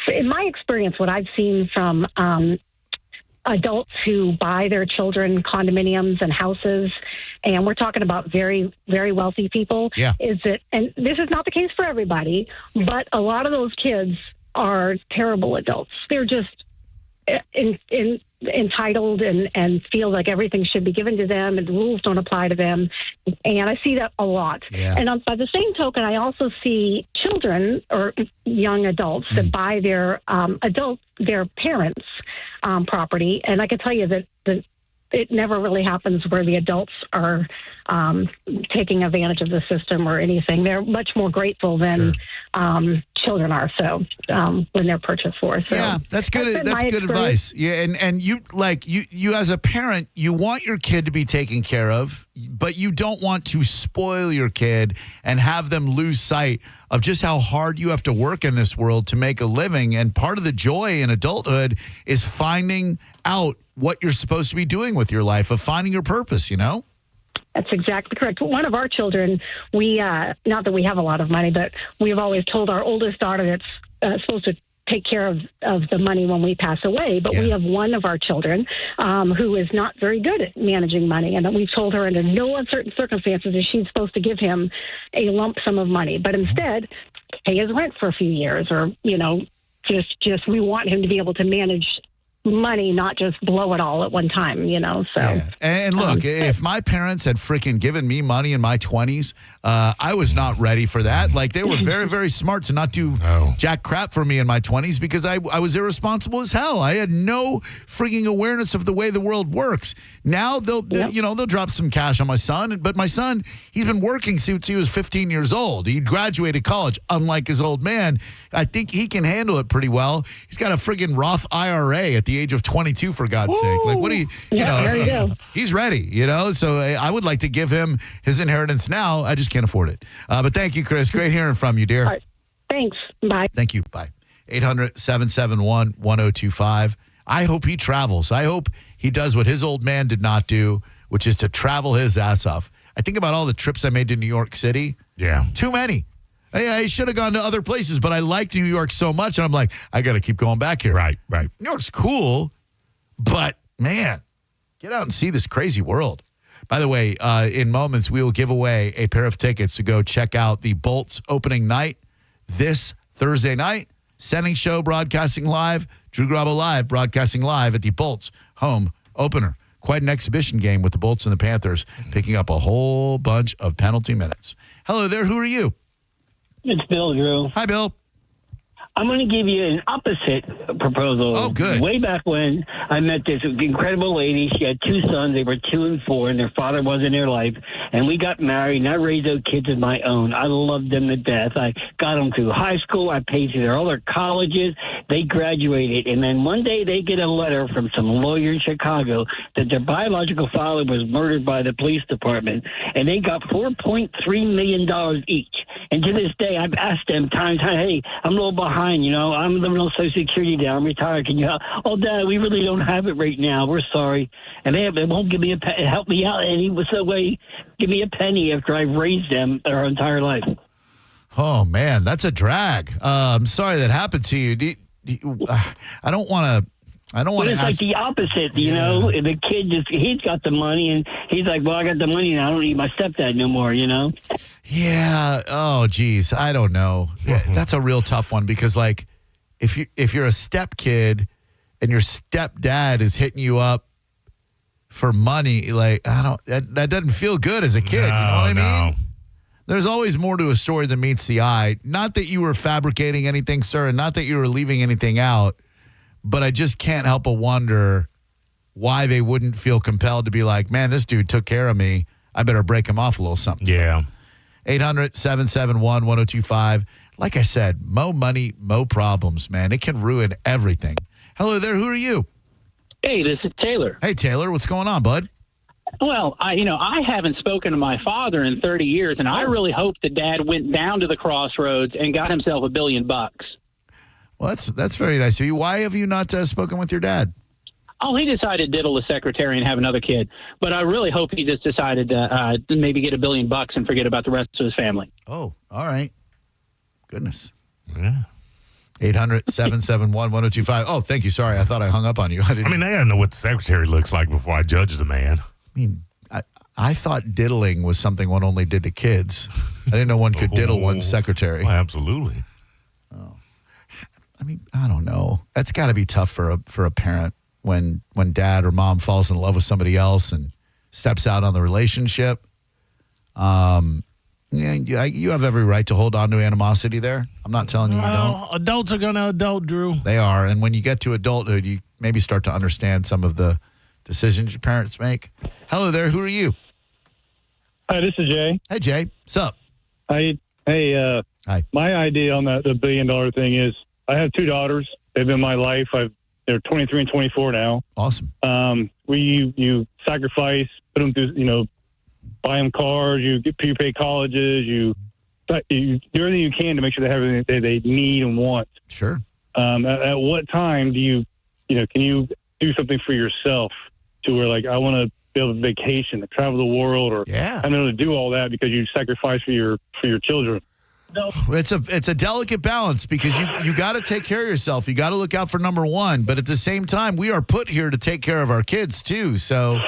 in my experience, what I've seen from adults who buy their children condominiums and houses, and we're talking about very, very wealthy people, is that, and this is not the case for everybody, but a lot of those kids are terrible adults. They're just entitled and feel like everything should be given to them and the rules don't apply to them. And I see that a lot. Yeah. And by the same token, I also see children or young adults that buy their parents' property. And I can tell you that it never really happens where the adults are taking advantage of the system or anything. They're much more grateful than children are. So when they're purchased for. So yeah, that's good. That's good advice. Yeah, and you as a parent, you want your kid to be taken care of, but you don't want to spoil your kid and have them lose sight of just how hard you have to work in this world to make a living. And part of the joy in adulthood is finding out what you're supposed to be doing with your life, of finding your purpose, That's exactly correct. One of our children, we, not that we have a lot of money, but we've always told our oldest daughter that's supposed to take care of the money when we pass away. But we have one of our children who is not very good at managing money. And we've told her under no uncertain circumstances is she supposed to give him a lump sum of money, but instead pay his rent for a few years or, just we want him to be able to manage money, not just blow it all at one time, so. Yeah. And look, if my parents had freaking given me money in my 20s, I was not ready for that. Like, they were very, very smart to not do jack crap for me in my 20s because I was irresponsible as hell. I had no freaking awareness of the way the world works. Now they'll drop some cash on my son, but my son, he's been working since he was 15 years old. He graduated college, unlike his old man. I think he can handle it pretty well. He's got a friggin' Roth IRA at the age of 22, for God's sake. Like, what do you there you go. He's ready, so I would like to give him his inheritance now. I just can't afford it. But thank you, Chris. Great hearing from you, dear. All right. Thanks. Bye. Thank you. Bye. 800-771-1025. I hope he travels. I hope he does what his old man did not do, which is to travel his ass off. I think about all the trips I made to New York City. Yeah. Too many. I should have gone to other places, but I liked New York so much, and I'm like, I got to keep going back here. Right. New York's cool, but, man, get out and see this crazy world. By the way, in moments, we will give away a pair of tickets to go check out the Bolts opening night this Thursday night. Sending show broadcasting live, Drew Garabo live, broadcasting live at the Bolts home opener. Quite an exhibition game with the Bolts and the Panthers, picking up a whole bunch of penalty minutes. Hello there, who are you? It's Bill, Drew. Hi, Bill. I'm going to give you an opposite proposal. Oh, good. Way back when I met this incredible lady. She had 2 sons. They were 2 and 4, and their father was in their life. And we got married, and I raised those kids as my own. I loved them to death. I got them through high school. I paid for all their colleges. They graduated. And then one day they get a letter from some lawyer in Chicago that their biological father was murdered by the police department. And they got $4.3 million each. And to this day, I've asked them time and time, hey, I'm a little behind. I'm living on Social Security now. I'm retired. Can you help? Oh, Dad, we really don't have it right now. We're sorry. And they won't give me help me out any way. Give me a penny after I've raised them their entire life. Oh, man, that's a drag. I'm sorry that happened to you. I don't want to I don't want to. It's like the opposite, you know. The kid he's got the money, and he's like, "Well, I got the money now. I don't need my stepdad no more," you know. Yeah. Oh, geez. I don't know. That's a real tough one because, like, if you're a step kid and your stepdad is hitting you up for money, like, that doesn't feel good as a kid. You know what I mean? There's always more to a story than meets the eye. Not that you were fabricating anything, sir, and not that you were leaving anything out. But I just can't help but wonder why they wouldn't feel compelled to be like, man, this dude took care of me. I better break him off a little something. Yeah. 800-771-1025. Like I said, mo money, mo problems, man. It can ruin everything. Hello there. Who are you? Hey, this is Taylor. Hey, Taylor. What's going on, bud? Well, I haven't spoken to my father in 30 years, and I really hope that Dad went down to the crossroads and got himself $1 billion. Well, that's very nice of you. Why have you not spoken with your dad? Oh, he decided to diddle the secretary and have another kid. But I really hope he just decided to maybe get $1 billion and forget about the rest of his family. Oh, all right. Goodness. Yeah. 800-771-1025. Oh, thank you. Sorry, I thought I hung up on you. I mean, I gotta know what the secretary looks like before I judge the man. I mean, I thought diddling was something one only did to kids. I didn't know one could diddle one's secretary. Oh, absolutely. I mean, I don't know. That's got to be tough for a parent when dad or mom falls in love with somebody else and steps out on the relationship. You have every right to hold on to animosity there. I'm not telling you you don't. Adults are going to adult, Drew. They are. And when you get to adulthood, you maybe start to understand some of the decisions your parents make. Hello there. Who are you? Hi, this is Jay. Hey, Jay. What's up? Hi. Hi. My idea on the $1 billion thing is I have two daughters. They've been my life. They're 23 and 24 now. Awesome. You sacrifice, put them through, buy them cars, you pay colleges, you do everything you can to make sure they have everything they need and want. Sure. At what time do can you do something for yourself to where, like, I want to be able to vacation, to travel the world, or I don't know, to do all that because you sacrifice for your children? No. It's a delicate balance because you got to take care of yourself. You got to look out for number one, but at the same time, we are put here to take care of our kids too. So,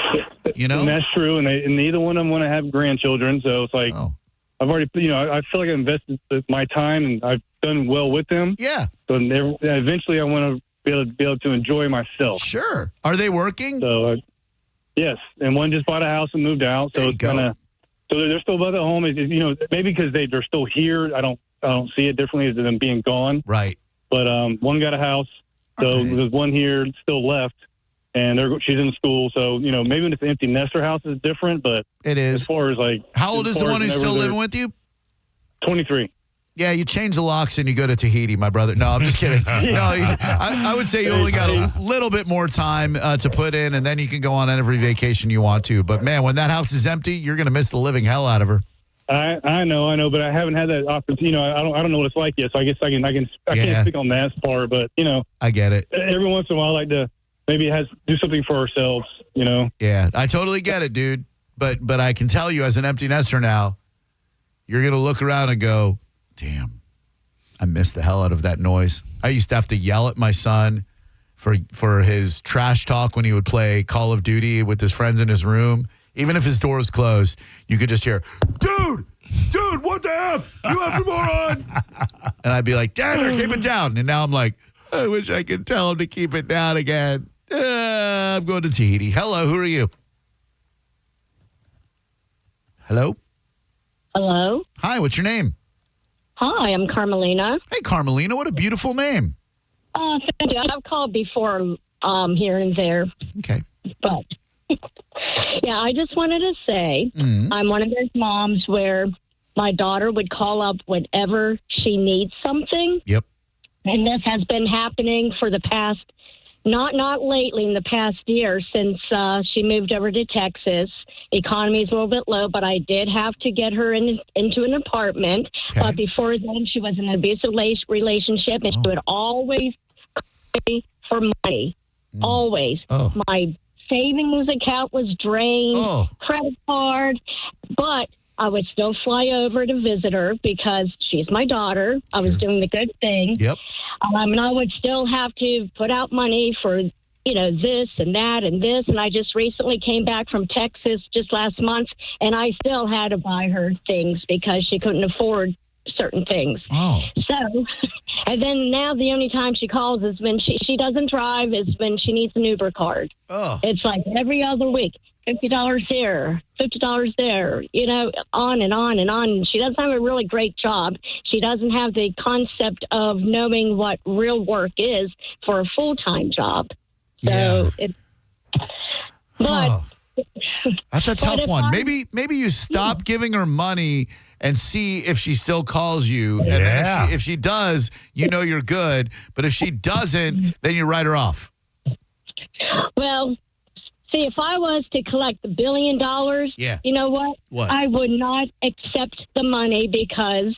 and that's true. And neither one of them want to have grandchildren. So it's like I've already, I feel like I invested my time and I've done well with them. Yeah. So eventually, I want to be able to enjoy myself. Sure. Are they working? So yes, and one just bought a house and moved out. So it's kind of. So they're still both at home. Maybe because they're still here. I don't see it differently than them being gone. Right. But one got a house, so there's one here still left, and she's in school. So maybe when it's an empty nester house is different, but it is. As far as like, how old is the one who's still living with you? 23. Yeah, you change the locks and you go to Tahiti, my brother. No, I'm just kidding. No, I would say you only got a little bit more time to put in, and then you can go on every vacation you want to. But, man, when that house is empty, you're going to miss the living hell out of her. I know, but I haven't had that opportunity. I don't know what it's like yet, so I guess I can't speak on that part. But I get it. Every once in a while, I like to maybe do something for ourselves. Yeah, I totally get it, dude. But I can tell you, as an empty nester now, you're going to look around and go, damn, I miss the hell out of that noise. I used to have to yell at my son for his trash talk when he would play Call of Duty with his friends in his room. Even if his door was closed, you could just hear, dude, what the F? You have moron. And I'd be like, Dad, keep it down. And now I'm like, I wish I could tell him to keep it down again. I'm going to Tahiti. Hello, who are you? Hello? Hello? Hi, what's your name? Hi, I'm Carmelina. Hey, Carmelina, what a beautiful name. Thank you. I've called before here and there. Okay. But, yeah, I just wanted to say I'm one of those moms where my daughter would call up whenever she needs something. Yep. And this has been happening for the past, not lately, in the past year since she moved over to Texas. The economy is a little bit low, but I did have to get her into an apartment. Okay. But before then, she was in an abusive relationship, and she would always call me for money. Always. My savings account was drained, credit card, but I would still fly over to visit her because she's my daughter. Sure. I was doing the good thing. Yep. And I would still have to put out money for this and that and this. And I just recently came back from Texas just last month, and I still had to buy her things because she couldn't afford certain things. Oh. So, and then now the only time she calls is when she doesn't drive, is when she needs an Uber card. Oh. It's like every other week, $50 here, $50 there, on and on and on. She doesn't have a really great job. She doesn't have the concept of knowing what real work is for a full-time job. So that's a tough one. Maybe you stop giving her money and see if she still calls you. And then if she does, you're good. But if she doesn't, then you write her off. Well, see, if I was to collect $1 billion, you know what? What? I would not accept the money because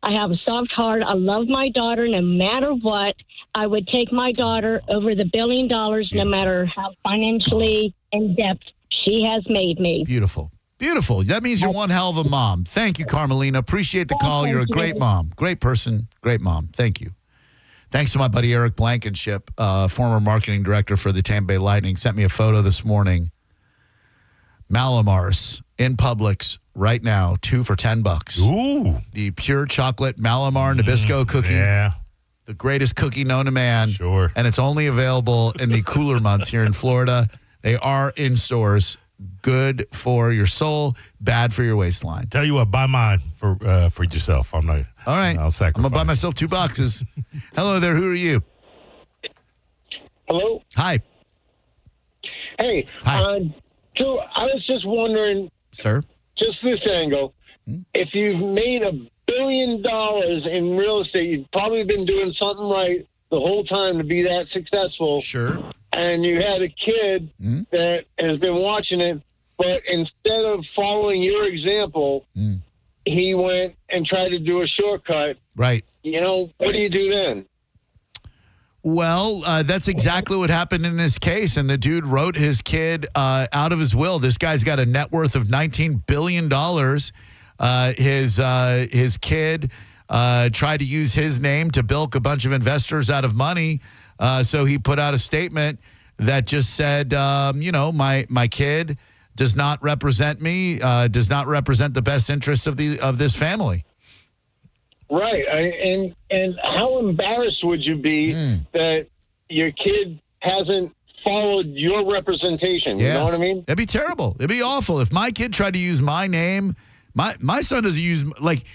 I have a soft heart. I love my daughter no matter what. I would take my daughter over the $1 billion no matter how financially in depth she has made me. Beautiful. Beautiful. That means you're one hell of a mom. Thank you, Carmelina. Appreciate the call. You're a great mom. Great person. Great mom. Thank you. Thanks to my buddy Eric Blankenship, former marketing director for the Tampa Bay Lightning, sent me a photo this morning. Malamars in Publix right now, 2 for $10. Ooh. The pure chocolate Malamar Nabisco cookie. Yeah. The greatest cookie known to man. Sure. And it's only available in the cooler months here in Florida. They are in stores. Good for your soul, bad for your waistline. Tell you what, buy mine for yourself. I'm not. All right. I'll sacrifice. I'm going to buy myself 2 boxes. Hello there. Who are you? Hello? Hi. Hey. Hi. Joe, I was just wondering, sir, just this angle. If you've made $1 billion in real estate, you've probably been doing something right the whole time to be that successful. Sure. And you had a kid that has been watching it, but instead of following your example, he went and tried to do a shortcut. Right. What do you do then? Well, that's exactly what happened in this case. And the dude wrote his kid out of his will. This guy's got a net worth of $19 billion. His kid tried to use his name to bilk a bunch of investors out of money. So he put out a statement that just said, my kid does not represent me, does not represent the best interests of this family. Right. And how embarrassed would you be that your kid hasn't followed your representation? You know what I mean? That'd be terrible. It'd be awful. If my kid tried to use my name, my son doesn't use,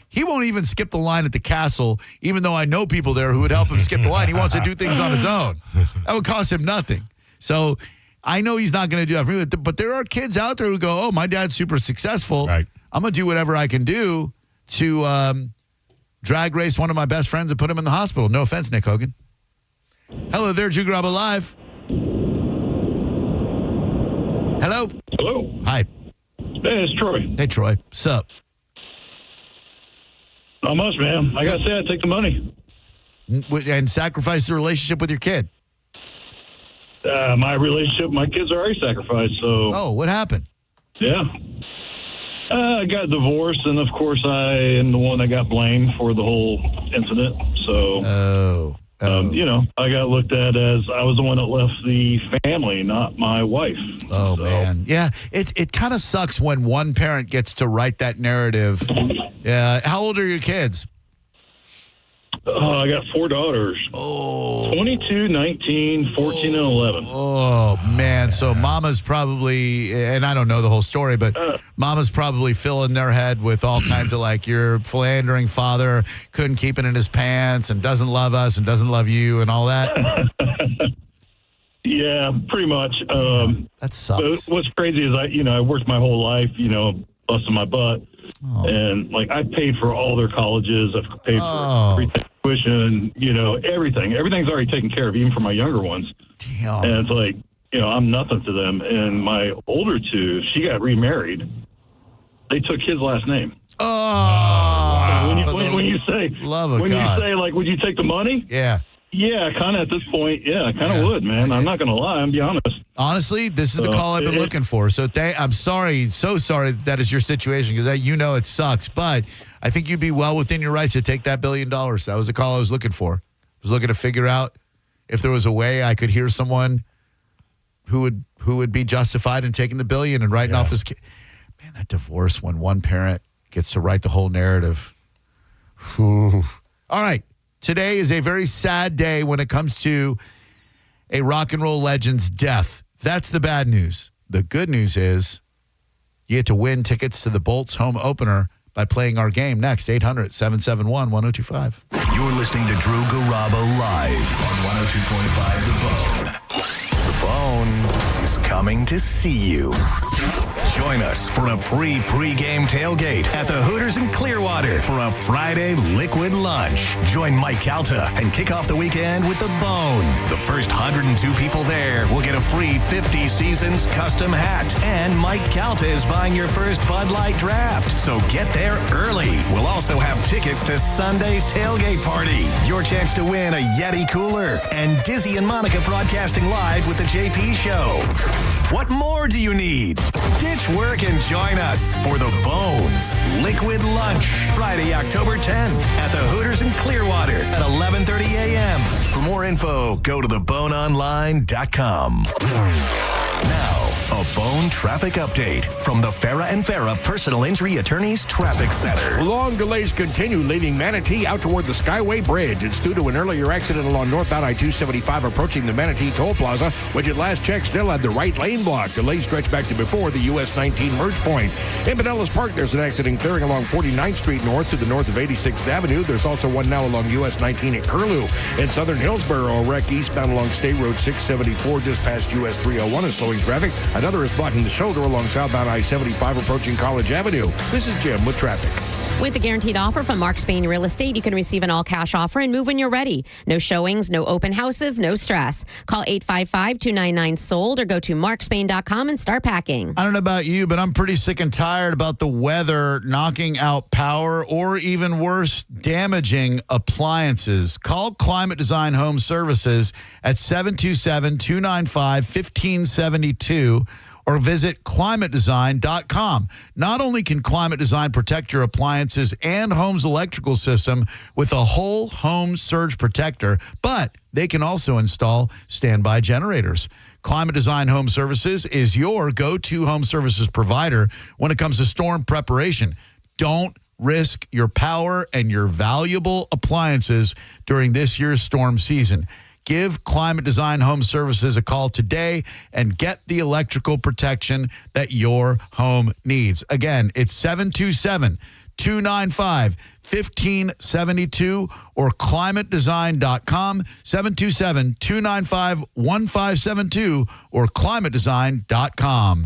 he won't even skip the line at the castle, even though I know people there who would help him skip the line. He wants to do things on his own. That would cost him nothing. So I know he's not going to do that. But there are kids out there who go, oh, my dad's super successful. Right. I'm going to do whatever I can do to drag race one of my best friends and put him in the hospital. No offense, Nick Hogan. Hello there, Drew Garabo Live. Hello. Hello. Hi. Hey, it's Troy. Hey, Troy. What's up? Not much, man. Like I said, take the money. And sacrifice the relationship with your kid. My relationship with my kids are already sacrificed, so... Oh, what happened? Yeah. I got divorced, and of course I am the one that got blamed for the whole incident. So, I got looked at as I was the one that left the family, not my wife. Oh, man. Yeah, it kind of sucks when one parent gets to write that narrative. Yeah. How old are your kids? I got 4 daughters. Oh. 22, 19, 14, and 11. Oh, man. So mama's probably, and I don't know the whole story, but mama's probably filling their head with all kinds of your philandering father couldn't keep it in his pants and doesn't love us and doesn't love you and all that. Yeah, pretty much. That sucks. What's crazy is I worked my whole life, busting my butt. Oh. And I paid for all their colleges. I've paid for everything, tuition, everything. Everything's already taken care of, even for my younger ones. Damn. And it's I'm nothing to them. And my older 2, she got remarried. They took his last name. Oh, wow. When you say, would you take the money? Yeah. Yeah, kind of at this point. Yeah, I kind of would, man. I'm not going to lie. I'm be honest. Honestly, this is the call I've been looking for. So I'm sorry, so sorry that is your situation because it sucks. But I think you'd be well within your rights to take that $1 billion. That was the call I was looking for. I was looking to figure out if there was a way I could hear someone who would be justified in taking the $1 billion and writing off his kid. Man, that divorce when one parent gets to write the whole narrative. All right. Today is a very sad day when it comes to a rock and roll legend's death. That's the bad news. The good news is you get to win tickets to the Bolts home opener by playing our game next. 800-771-1025. You're listening to Drew Garabo live on 102.5 The Bone. The Bone is coming to see you. Join us for a pre-game tailgate at the Hooters in Clearwater for a Friday liquid lunch. Join Mike Calta and kick off the weekend with The Bone. The first 102 people there will get a free 50 Seasons custom hat. And Mike Calta is buying your first Bud Light draft. So get there early. We'll also have tickets to Sunday's tailgate party. Your chance to win a Yeti cooler. And Dizzy and Monica broadcasting live with the JP Show. What more do you need? Ditch work and join us for The Bones Liquid Lunch, Friday, October 10th at the Hooters in Clearwater at 11:30 a.m. For more info, go to theboneonline.com. Now, a Bone traffic update from the Farah and Farah Personal Injury Attorneys Traffic Center. Long delays continue leading Manatee out toward the Skyway Bridge. It's due to an earlier accident along northbound I-275 approaching the Manatee Toll Plaza, which at last check still had the right lane blocked. Delays stretch back to before the US 19 merge point. In Pinellas Park, there's an accident clearing along 49th Street North to the north of 86th Avenue. There's also one now along US 19 at Curlew. In Southern Hillsborough, a wreck eastbound along State Road 674 just past US 301 is slowing traffic. Another is blocking the shoulder along southbound I-75 approaching College Avenue. This is Jim with traffic. With a guaranteed offer from Mark Spain Real Estate, you can receive an all-cash offer and move when you're ready. No showings, no open houses, no stress. Call 855-299-SOLD or go to markspain.com and start packing. I don't know about you, but I'm pretty sick and tired about the weather knocking out power or even worse, damaging appliances. Call Climate Design Home Services at 727-295-1572. or visit climatedesign.com. Not only can Climate Design protect your appliances and home's electrical system with a whole home surge protector, but they can also install standby generators. Climate Design Home Services is your go-to home services provider when it comes to storm preparation. Don't risk your power and your valuable appliances during this year's storm season. Give Climate Design Home Services a call today and get the electrical protection that your home needs. Again, it's 727-295-1572 or climatedesign.com, 727-295-1572 or climatedesign.com.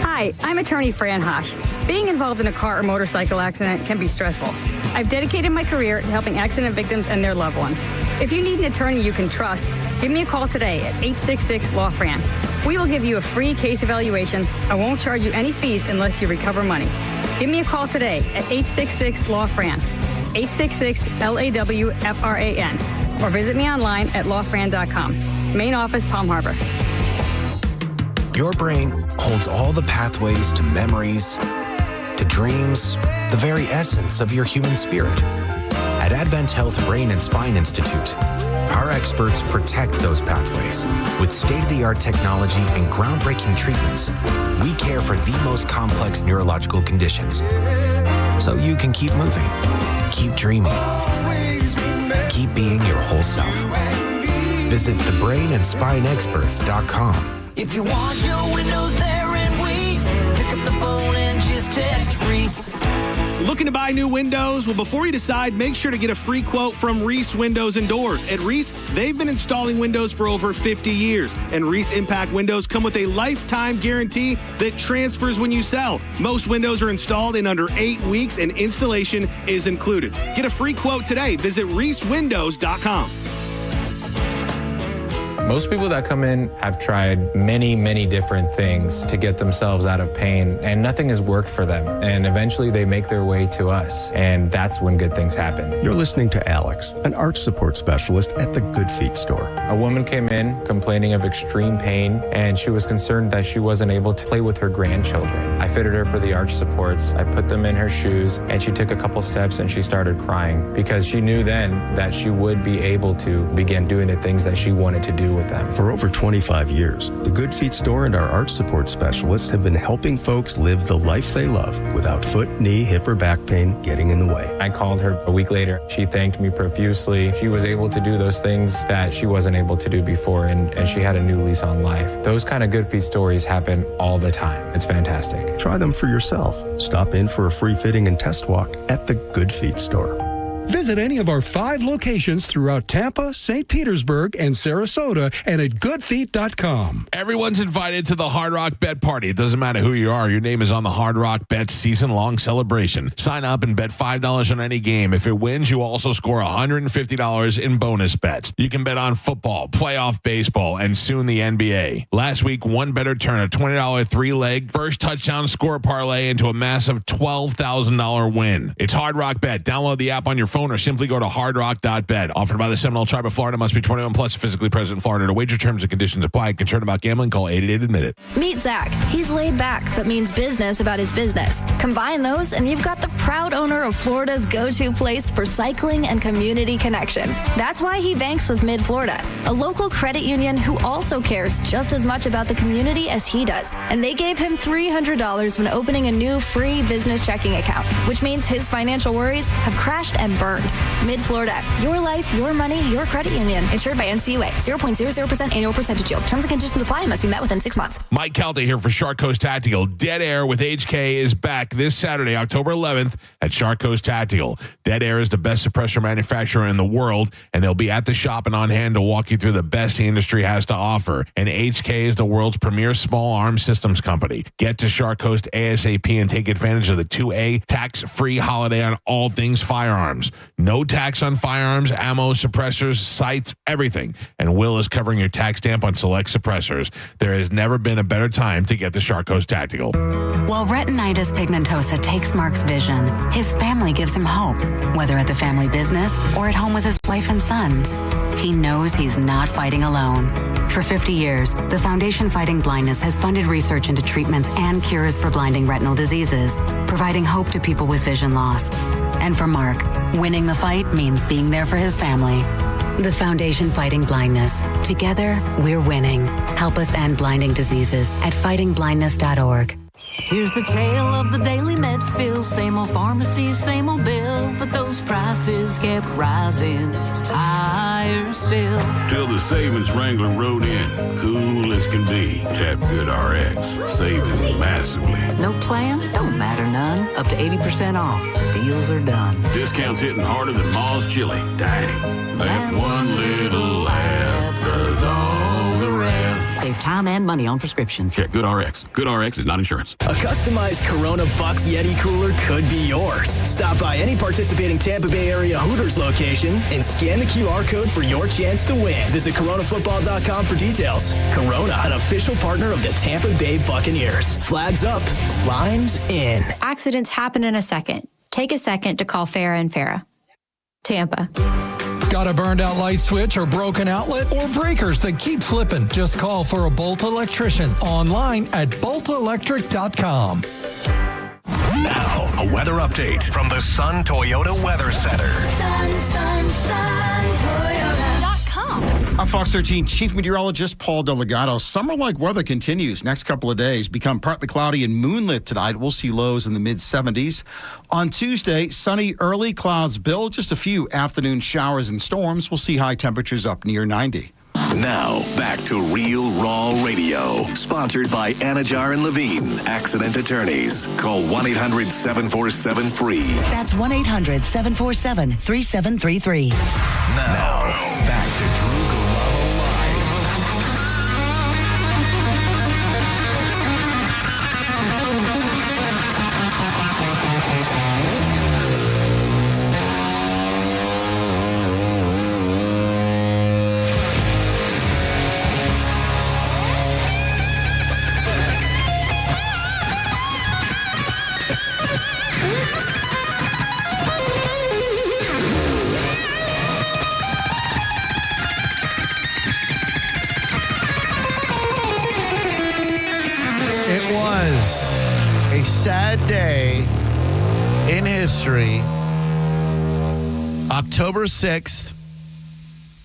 Hi, I'm attorney Fran Hosh. Being involved in a car or motorcycle accident can be stressful. I've dedicated my career to helping accident victims and their loved ones. If you need an attorney you can trust, give me a call today at 866-LAW-FRAN. We will give you a free case evaluation. I won't charge you any fees unless you recover money. Give me a call today at 866-LAW-FRAN, 866-LAWFRAN, or visit me online at lawfran.com. Main office, Palm Harbor. Your brain holds all the pathways to memories, to dreams, the very essence of your human spirit. At Advent Health Brain and Spine Institute, our experts protect those pathways. With state-of-the-art technology and groundbreaking treatments, we care for the most complex neurological conditions. So you can keep moving, keep dreaming, keep being your whole self. Visit thebrainandspineexperts.com. If you want your windows there in weeks, pick up the phone and just text Reese. Looking to buy new windows? Well, before you decide, make sure to get a free quote from Reese Windows and Doors. At Reese, they've been installing windows for over 50 years. And Reese Impact windows come with a lifetime guarantee that transfers when you sell. Most windows are installed in under 8 weeks and installation is included. Get a free quote today. Visit reesewindows.com. Most people that come in have tried many, many different things to get themselves out of pain, and nothing has worked for them. And eventually they make their way to us, and that's when good things happen. You're listening to Alex, an arch support specialist at the Good Feet store. A woman came in complaining of extreme pain, and she was concerned that she wasn't able to play with her grandchildren. I fitted her for the arch supports. I put them in her shoes, and she took a couple steps and she started crying because she knew then that she would be able to begin doing the things that she wanted to do do with them. For over 25 years, the Good Feet store and our arch support specialists have been helping folks live the life they love without foot, knee, hip, or back pain getting in the way. I called her a week later. She thanked me profusely. She was able to do those things that she wasn't able to do before, and she had a new lease on life. Those kind of Good Feet stories happen all the time. It's fantastic. Try them for yourself. Stop in for a free fitting and test walk at the Good Feet store. Visit any of our 5 locations throughout Tampa, St. Petersburg, and Sarasota, and at goodfeet.com. Everyone's invited to the Hard Rock Bet Party. It doesn't matter who you are. Your name is on the Hard Rock Bet season-long celebration. Sign up and bet $5 on any game. If it wins, you also score $150 in bonus bets. You can bet on football, playoff baseball, and soon the NBA. Last week, one bettor turned a $20 three-leg first touchdown score parlay into a massive $12,000 win. It's Hard Rock Bet. Download the app on your phone or simply go to hardrock.bet. Offered by the Seminole Tribe of Florida. Must be 21 plus, physically present in Florida. To wager, terms and conditions apply. Concerned about gambling? Call 888-ADMIT-IT. Meet Zach. He's laid back, but means business about his business. Combine those, and you've got the proud owner of Florida's go-to place for cycling and community connection. That's why he banks with Mid-Florida, a local credit union who also cares just as much about the community as he does. And they gave him $300 when opening a new free business checking account, which means his financial worries have crashed and burned. Mid-Florida, your life, your money, your credit union. Insured by NCUA. 0.00% annual percentage yield. Terms and conditions apply and must be met within 6 months. Mike Calta here for Shark Coast Tactical. Dead Air with HK is back this Saturday, October 11th at Shark Coast Tactical. Dead Air is the best suppressor manufacturer in the world, and they'll be at the shop and on hand to walk you through the best the industry has to offer. And HK is the world's premier small arms systems company. Get to Shark Coast ASAP and take advantage of the 2A tax-free holiday on all things firearms. No tax on firearms, ammo, suppressors, sights, everything. And Will is covering your tax stamp on select suppressors. There has never been a better time to get the Shark Coast Tactical. While retinitis pigmentosa takes Mark's vision, his family gives him hope, whether at the family business or at home with his wife and sons. He knows he's not fighting alone. For 50 years, the Foundation Fighting Blindness has funded research into treatments and cures for blinding retinal diseases, providing hope to people with vision loss. And for Mark, winning the fight means being there for his family. The Foundation Fighting Blindness. Together, we're winning. Help us end blinding diseases at fightingblindness.org. Here's the tale of the daily med fill. Same old pharmacy, same old bill. But those prices kept rising higher still. Till the savings Wrangler rode in. Cool as can be. Tap Good RX. Saving massively. No plan? Don't matter none. Up to 80% off. Deals are done. Discounts hitting harder than Ma's chili. Dang. That one little app does all the rest. Save time and money on prescriptions. Check Good RX. Good RX is not insurance. A customized Corona Bucks Yeti cooler could be yours. Stop by any participating Tampa Bay area Hooters location and scan the QR code for your chance to win. Visit coronafootball.com for details. Corona, an official partner of the Tampa Bay Buccaneers. Flags up, lines in. Accidents happen in a second. Take a second to call Farah and Farah. Tampa. Got a burned out light switch or broken outlet or breakers that keep flipping? Just call for a Bolt electrician online at boltelectric.com. Now, a weather update from the Sun Toyota Weather Center. I'm Fox 13 Chief Meteorologist Paul Delgado. Summer-like weather continues. Next couple of days become partly cloudy and moonlit tonight. We'll see lows in the mid-70s. On Tuesday, sunny, early clouds build. Just a few afternoon showers and storms. We'll see high temperatures up near 90. Now, back to Real Raw Radio. Sponsored by Anajar and Levine, Accident Attorneys. Call 1-800-747-FREE. That's 1-800-747-3733. Now, back to Drew Garabo Live. Sad day in history. October 6th,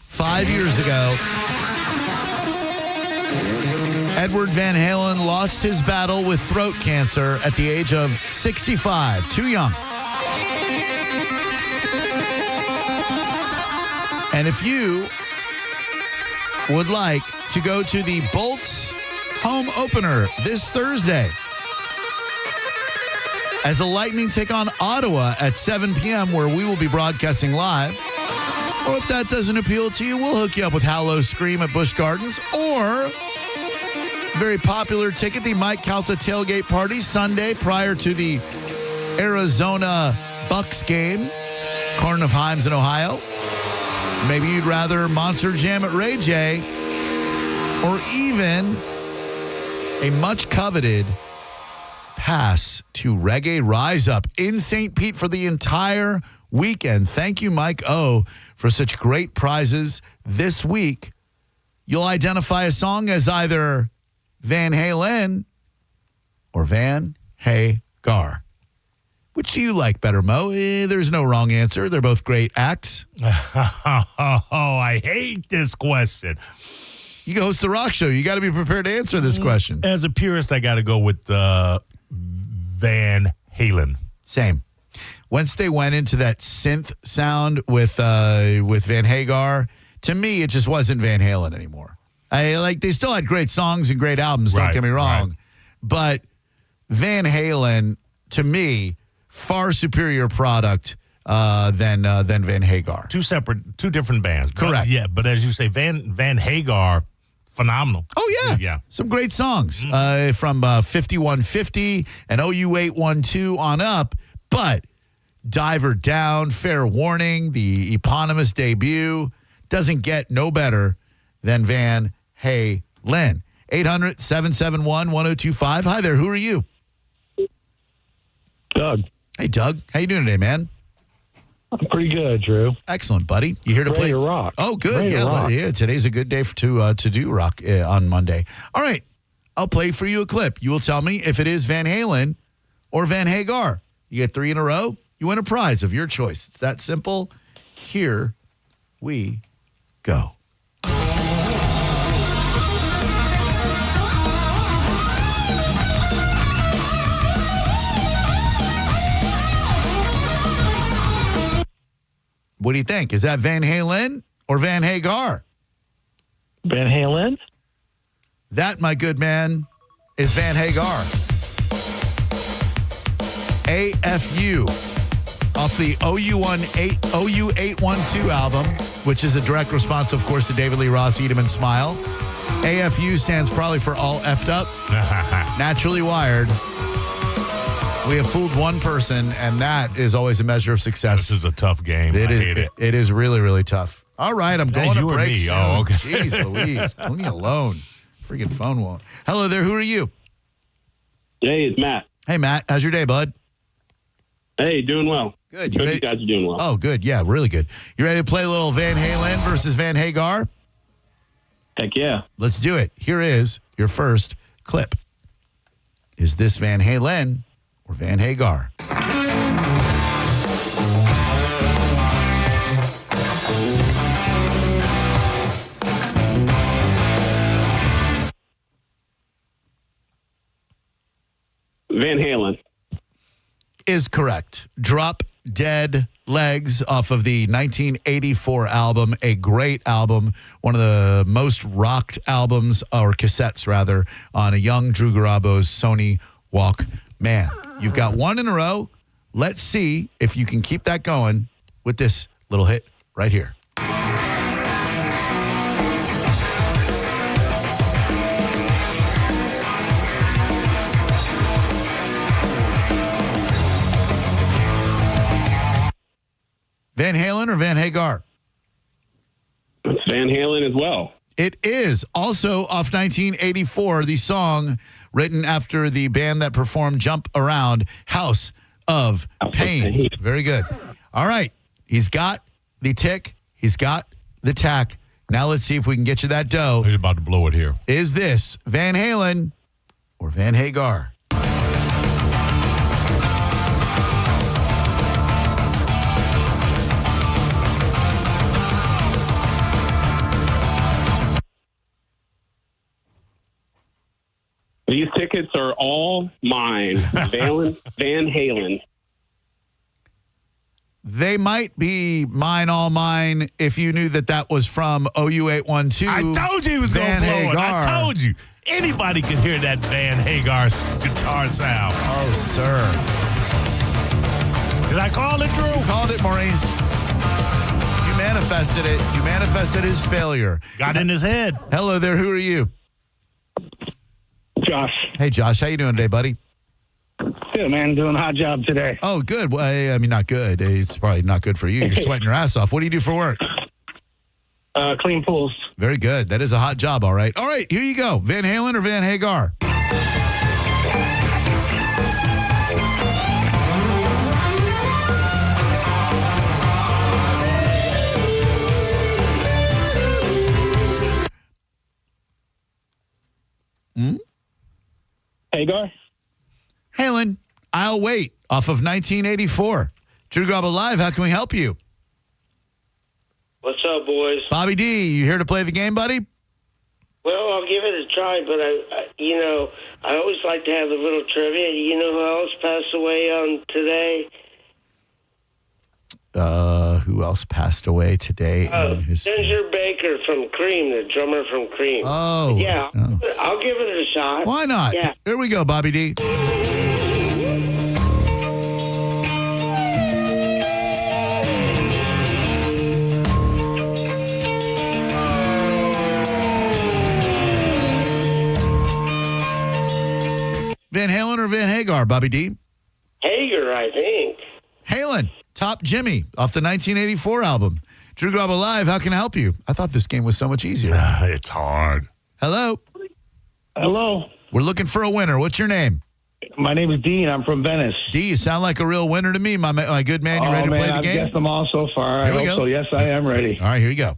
5 years ago, Edward Van Halen lost his battle with throat cancer at the age of 65. Too young. And if you would like to go to the Bolts home opener this Thursday as the Lightning take on Ottawa at 7 p.m., where we will be broadcasting live, or if that doesn't appeal to you, we'll hook you up with Hallow Scream at Busch Gardens, or very popular ticket, the Mike Calta tailgate party Sunday prior to the Arizona Bucks game, Corn of Himes in Ohio. Maybe you'd rather Monster Jam at Ray J, or even a much coveted pass to Reggae Rise Up in St. Pete for the entire weekend. Thank you, Mike O, for such great prizes this week. You'll identify a song as either Van Halen or Van Hagar. Which do you like better, Mo? There's no wrong answer. They're both great acts. I hate this question. You host the rock show. You got to be prepared to answer this question. As a purist, I got to go with Van Halen. Same. Once they went into that synth sound with Van Hagar, to me, it just wasn't Van Halen anymore. They still had great songs and great albums, don't get me wrong. Right. But Van Halen, to me, far superior product than Van Hagar. Two different bands. Correct. But as you say, Van Hagar, phenomenal. Oh, yeah. Yeah. Some great songs from 5150 and OU812 on up. But Diver Down, Fair Warning, the eponymous debut, doesn't get no better than Van Halen. 800-771-1025. Hi there. Who are you? Doug. Hey, Doug. How you doing today, man? I'm pretty good, Drew. Excellent, buddy. You here to Ready play? to rock. Oh, good. Ready to rock. Yeah. Today's a good day to do rock on Monday. All right. I'll play for you a clip. You will tell me if it is Van Halen or Van Hagar. You get 3 in a row, you win a prize of your choice. It's that simple. Here we go. What do you think? Is that Van Halen or Van Hagar? Van Halen? That, my good man, is Van Hagar. AFU off the OU812 album, which is a direct response, of course, to David Lee Roth, Eat 'Em and Smile. AFU stands probably for All Effed Up, Naturally Wired. We have fooled one person, and that is always a measure of success. This is a tough game. I hate it. It is really, really tough. All right, I'm going to break soon. Oh, okay. Jeez Louise, leave me alone. Freaking phone won't. Hello there, who are you? Hey, it's Matt. Hey, Matt. How's your day, bud? Hey, doing well. Good. You guys are doing well. Oh, good. Yeah, really good. You ready to play a little Van Halen versus Van Hagar? Heck yeah. Let's do it. Here is your first clip. Is this Van Halen or Van Hagar? Van Halen. Is correct. Drop Dead Legs off of the 1984 album, a great album, one of the most rocked albums, or cassettes rather, on a young Drew Garabo's Sony Walkman. You've got 1 in a row. Let's see if you can keep that going with this little hit right here. Van Halen or Van Hagar? It's Van Halen as well. It is. Also off 1984, the song written after the band that performed Jump Around, House of Pain. Very good. All right. He's got the tick. He's got the tack. Now let's see if we can get you that dough. He's about to blow it here. Is this Van Halen or Van Hagar? These tickets are all mine. Van Halen. They might be mine, all mine, if you knew that was from OU812. I told you he was going to blow it. I told you. Anybody could hear that Van Hagar's guitar sound. Oh, sir. Did I call it, Drew? You called it, Maurice. You manifested it. You manifested his failure. Got in his head. Hello there. Who are you? Josh. Hey, Josh. How you doing today, buddy? Good, man. Doing a hot job today. Oh, good. Well, I mean, not good. It's probably not good for you. You're sweating your ass off. What do you do for work? Clean pools. Very good. That is a hot job, all right. All right, here you go. Van Halen or Van Hagar? Hagar? Halen, I'll Wait, off of 1984. Drew Garabo Live, how can we help you? What's up, boys? Bobby D, you here to play the game, buddy? Well, I'll give it a try, but I always like to have a little trivia. You know who else passed away on today? Who else passed away today? Ginger Baker from Cream, the drummer from Cream. Oh. Yeah, I'll give it a shot. Why not? Yeah. Here we go, Bobby D. Van Halen or Van Hagar, Bobby D? Hager, I think. Halen, Top Jimmy, off the 1984 album. Drew Garabo Live, how can I help you? I thought this game was so much easier. It's hard. Hello? Hello. We're looking for a winner. What's your name? My name is Dean. I'm from Venice. D, you sound like a real winner to me, my good man. You ready to play the game? I've guessed them all so far. Here I we hope go. so. Yes, I am ready. All right, here we go.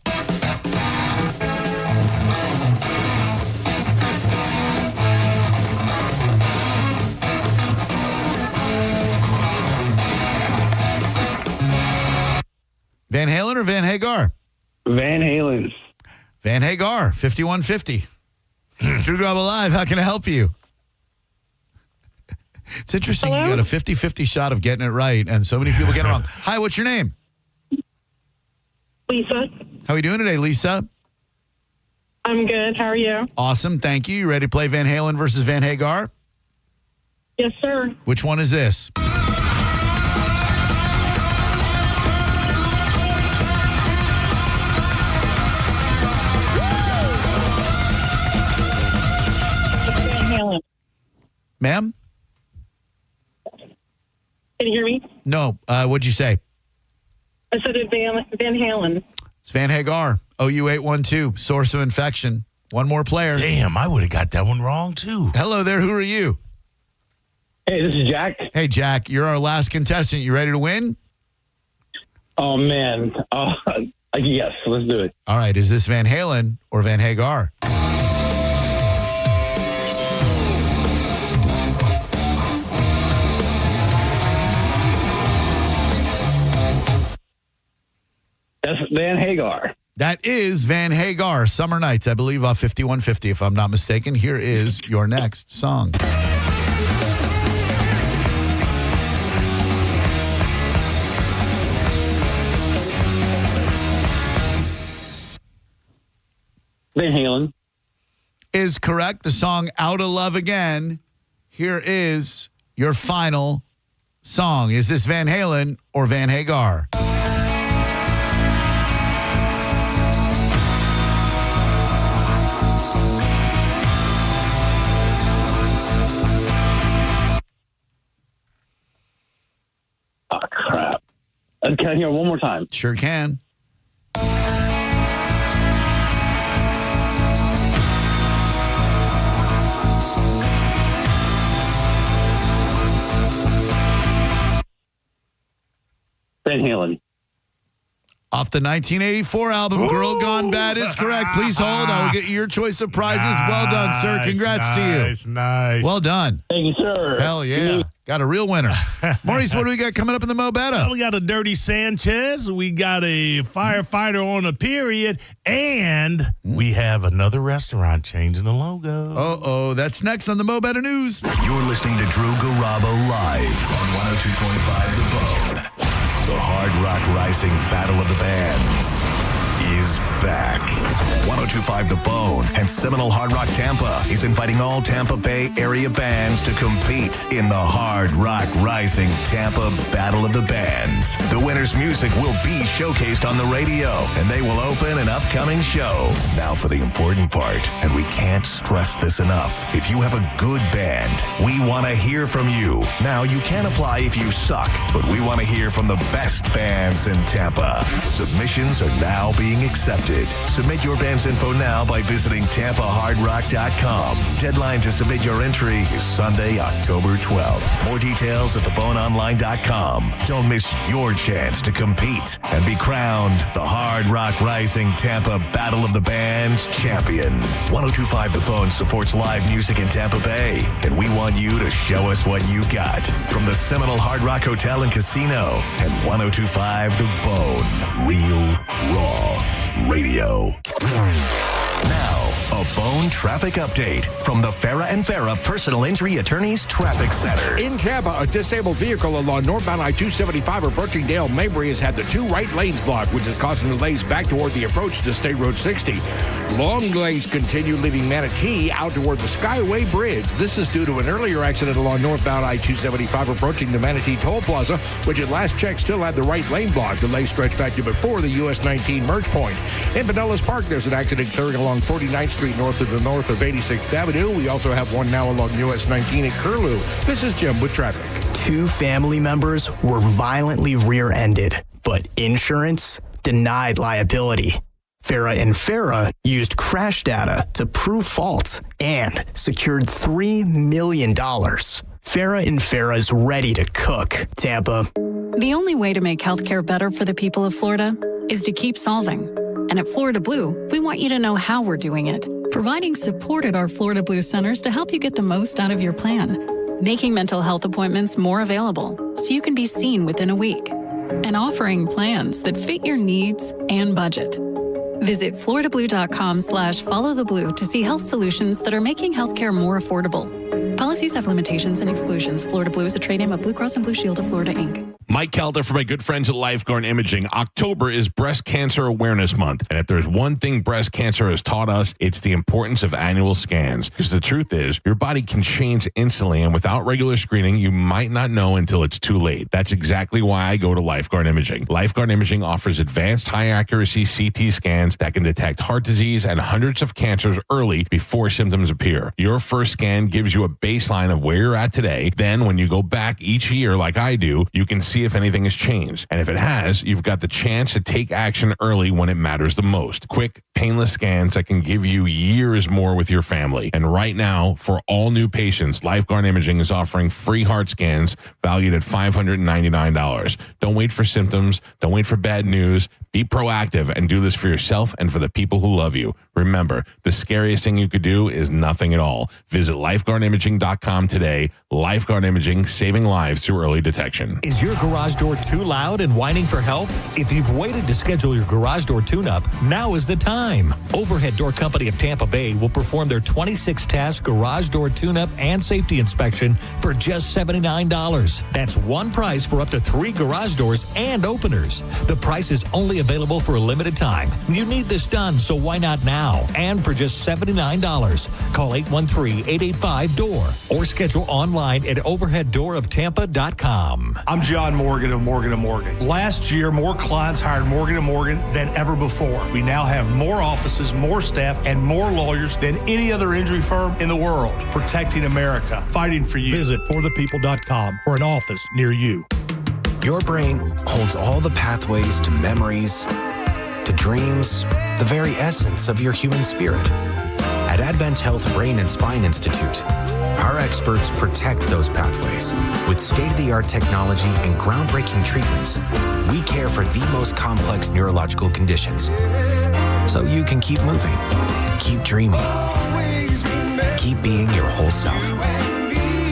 Van Halen or Van Hagar? Van Halen. Van Hagar, 5150. Drew Garabo Live, how can I help you? It's interesting. Hello? You got a 50-50 shot of getting it right, and so many people get it wrong. Hi, what's your name? Lisa. How are you doing today, Lisa? I'm good. How are you? Awesome, thank you. You ready to play Van Halen versus Van Hagar? Yes, sir. Which one is this? Van Halen. Ma'am? Can you hear me? No. What'd you say? I said it Van Halen. It's Van Hagar, OU812, source of infection. One more player. Damn, I would have got that one wrong, too. Hello there. Who are you? Hey, this is Jack. Hey, Jack. You're our last contestant. You ready to win? Oh, man. Yes, let's do it. All right. Is this Van Halen or Van Hagar? That's Van Hagar. That is Van Hagar, Summer Nights, I believe, off 5150, if I'm not mistaken. Here is your next song. Van Halen. Is correct. The song Out of Love Again. Here is your final song. Is this Van Halen or Van Hagar? Oh, crap. Can I hear it one more time? Sure can. Van Halen. Off the 1984 album, Girl Gone Bad is correct. Please hold. I will get you your choice of prizes. Well done, sir. Congrats to you. Nice. Well done. Thank you, sir. Hell yeah. Got a real winner. Maurice, what do we got coming up in the Mo Better? Well, we got a Dirty Sanchez. We got a firefighter on a period. And we have another restaurant changing the logo. Uh-oh. That's next on the Mo Better News. You're listening to Drew Garabo live on 102.5 The Bone. The Hard Rock Rising Battle of the Bands is back. 102.5 The Bone and Seminole Hard Rock Tampa is inviting all Tampa Bay area bands to compete in the Hard Rock Rising Tampa Battle of the Bands. The winner's music will be showcased on the radio, and they will open an upcoming show. Now for the important part, and we can't stress this enough. If you have a good band, we want to hear from you. Now, you can apply if you suck, but we want to hear from the best bands in Tampa. Submissions are now being accepted. Submit your band's info now by visiting TampaHardRock.com. Deadline to submit your entry is Sunday, October 12th. More details at theboneonline.com. Don't miss your chance to compete and be crowned the Hard Rock Rising Tampa Battle of the Bands champion. 102.5 The Bone supports live music in Tampa Bay, and we want you to show us what you got. From the Seminole Hard Rock Hotel and Casino and 102.5 The Bone. Real, raw radio. Now, a Bone traffic update from the Farah and Farah Personal Injury Attorneys Traffic Center. In Tampa, a disabled vehicle along northbound I-275 approaching Dale Mabry has had the two right lanes blocked, which is causing delays back toward the approach to State Road 60. Long delays continue leaving Manatee out toward the Skyway Bridge. This is due to an earlier accident along northbound I-275 approaching the Manatee Toll Plaza, which at last check still had the right lane blocked. Delays stretch back to before the US 19 merge point. In Pinellas Park, there's an accident clearing along 49th Street north of 86th Avenue. We also have one now along US 19 at Curlew. This is Jim with traffic. Two family members were violently rear-ended, but insurance denied liability. Farah and Farah used crash data to prove fault and secured $3 million. Farah and Farah's ready to cook. Tampa. The only way to make healthcare better for the people of Florida is to keep solving. And at Florida Blue, we want you to know how we're doing it. Providing support at our Florida Blue centers to help you get the most out of your plan. Making mental health appointments more available so you can be seen within a week. And offering plans that fit your needs and budget. Visit floridablue.com/followtheblue to see health solutions that are making healthcare more affordable. Policies have limitations and exclusions. Florida Blue is a trade name of Blue Cross and Blue Shield of Florida, Inc. Mike Calder for my good friends at Lifeguard Imaging. October is Breast Cancer Awareness Month. And if there's one thing breast cancer has taught us, it's the importance of annual scans. Because the truth is, your body can change instantly. And without regular screening, you might not know until it's too late. That's exactly why I go to Lifeguard Imaging. Lifeguard Imaging offers advanced high-accuracy CT scans that can detect heart disease and hundreds of cancers early before symptoms appear. Your first scan gives you a baseline of where you're at today. Then when you go back each year like I do, you can see if anything has changed. And if it has, you've got the chance to take action early when it matters the most. Quick, painless scans that can give you years more with your family. And right now, for all new patients, Lifeguard Imaging is offering free heart scans valued at $599. Don't wait for symptoms. Don't wait for bad news. Be proactive and do this for yourself and for the people who love you. Remember, the scariest thing you could do is nothing at all. Visit lifeguardimaging.com today. Lifeguard Imaging, saving lives through early detection. Is your garage door too loud and whining for help? If you've waited to schedule your garage door tune-up, now is the time. Overhead Door Company of Tampa Bay will perform their 26-task garage door tune-up and safety inspection for just $79. That's one price for up to 3 garage doors and openers. The price is only available for a limited time. You need this done, so why not now? And for just $79. Call 813-885-DOOR or schedule online at overheaddooroptampa.com. I'm John Morgan of Morgan & Morgan. Last year, more clients hired Morgan & Morgan than ever before. We now have more offices, more staff, and more lawyers than any other injury firm in the world. Protecting America, fighting for you. Visit forthepeople.com for an office near you. Your brain holds all the pathways to memories, to dreams, the very essence of your human spirit. At Advent Health Brain and Spine Institute, Our experts protect those pathways. With state-of-the-art technology and groundbreaking treatments, we care for the most complex neurological conditions. So you can keep moving, keep dreaming, keep being your whole self.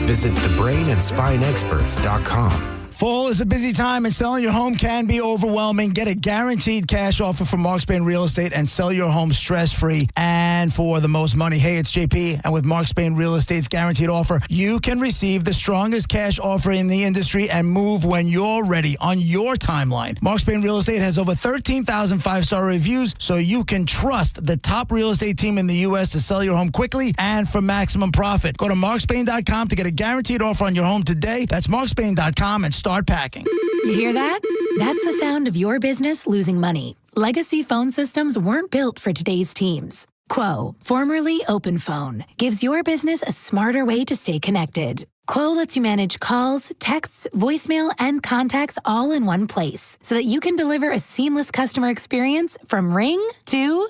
Visit thebrainandspineexperts.com. Fall is a busy time and selling your home can be overwhelming. Get a guaranteed cash offer from Mark Spain Real Estate and sell your home stress-free and for the most money. Hey, it's JP, and with Mark Spain Real Estate's guaranteed offer, you can receive the strongest cash offer in the industry and move when you're ready on your timeline. Mark Spain Real Estate has over 13,000 five-star reviews, so you can trust the top real estate team in the U.S. to sell your home quickly and for maximum profit. Go to markspain.com to get a guaranteed offer on your home today. That's markspain.com and start packing. You hear that? That's the sound of your business losing money. Legacy phone systems weren't built for today's teams. Quo, formerly OpenPhone, gives your business a smarter way to stay connected. Quo lets you manage calls, texts, voicemail, and contacts all in one place so that you can deliver a seamless customer experience from ring to...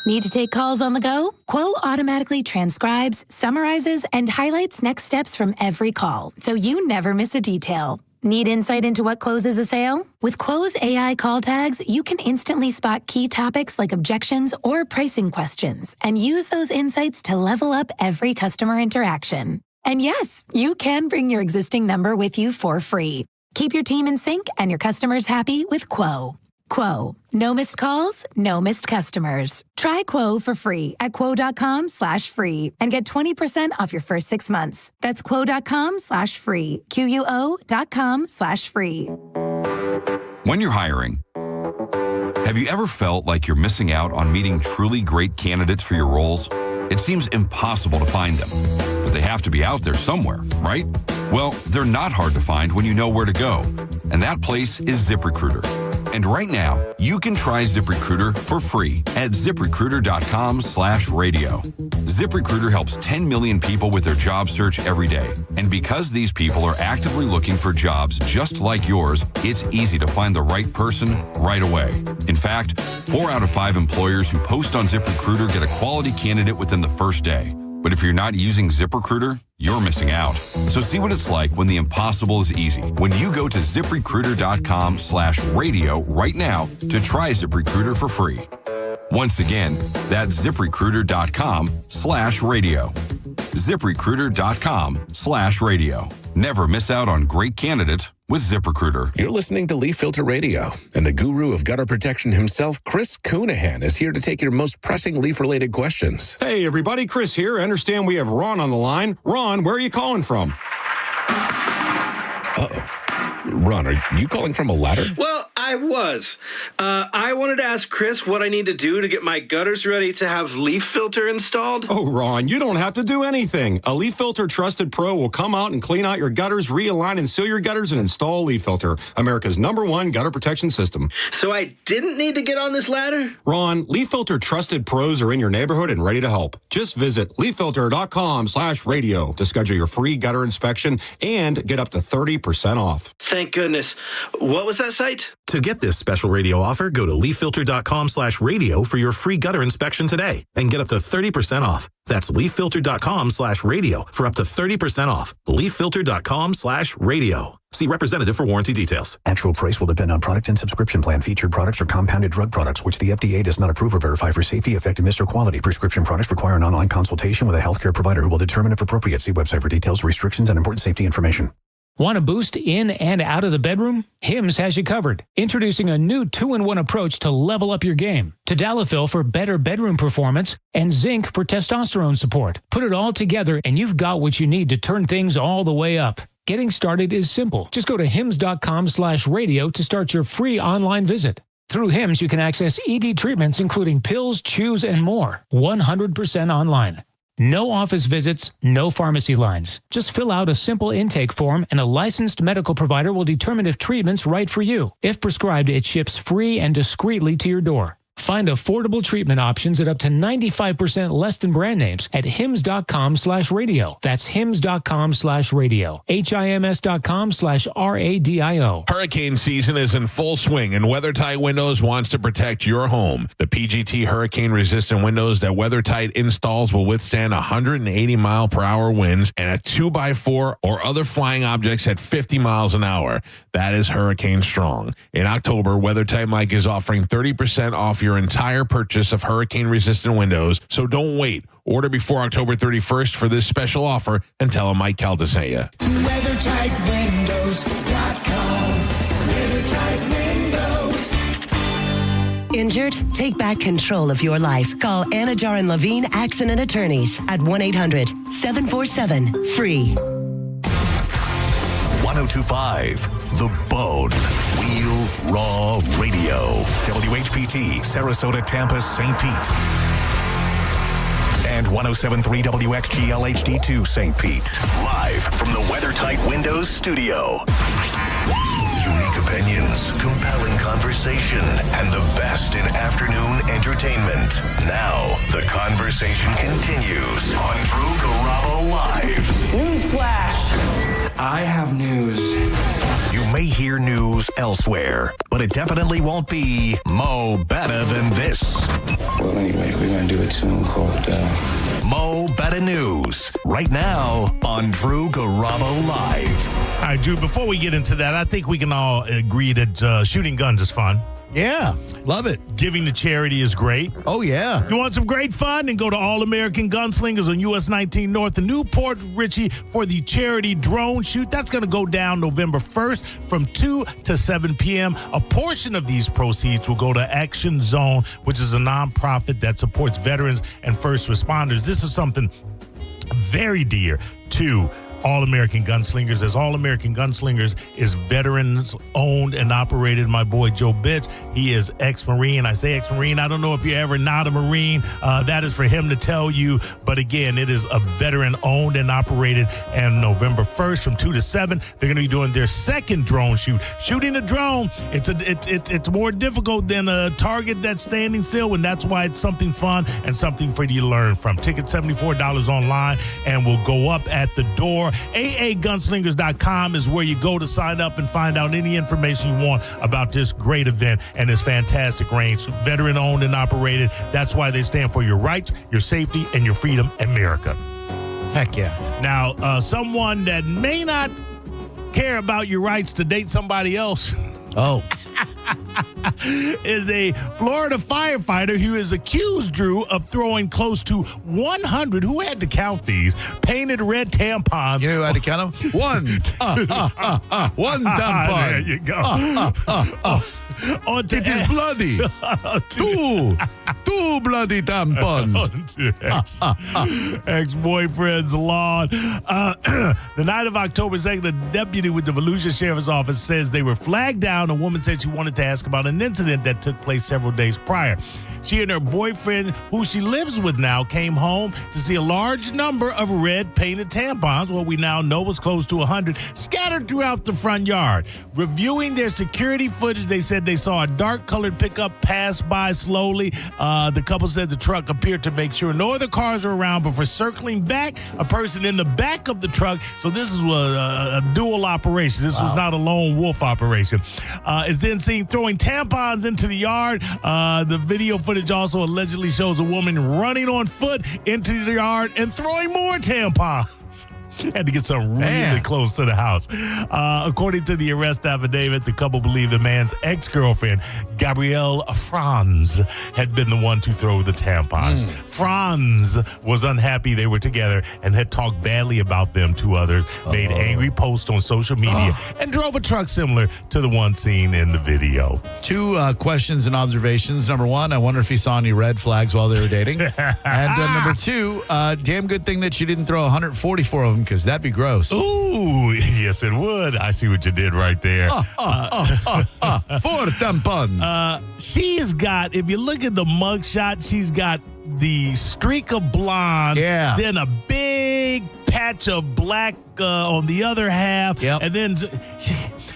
Need to take calls on the go? Quo automatically transcribes, summarizes, and highlights next steps from every call, so you never miss a detail. Need insight into what closes a sale? With Quo's AI call tags, you can instantly spot key topics like objections or pricing questions and use those insights to level up every customer interaction. And yes, you can bring your existing number with you for free. Keep your team in sync and your customers happy with Quo. Quo. No missed calls, no missed customers. Try Quo for free at quo.com/free and get 20% off your first 6 months. That's quo.com/free. QUO.com/free. When you're hiring, have you ever felt like you're missing out on meeting truly great candidates for your roles? It seems impossible to find them, but they have to be out there somewhere, right? Well, they're not hard to find when you know where to go, and that place is ZipRecruiter. And right now, you can try ZipRecruiter for free at ZipRecruiter.com/radio. ZipRecruiter helps 10 million people with their job search every day. And because these people are actively looking for jobs just like yours, it's easy to find the right person right away. In fact, 4 out of 5 employers who post on ZipRecruiter get a quality candidate within the first day. But if you're not using ZipRecruiter, you're missing out. So see what it's like when the impossible is easy. When you go to ZipRecruiter.com/radio right now to try ZipRecruiter for free. Once again, that's ZipRecruiter.com/radio. ZipRecruiter.com/radio. Never miss out on great candidates with ZipRecruiter. You're listening to Leaf Filter Radio, and the guru of gutter protection himself, Chris Coonahan, is here to take your most pressing leaf-related questions. Hey, everybody, Chris here. I understand we have Ron on the line. Ron, where are you calling from? Uh-oh. Ron, are you calling from a ladder? Well, I was. I wanted to ask Chris what I need to do to get my gutters ready to have Leaf Filter installed. Oh, Ron, you don't have to do anything. A Leaf Filter Trusted Pro will come out and clean out your gutters, realign and seal your gutters, and install Leaf Filter, America's #1 gutter protection system. So I didn't need to get on this ladder? Ron, Leaf Filter Trusted Pros are in your neighborhood and ready to help. Just visit leaffilter.com/radio to schedule your free gutter inspection and get up to 30% off. Thank goodness. What was that site? To get this special radio offer, go to leaffilter.com/radio for your free gutter inspection today and get up to 30% off. That's leaffilter.com/radio for up to 30% off. leaffilter.com/radio. See representative for warranty details. Actual price will depend on product and subscription plan. Featured products are compounded drug products, which the FDA does not approve or verify for safety, effectiveness, or quality. Prescription products require an online consultation with a healthcare provider who will determine if appropriate. See website for details, restrictions, and important safety information. Want a boost in and out of the bedroom? Hims has you covered. Introducing a new 2-in-1 approach to level up your game. Tadalafil for better bedroom performance and zinc for testosterone support. Put it all together and you've got what you need to turn things all the way up. Getting started is simple. Just go to hims.com/radio to start your free online visit. Through Hims, you can access ED treatments including pills, chews, and more. 100% online. No office visits, no pharmacy lines. Just fill out a simple intake form and a licensed medical provider will determine if treatment's right for you. If prescribed, it ships free and discreetly to your door. Find affordable treatment options at up to 95% less than brand names at hims.com/radio. That's hims.com/radio. HIMS.com/RADIO. Hurricane season is in full swing, and WeatherTight Windows wants to protect your home. The PGT hurricane-resistant windows that WeatherTight installs will withstand 180-mile-per-hour winds and a 2x4 or other flying objects at 50 miles an hour. That is hurricane strong. In October, WeatherTight Mike is offering 30% off your entire purchase of hurricane-resistant windows, so don't wait. Order before October 31st for this special offer and tell him Mike Calta sent you. WeatherTightWindows.com. WeatherTight Windows. Injured? Take back control of your life. Call Anajar and Levine Accident Attorneys at 1-800-747-FREE. 1025 The Bone. Wheel Raw Radio. WHPT, Sarasota, Tampa, St. Pete. And 1073 WXGL HD2 St. Pete. Live from the WeatherTight Windows studio. Unique opinions, compelling conversation, and the best in afternoon entertainment. Now, the conversation continues on Drew Garabo Live. Newsflash! I have news. You may hear news elsewhere, but it definitely won't be Mo Better Than This. Well, anyway, we're going to do a tune called Mo Better News, right now on Drew Garabo Live. All right, Drew, before we get into that, I think we can all agree that shooting guns is fun. Yeah, love it. Giving to charity is great. Oh, yeah. You want some great fun? Then go to All American Gunslingers on US 19 North in Newport Richey for the charity drone shoot. That's going to go down November 1st from 2 to 7 p.m. A portion of these proceeds will go to Action Zone, which is a nonprofit that supports veterans and first responders. This is something very dear to All American Gunslingers, as All American Gunslingers is veterans owned and operated. My boy Joe Bitch, he is ex-Marine. I say ex-Marine. I don't know if you're ever not a Marine. That is for him to tell you. But again, it is a veteran owned and operated. And November 1st from 2 to 7, they're going to be doing their second drone shoot. Shooting a drone, it's more difficult than a target that's standing still, and that's why it's something fun and something for you to learn from. Tickets $74 online and will go up at the door. AAGunslingers.com is where you go to sign up and find out any information you want about this great event and this fantastic range. Veteran owned and operated. That's why they stand for your rights, your safety, and your freedom, America. Heck yeah. Now, someone that may not care about your rights to date somebody else. Oh. Is a Florida firefighter who is accused, Drew, of throwing close to 100, who had to count these, painted red tampons. You know who had to count them? One. One tampon. There you go. It is bloody. Two bloody tampons. Ex-boyfriend's lawn. The night of October 2nd, a deputy with the Volusia Sheriff's Office says they were flagged down. A woman said she wanted to ask about an incident that took place several days prior. She and her boyfriend, who she lives with now, came home to see a large number of red painted tampons, what we now know was close to 100, scattered throughout the front yard. Reviewing their security footage, they said they saw a dark-colored pickup pass by slowly. The couple said the truck appeared to make sure no other cars were around before circling back, a person in the back of the truck. So this is a dual operation. This was not a lone wolf operation. Is then seen throwing tampons into the yard. The video footage also allegedly shows a woman running on foot into the yard and throwing more tampons. Had to get something really close to the house. According to the arrest affidavit, the couple believed the man's ex-girlfriend, Gabrielle Franz, had been the one to throw the tampons. Franz was unhappy they were together and had talked badly about them to others, made angry posts on social media, and drove a truck similar to the one seen in the video. Two questions and observations. Number one, I wonder if he saw any red flags while they were dating. And number two, damn good thing that she didn't throw 144 of them, because that'd be gross. Ooh, yes, it would. I see what you did right there. 4 tampons. She's got, if you look at the mugshot, she's got the streak of blonde, then a big patch of black on the other half, and then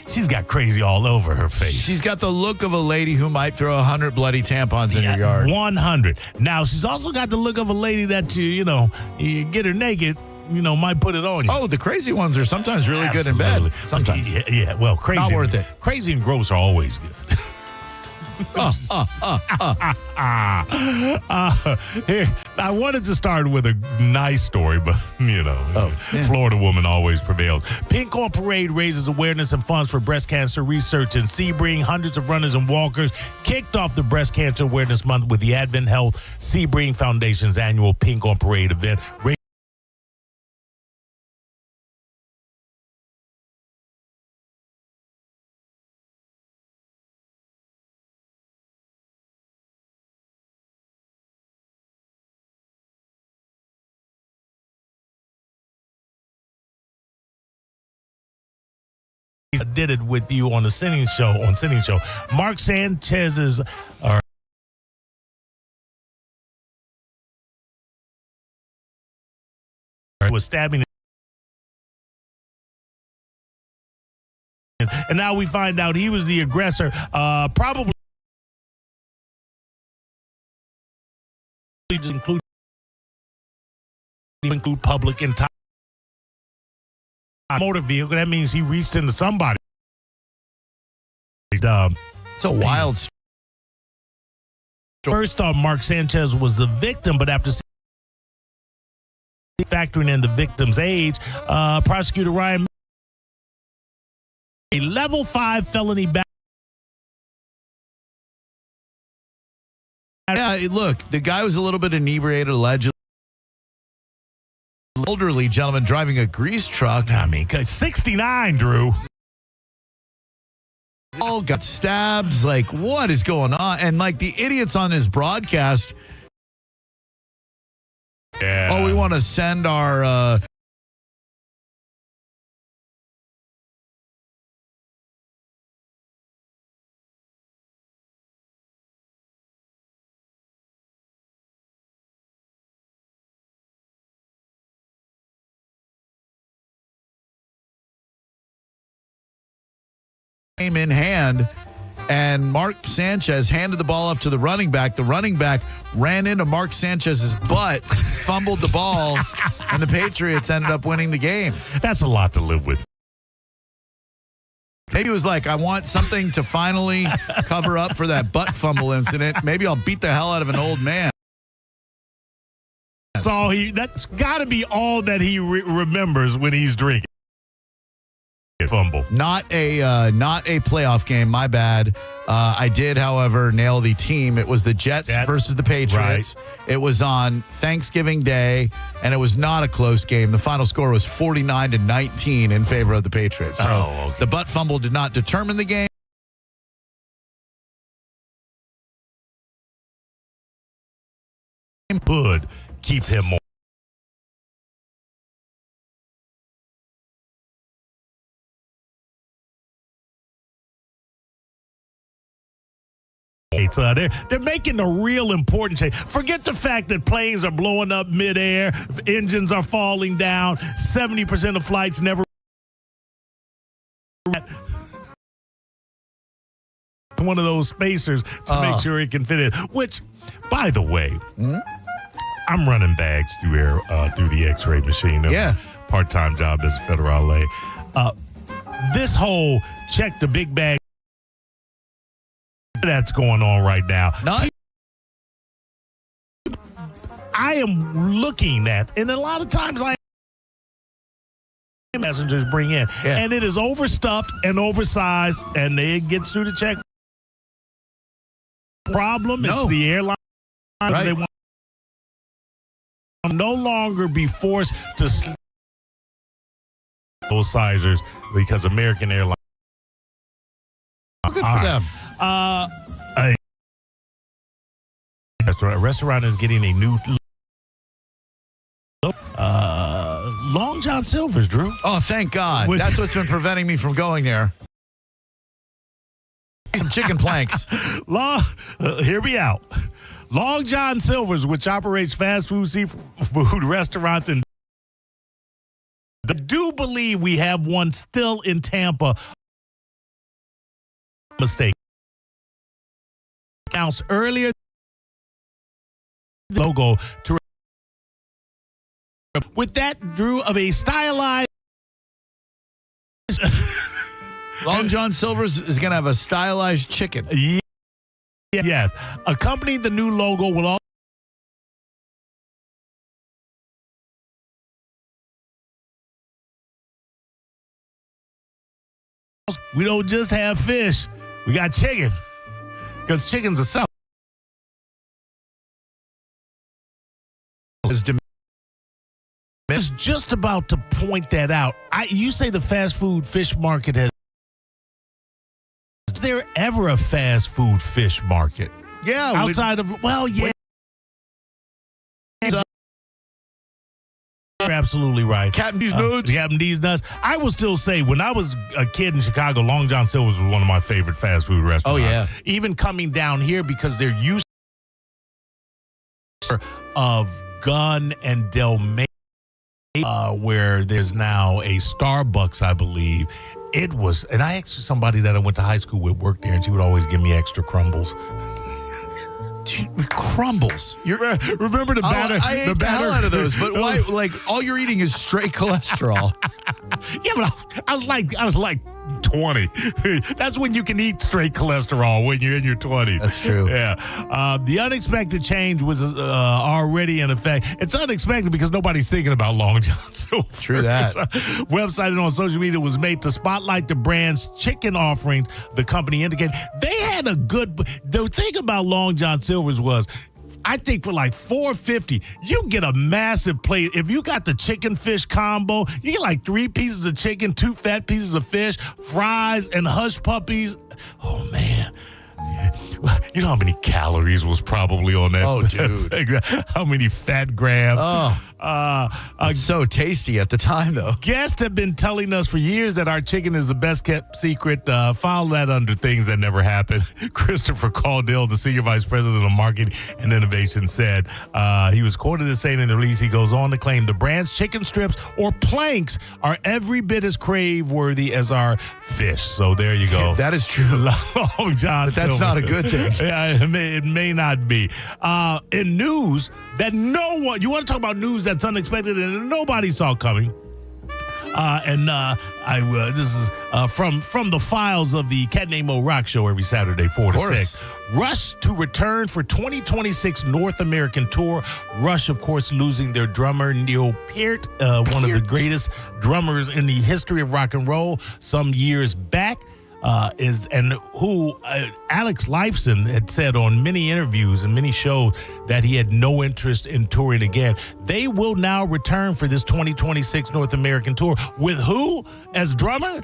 she's got crazy all over her face. She's got the look of a lady who might throw 100 bloody tampons in her yard. 100. Now, she's also got the look of a lady that you get her naked, might put it on you. Oh, the crazy ones are sometimes really good in bed. Sometimes. Yeah, well, crazy. Not worth it. Crazy and gross are always good. Here, I wanted to start with a nice story, but Florida woman always prevails. Pink on Parade raises awareness and funds for breast cancer research in Sebring. Hundreds of runners and walkers kicked off the Breast Cancer Awareness Month with the Advent Health Sebring Foundation's annual Pink on Parade event. Did it with you on the Singing Show. Mark Sanchez's was stabbing, and now we find out he was the aggressor. Probably just include public entire motor vehicle. That means he reached into somebody. It's a wild story. First off, Mark Sanchez was the victim, but after factoring in the victim's age, prosecutor Ryan a level 5 felony back. Yeah, look, the guy was a little bit inebriated, allegedly. Elderly gentleman driving a grease truck. 69, Drew. All got stabs. Like, what is going on? And like the idiots on his broadcast. Yeah. Oh, we want to send our game in hand, and Mark Sanchez handed the ball off to the running back. The running back ran into Mark Sanchez's butt, fumbled the ball, and the Patriots ended up winning the game. That's a lot to live with. Maybe it was like, I want something to finally cover up for that butt fumble incident. Maybe I'll beat the hell out of an old man. That's got to be all that he remembers when he's drinking. Fumble. Not a playoff game. My bad. I did, however, nail the team. It was the Jets versus the Patriots. Right. It was on Thanksgiving Day, and it was not a close game. The final score was 49-19 in favor of the Patriots. So the butt fumble did not determine the game. Would keep him more. They're making the real important change. Forget the fact that planes are blowing up midair, engines are falling down, 70% of flights never. One of those spacers to make sure it can fit in. Which, by the way, I'm running bags through the X-ray machine. Yeah, part-time job as a federal LA. This whole check the big bag. That's going on right now. I am looking at, and a lot of times messengers bring in, and it is overstuffed and oversized, and it gets through the check. Problem is the airline. Right. They want to no longer be forced to sleep those sizers because American Airlines. Good for them. A restaurant is getting a new Long John Silver's, Drew. Oh, thank God. That's what's been preventing me from going there. Some chicken planks. Hear me out. Long John Silver's, which operates fast food, seafood restaurants, and I do believe we have one still in Tampa. mistake. Announced earlier the logo to with that, Drew, of a stylized. Long John Silver's is going to have a stylized chicken. Yes. Accompanying the new logo will also. We don't just have fish. We got chicken. Because chicken's a self. I was just about to point that out. You say the fast food fish market has. Is there ever a fast food fish market? Yeah. Outside of, well, yeah. You're absolutely right. Captain D's Nuts. Captain D's Nuts. I will still say, when I was a kid in Chicago, Long John Silver's was one of my favorite fast food restaurants. Oh, yeah. Even coming down here because they're used of Gun and Del May, where there's now a Starbucks, I believe. It was, and I asked somebody that I went to high school with worked there, and she would always give me extra crumbles. Crumbles. Remember the batter? I ate the hell out of those, but why? Like, all you're eating is straight cholesterol. Yeah, but I was like 20. That's when you can eat straight cholesterol, when you're in your 20s. That's true. Yeah. The unexpected change was already in effect. It's unexpected because nobody's thinking about Long John Silver. True that. Website and on social media was made to spotlight the brand's chicken offerings. The company indicated they had a good. The thing about Long John Silver's was, I think for like $4.50, you get a massive plate. If you got the chicken fish combo, you get like 3 pieces of chicken, 2 fat pieces of fish, fries, and hush puppies. Oh, man. You know how many calories was probably on that? Oh, dude. How many fat grams? Oh. It's so tasty at the time, though. Guests have been telling us for years that our chicken is the best kept secret. File that under things that never happened. Christopher Caudill, the senior vice president of marketing and innovation, said he was quoted as saying in the release, he goes on to claim the brand's chicken strips or planks are every bit as crave-worthy as our fish. So there you go. That is true. Long John But that's Silver. not a good thing. Yeah, it may not be. In news that no one, you want to talk about news that's unexpected and nobody saw coming. This is from the files of the Cat Named Mo Rock Show every Saturday, 4 to 6. Rush to return for 2026 North American tour. Rush, of course, losing their drummer, Neil Peart, one of the greatest drummers in the history of rock and roll some years back. Alex Lifeson had said on many interviews and many shows that he had no interest in touring again. They will now return for this 2026 North American tour. With who as drummer?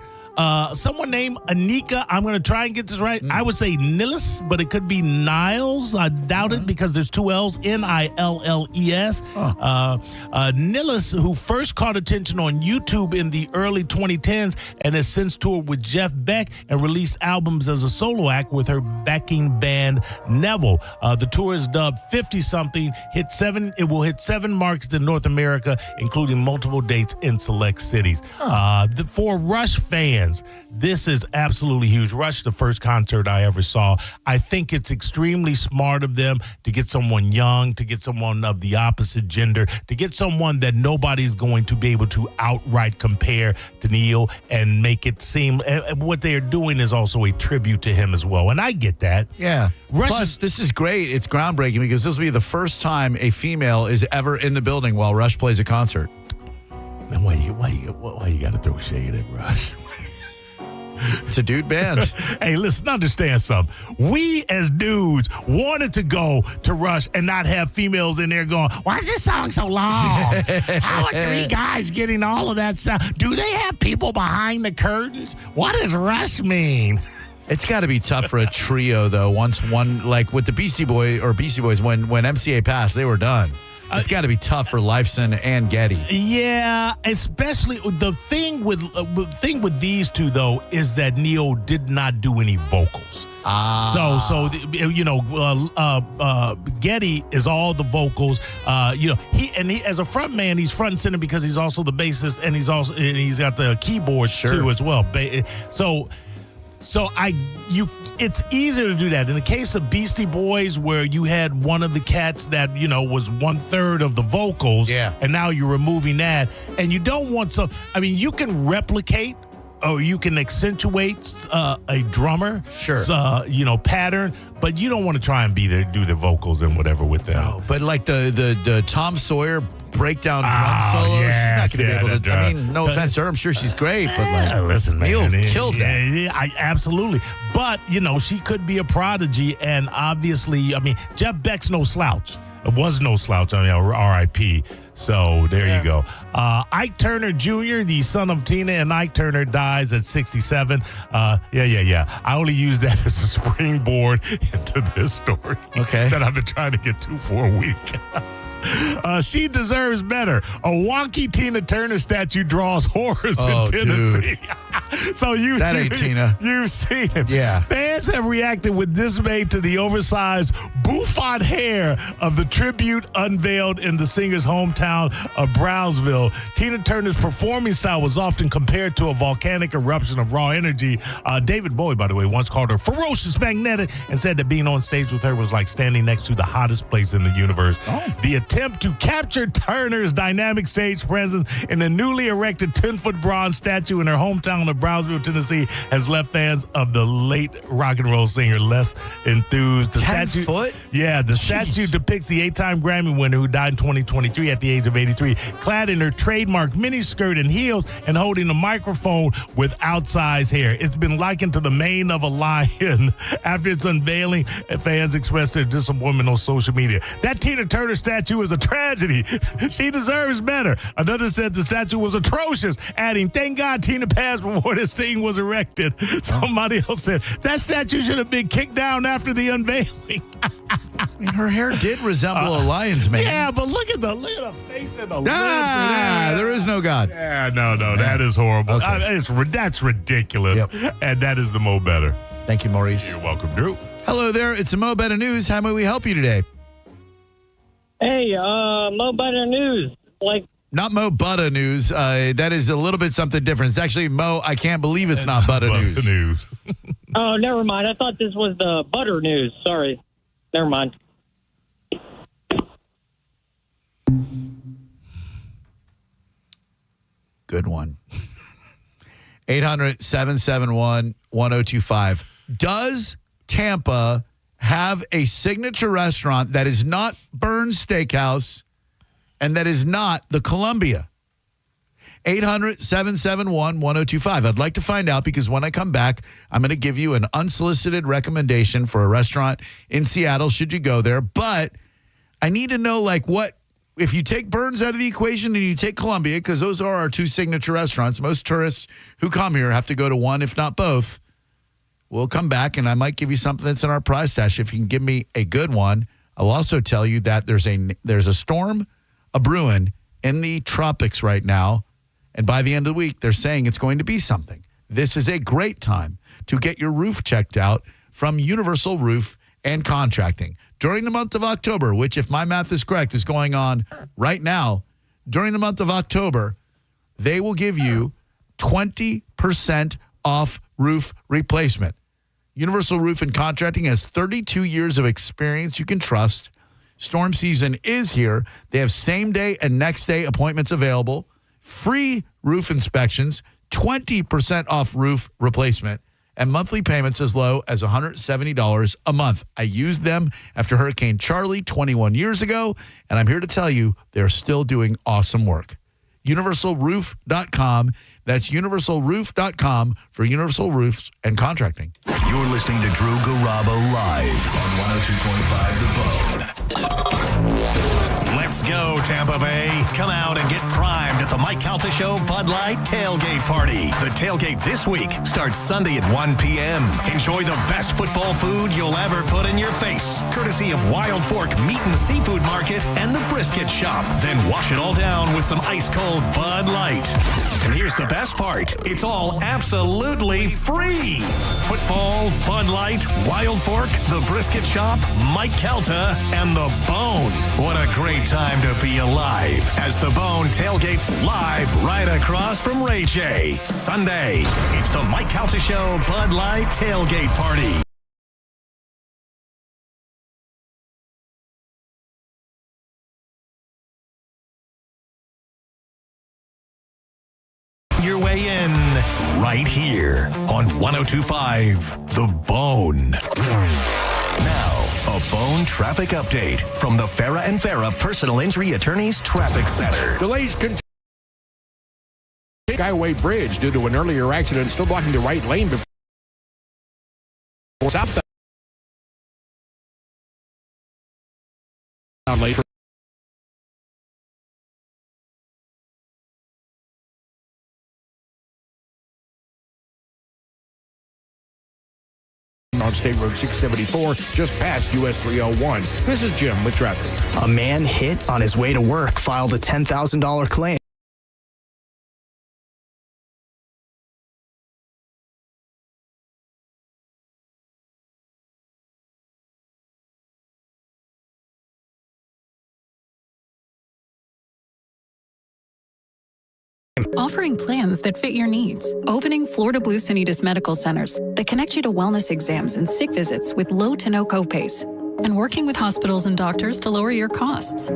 Someone named Anika. I'm going to try and get this right. I would say Nilles, but it could be Niles. I doubt it because there's 2 L's. Nilles. Nilles, who first caught attention on YouTube in the early 2010s and has since toured with Jeff Beck and released albums as a solo act with her backing band Neville. The tour is dubbed 50-something. It will hit 7 markets in North America, including multiple dates in select cities. For Rush fans, this is absolutely huge. Rush, the first concert I ever saw. I think it's extremely smart of them to get someone young, to get someone of the opposite gender, to get someone that nobody's going to be able to outright compare to Neil and make it seem what they're doing is also a tribute to him as well. And I get that. Yeah. Plus, this is great. It's groundbreaking because this will be the first time a female is ever in the building while Rush plays a concert. Man, why you got to throw shade at Rush? It's a dude band. Hey, listen, understand something. We as dudes wanted to go to Rush and not have females in there going, why is this song so long? How are 3 guys getting all of that stuff? Do they have people behind the curtains? What does Rush mean? It's got to be tough for a trio, though. Once one, like with the Beastie Boys, when MCA passed, they were done. It's got to be tough for Lifeson and Getty. Yeah, especially the thing with these two though is that Neil did not do any vocals. Getty is all the vocals. He as a front man, he's front and center because he's also the bassist and he's got the keyboard too as well. So So it's easier to do that. In the case of Beastie Boys, where you had one of the cats that, was 1/3 of the vocals, and now you're removing that, and you don't want you can replicate or you can accentuate a drummer, pattern, but you don't want to try and do the vocals and whatever with them. No, but like the Tom Sawyer breakdown drum solo, she's not going to be able to. I mean, no offense to her, I'm sure she's great, but listen, man, Neil killed that. Yeah, absolutely. But she could be a prodigy, and obviously, Jeff Beck's no slouch. It was no slouch. R.I.P. So there you go. Ike Turner Jr., the son of Tina and Ike Turner, dies at 67. I only use that as a springboard into this story. Okay. That I've been trying to get to for a week. She deserves better. A wonky Tina Turner statue draws horrors in Tennessee. So that ain't Tina. You've seen it. Yeah. Fans have reacted with dismay to the oversized bouffant hair of the tribute unveiled in the singer's hometown of Brownsville. Tina Turner's performing style was often compared to a volcanic eruption of raw energy. David Bowie, by the way, once called her ferocious magnetic and said that being on stage with her was like standing next to the hottest place in the universe. The attempt to capture Turner's dynamic stage presence in the newly erected 10-foot bronze statue in her hometown of Brownsville, Tennessee, has left fans of the late rock and roll singer less enthused. The 10 statue, foot? Yeah, the statue depicts the 8-time Grammy winner who died in 2023 at the age of 83, clad in her trademark miniskirt and heels and holding a microphone with outsized hair. It's been likened to the mane of a lion. After its unveiling, fans expressed their disappointment on social media. That Tina Turner statue is a tragedy. She deserves better. Another said the statue was atrocious, adding, "Thank God Tina passed before this thing was erected." Somebody else said, that statue should have been kicked down after the unveiling. Her hair did resemble a lion's mane. Yeah, but look at the face and the lips. There is no God. Yeah, no, that is horrible. Okay. That's ridiculous. Yep. And that is the Mo Better. Thank you, Maurice. You're welcome, Drew. Hello there. It's the Mo Better News. How may we help you today? Hey, Mo Better News. Not Mo Butter News. That is a little bit something different. It's actually Mo, I can't believe it's not Butter News. Oh, never mind. I thought this was the Butter News. Sorry. Never mind. Good one. 800-771-1025. Does Tampa have a signature restaurant that is not Burns Steakhouse and that is not the Columbia? 800-771-1025. I'd like to find out because when I come back, I'm going to give you an unsolicited recommendation for a restaurant in Seattle should you go there. But I need to know, what, if you take Burns out of the equation and you take Columbia, because those are our two signature restaurants, most tourists who come here have to go to one, if not both. We'll come back and I might give you something that's in our prize stash. If you can give me a good one, I'll also tell you that there's a storm brewing in the tropics right now. And by the end of the week, they're saying it's going to be something. This is a great time to get your roof checked out from Universal Roof and Contracting. During the month of October, which, if my math is correct, is going on right now, during the month of October, they will give you 20% off roof replacement. Universal Roof and Contracting has 32 years of experience you can trust. Storm season is here. They have same-day and next-day appointments available. Free roof inspections, 20% off roof replacement, and monthly payments as low as $170 a month. I used them after Hurricane Charlie 21 years ago, and I'm here to tell you they're still doing awesome work. UniversalRoof.com. That's UniversalRoof.com for Universal Roofs and Contracting. You're listening to Drew Garabo live on 102.5 The Bone. Let's go, Tampa Bay. Come out and get primed at the Mike Calta Show Bud Light Tailgate Party. The tailgate this week starts Sunday at 1 p.m. Enjoy the best football food you'll ever put in your face, courtesy of Wild Fork Meat and Seafood Market and the Brisket Shop. Then wash it all down with some ice-cold Bud Light. And here's the best part. It's all absolutely free. Football, Bud Light, Wild Fork, The Brisket Shop, Mike Calta, and The Bone. What a great time to be alive as The Bone tailgates live right across from Ray J. Sunday, it's the Mike Calta Show Bud Light Tailgate Party. Your way in right here on 102.5 The Bone. Now, a Bone traffic update from the Farah and Farah Personal Injury Attorneys Traffic Center. Delays continue. Skyway Bridge due to an earlier accident still blocking the right lane before south. Later. On State Road 674, just past US 301. This is Jim with traffic. A man hit on his way to work filed a $10,000 claim. Offering plans that fit your needs. Opening Florida Blue Sanitas Medical Centers that connect you to wellness exams and sick visits with low to no copays. And working with hospitals and doctors to lower your costs.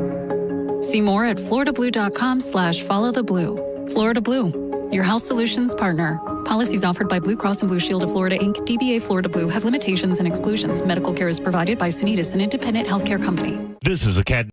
See more at floridablue.com/followtheblue. Florida Blue, your health solutions partner. Policies offered by Blue Cross and Blue Shield of Florida, Inc., DBA Florida Blue have limitations and exclusions. Medical care is provided by Sanitas, an independent healthcare company. This is a cat.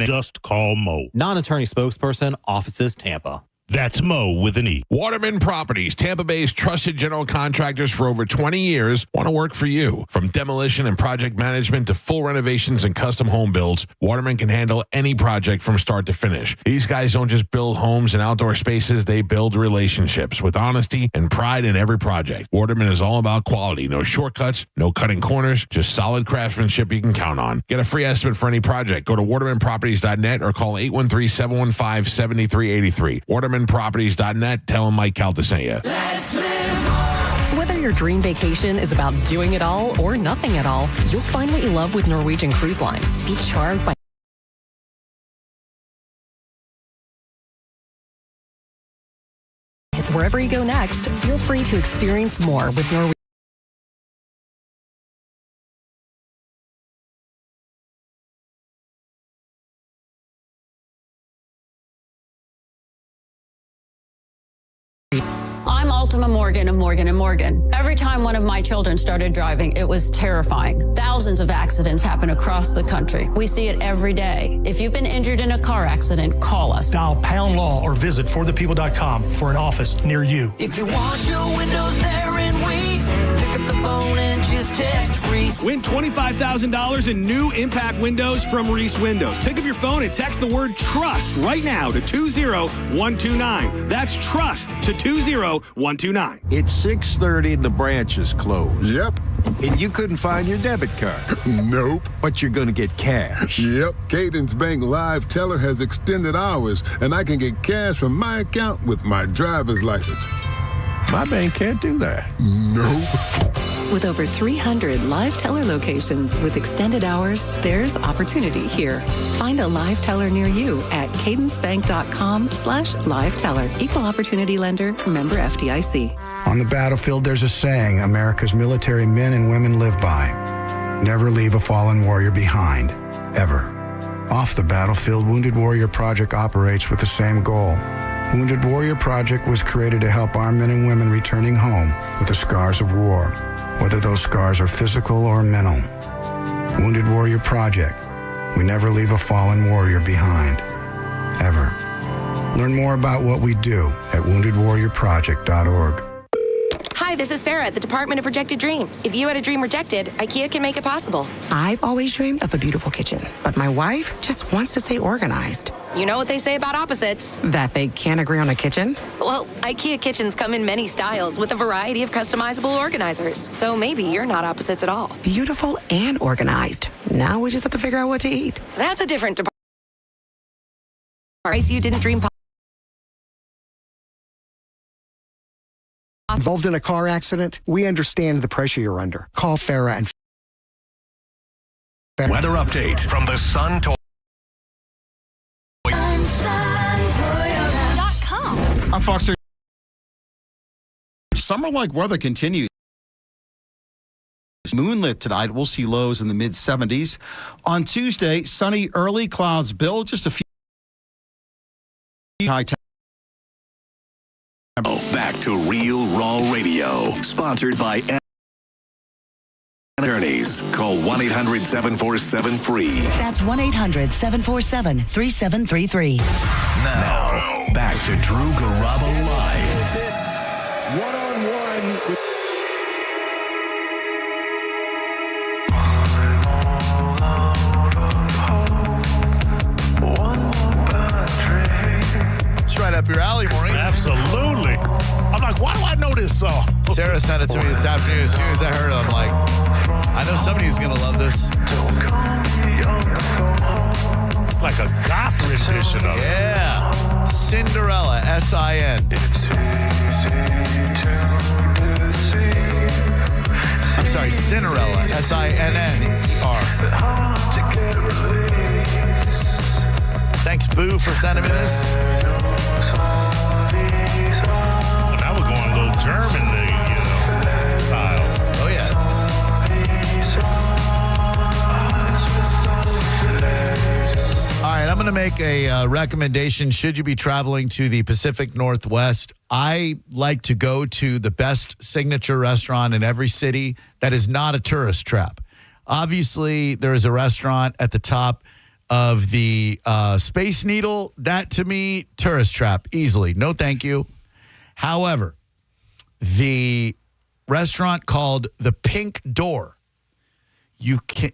Just call Mo. Non-attorney spokesperson, Offices Tampa. That's Mo with an E. Waterman Properties, Tampa Bay's trusted general contractors for over 20 years, want to work for you. From demolition and project management to full renovations and custom home builds, Waterman can handle any project from start to finish. These guys don't just build homes and outdoor spaces, they build relationships with honesty and pride in every project. Waterman is all about quality, no shortcuts, no cutting corners, just solid craftsmanship you can count on. Get a free estimate for any project. Go to watermanproperties.net or call 813-715-7383. watermanproperties.net. Tell them Mike Calta sent you. Whether your dream vacation is about doing it all or nothing at all, you'll find what you love with Norwegian Cruise Line. Be charmed by wherever you go next. Feel free to experience more with Norwegian. I'm Ultima Morgan of Morgan & Morgan. Every time one of my children started driving, it was terrifying. Thousands of accidents happen across the country. We see it every day. If you've been injured in a car accident, call us. Dial pound law or visit forthepeople.com for an office near you. If you want your windows there in weeks, pick up the phone and just text Reese. Win $25,000 in new Impact windows from Reese Windows. Pick up your phone and text the word TRUST right now to 20129. That's TRUST to 20129. It's 6:30 and the branch is closed. Yep. And you couldn't find your debit card. Nope. But you're going to get cash. Yep. Cadence Bank Live Teller has extended hours, and I can get cash from my account with my driver's license. My bank can't do that. Nope. With over 300 live teller locations with extended hours, there's opportunity here. Find a live teller near you at cadencebank.com/live teller. Equal opportunity lender, member FDIC. On the battlefield, there's a saying America's military men and women live by. Never leave a fallen warrior behind, ever. Off the battlefield, Wounded Warrior Project operates with the same goal. Wounded Warrior Project was created to help our men and women returning home with the scars of war, whether those scars are physical or mental. Wounded Warrior Project. We never leave a fallen warrior behind, ever. Learn more about what we do at woundedwarriorproject.org. Hi, Hi, this is Sarah at the Department of Rejected Dreams. If you had a dream rejected, IKEA can make it possible. I've always dreamed of a beautiful kitchen, but my wife just wants to stay organized. You know what they say about opposites? That they can't agree on a kitchen? Well, IKEA kitchens come in many styles with a variety of customizable organizers. So maybe you're not opposites at all. Beautiful and organized. Now we just have to figure out what to eat. That's a different department. Price you didn't dream possible. Involved in a car accident? We understand the pressure you're under. Call Farah and Weather update from the Sun Toyota. I'm Fox. Summer-like weather continues. Moonlit tonight. We'll see lows in the mid-70s. On Tuesday, sunny early, clouds build, just a few high temperatures. Back to Real Raw Radio, sponsored by Attorneys. Call 1-800-747-FREE. That's 1-800-747-3733. Now, back to Drew Garabo Live. One-on-one. It's right up your alley, Maurice. Absolutely. I'm like, why do I know this song? Sarah sent it to me this afternoon. As soon as I heard it, I'm like, I know somebody who's going to love this. It's like a goth rendition of it. Yeah. Cinderella, S-I-N. I'm sorry, Cinderella, S-I-N-N-E-R. Thanks, Boo, for sending me this. Well, now we're going a little German, style. Oh, yeah. All right, I'm going to make a recommendation. Should you be traveling to the Pacific Northwest, I like to go to the best signature restaurant in every city that is not a tourist trap. Obviously, there is a restaurant at the top of the Space Needle. That, to me, tourist trap, easily. No, thank you. However, the restaurant called the Pink Door,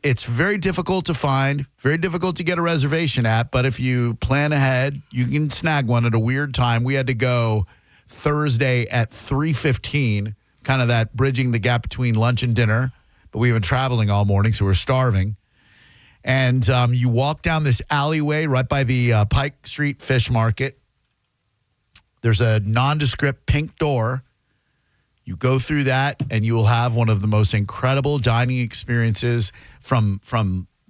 it's very difficult to find, very difficult to get a reservation at, but if you plan ahead, you can snag one at a weird time. We had to go Thursday at 3:15, kind of that bridging the gap between lunch and dinner, but we've been traveling all morning, so we're starving. And you walk down this alleyway right by the Pike Street Fish Market. There's a nondescript pink door. You go through that, and you will have one of the most incredible dining experiences from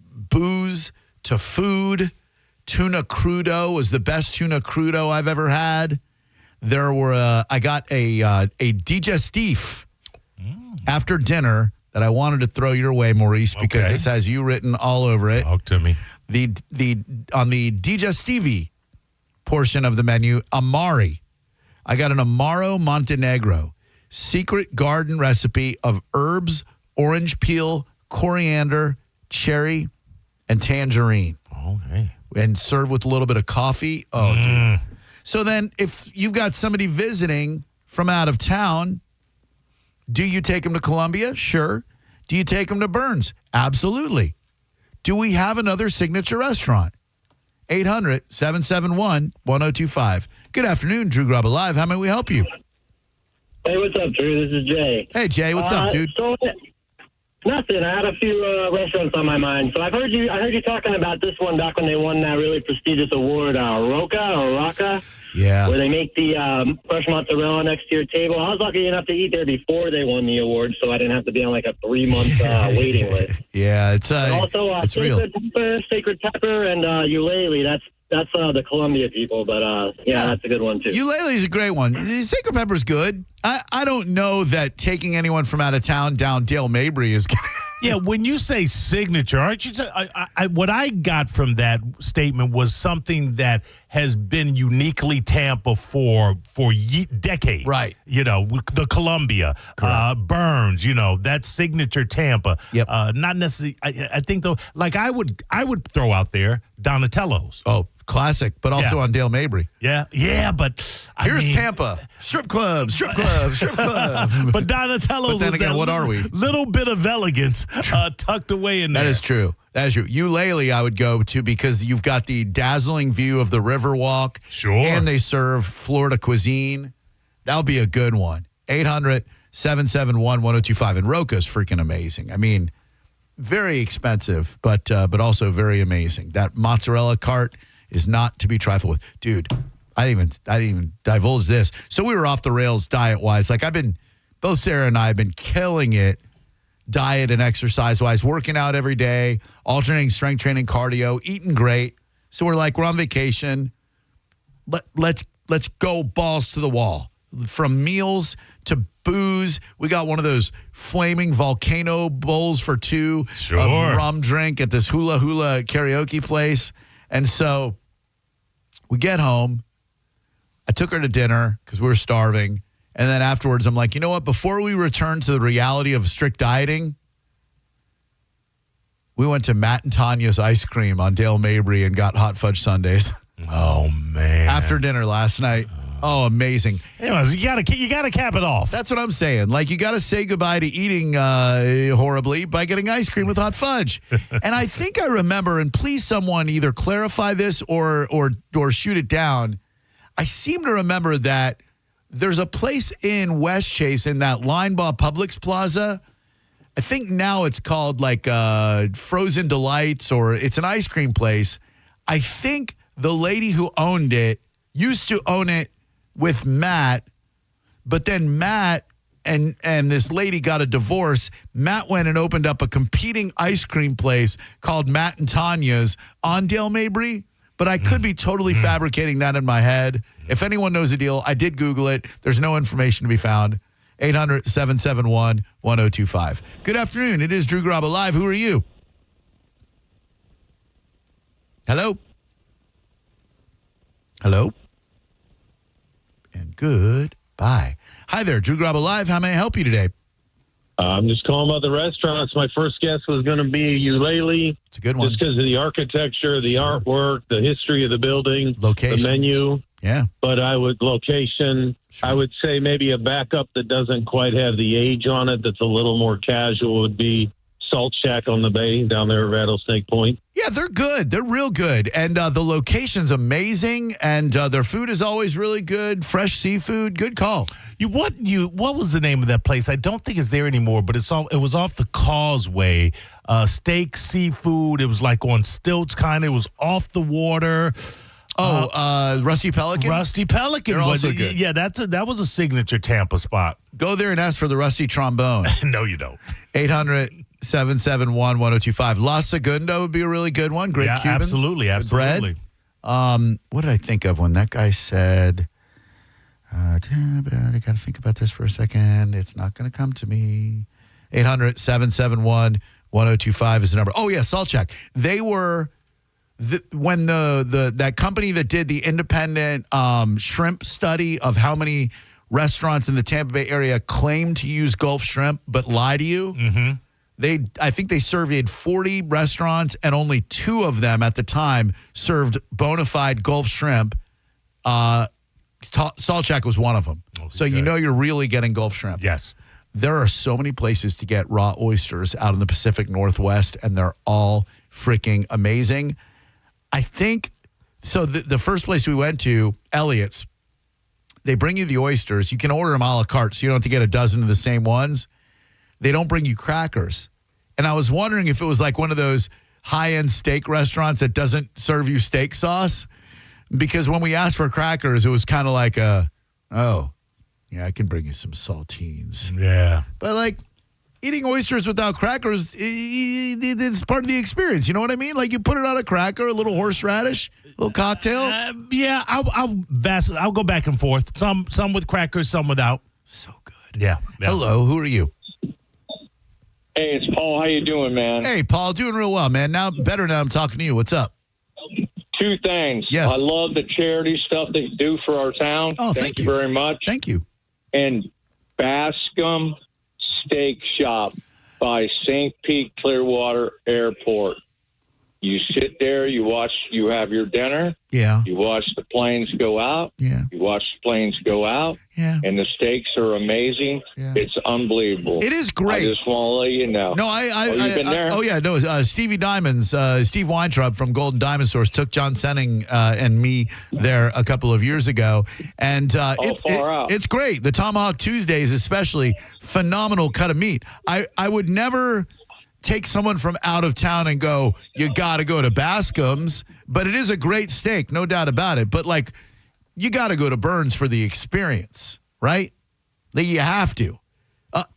booze to food. Tuna crudo was the best tuna crudo I've ever had. There were I got a digestif after dinner that I wanted to throw your way, Maurice, because this has you written all over it. Talk to me. On the digestivi portion of the menu, Amari. I got an Amaro Montenegro, secret garden recipe of herbs, orange peel, coriander, cherry, and tangerine. Okay. And served with a little bit of coffee. Oh, dude. So then if you've got somebody visiting from out of town, do you take them to Columbia? Sure. Do you take them to Burns? Absolutely. Do we have another signature restaurant? 800-771-1025. Good afternoon, Drew Garabo Live. How may we help you? Hey, what's up, Drew? This is Jay. Hey, Jay. What's up, dude? So, nothing. I had a few restaurants on my mind. So I heard you talking about this one back when they won that really prestigious award, Rocca. Yeah. Where they make the fresh mozzarella next to your table. I was lucky enough to eat there before they won the award, so I didn't have to be on like a 3-month waiting list. Yeah, it's also it's real. Sacred Pepper, and Eulalie. That's the Columbia people, but yeah, that's a good one too. Eulalie's a great one. Sacred Pepper's good. I don't know that taking anyone from out of town down Dale Mabry is good. Yeah, when you say signature, aren't you? What I got from that statement was something that has been uniquely Tampa for decades. Right. The Columbia, Burns, that signature Tampa. Yep. Not necessarily. I think though, like I would throw out there Donatello's. Oh, classic, but also on Dale Mabry. Yeah, but Here's Tampa. Strip club. But Donatello's. But then again, what are we? Little bit of elegance tucked away in there. That is true. Eulalie I would go to because you've got the dazzling view of the Riverwalk. Sure. And they serve Florida cuisine. That'll be a good one. 800-771-1025. And Roca's freaking amazing. I mean, very expensive, but also very amazing. That mozzarella cart is not to be trifled with. Dude, I didn't even divulge this. So we were off the rails diet-wise. Like both Sarah and I have been killing it diet and exercise-wise, working out every day, alternating strength training, cardio, eating great. So we're on vacation. Let's go balls to the wall. From meals to booze. We got one of those flaming volcano bowls for two of rum drink at this Hula Hula karaoke place. And so we get home. I took her to dinner because we were starving. And then afterwards, I'm like, you know what? Before we return to the reality of strict dieting, we went to Matt and Tanya's Ice Cream on Dale Mabry and got hot fudge sundaes. Oh, man. After dinner last night. Oh, amazing. Anyways, you gotta cap it off. That's what I'm saying. You got to say goodbye to eating horribly by getting ice cream with hot fudge. And I think I remember, and please someone either clarify this or shoot it down. I seem to remember that there's a place in Westchase in that Linebaugh Publix Plaza. I think now it's called Frozen Delights, or it's an ice cream place. I think the lady who owned it used to own it with Matt, but then Matt and this lady got a divorce. Matt went and opened up a competing ice cream place called Matt and Tanya's on Dale Mabry. But I could be totally fabricating that in my head. If anyone knows the deal, I did Google it. There's no information to be found. 800-771-1025. Good afternoon. It is Drew Garabo Live. Who are you? Hello? Hello? And goodbye. Hi there, Drew Garabo Live. How may I help you today? I'm just calling about the restaurants. My first guess was going to be Eulalie. It's a good one. Just because of the architecture, the artwork, the history of the building, location, the menu. Yeah. But I would say maybe a backup that doesn't quite have the age on it, that's a little more casual, would be Salt Shack on the Bay down there at Rattlesnake Point. Yeah, they're good. They're real good. And the location's amazing. And their food is always really good. Fresh seafood. Good call. What was the name of that place? I don't think it's there anymore, but it was off the Causeway. Steak, seafood. It was on stilts kind of. It was off the water. Rusty Pelican? Rusty Pelican. They're also good. Yeah, that was a signature Tampa spot. Go there and ask for the Rusty Trombone. No, you don't. 800-771-1025. La Segunda would be a really good one. Great Cubans. Absolutely. Bread. What did I think of when that guy said, I got to think about this for a second. It's not going to come to me. 800-771-1025 is the number. Oh, yeah, Salt Shack. They were... when that company that did the independent shrimp study of how many restaurants in the Tampa Bay area claim to use Gulf shrimp but lie to you, I think they surveyed 40 restaurants and only 2 of them at the time served bona fide Gulf shrimp. Salt Shack was one of them. So you know you're really getting Gulf shrimp. Yes. There are so many places to get raw oysters out in the Pacific Northwest, and they're all freaking amazing. I think, so the first place we went to, Elliott's, they bring you the oysters. You can order them a la carte, so you don't have to get a dozen of the same ones. They don't bring you crackers. And I was wondering if it was like one of those high-end steak restaurants that doesn't serve you steak sauce. Because when we asked for crackers, it was kind of like I can bring you some saltines. Yeah. But eating oysters without crackers, it's part of the experience. You know what I mean? You put it on a cracker, a little horseradish, a little cocktail. Yeah, I'll go back and forth. Some with crackers, some without. So good. Yeah. Hello, who are you? Hey, it's Paul. How you doing, man? Hey, Paul, doing real well, man. Better now I'm talking to you. What's up? Two things. Yes. I love the charity stuff that you do for our town. Oh, thank you very much. Thank you. And Bascom Steak Shop by St. Pete Clearwater Airport. You sit there, you have your dinner. Yeah. You watch the planes go out. Yeah. You watch the planes go out. Yeah. And the steaks are amazing. Yeah. It's unbelievable. It is great. I just want to let you know. No, you've been there? Stevie Diamonds, Steve Weintraub from Golden Diamond Source took John Senning and me there a couple of years ago. And it's great. The Tomahawk Tuesdays, especially, phenomenal cut of meat. I would never take someone from out of town and go, you got to go to Bascom's, but it is a great steak, no doubt about it. But, like, you got to go to Burns for the experience, right? Like, you have to.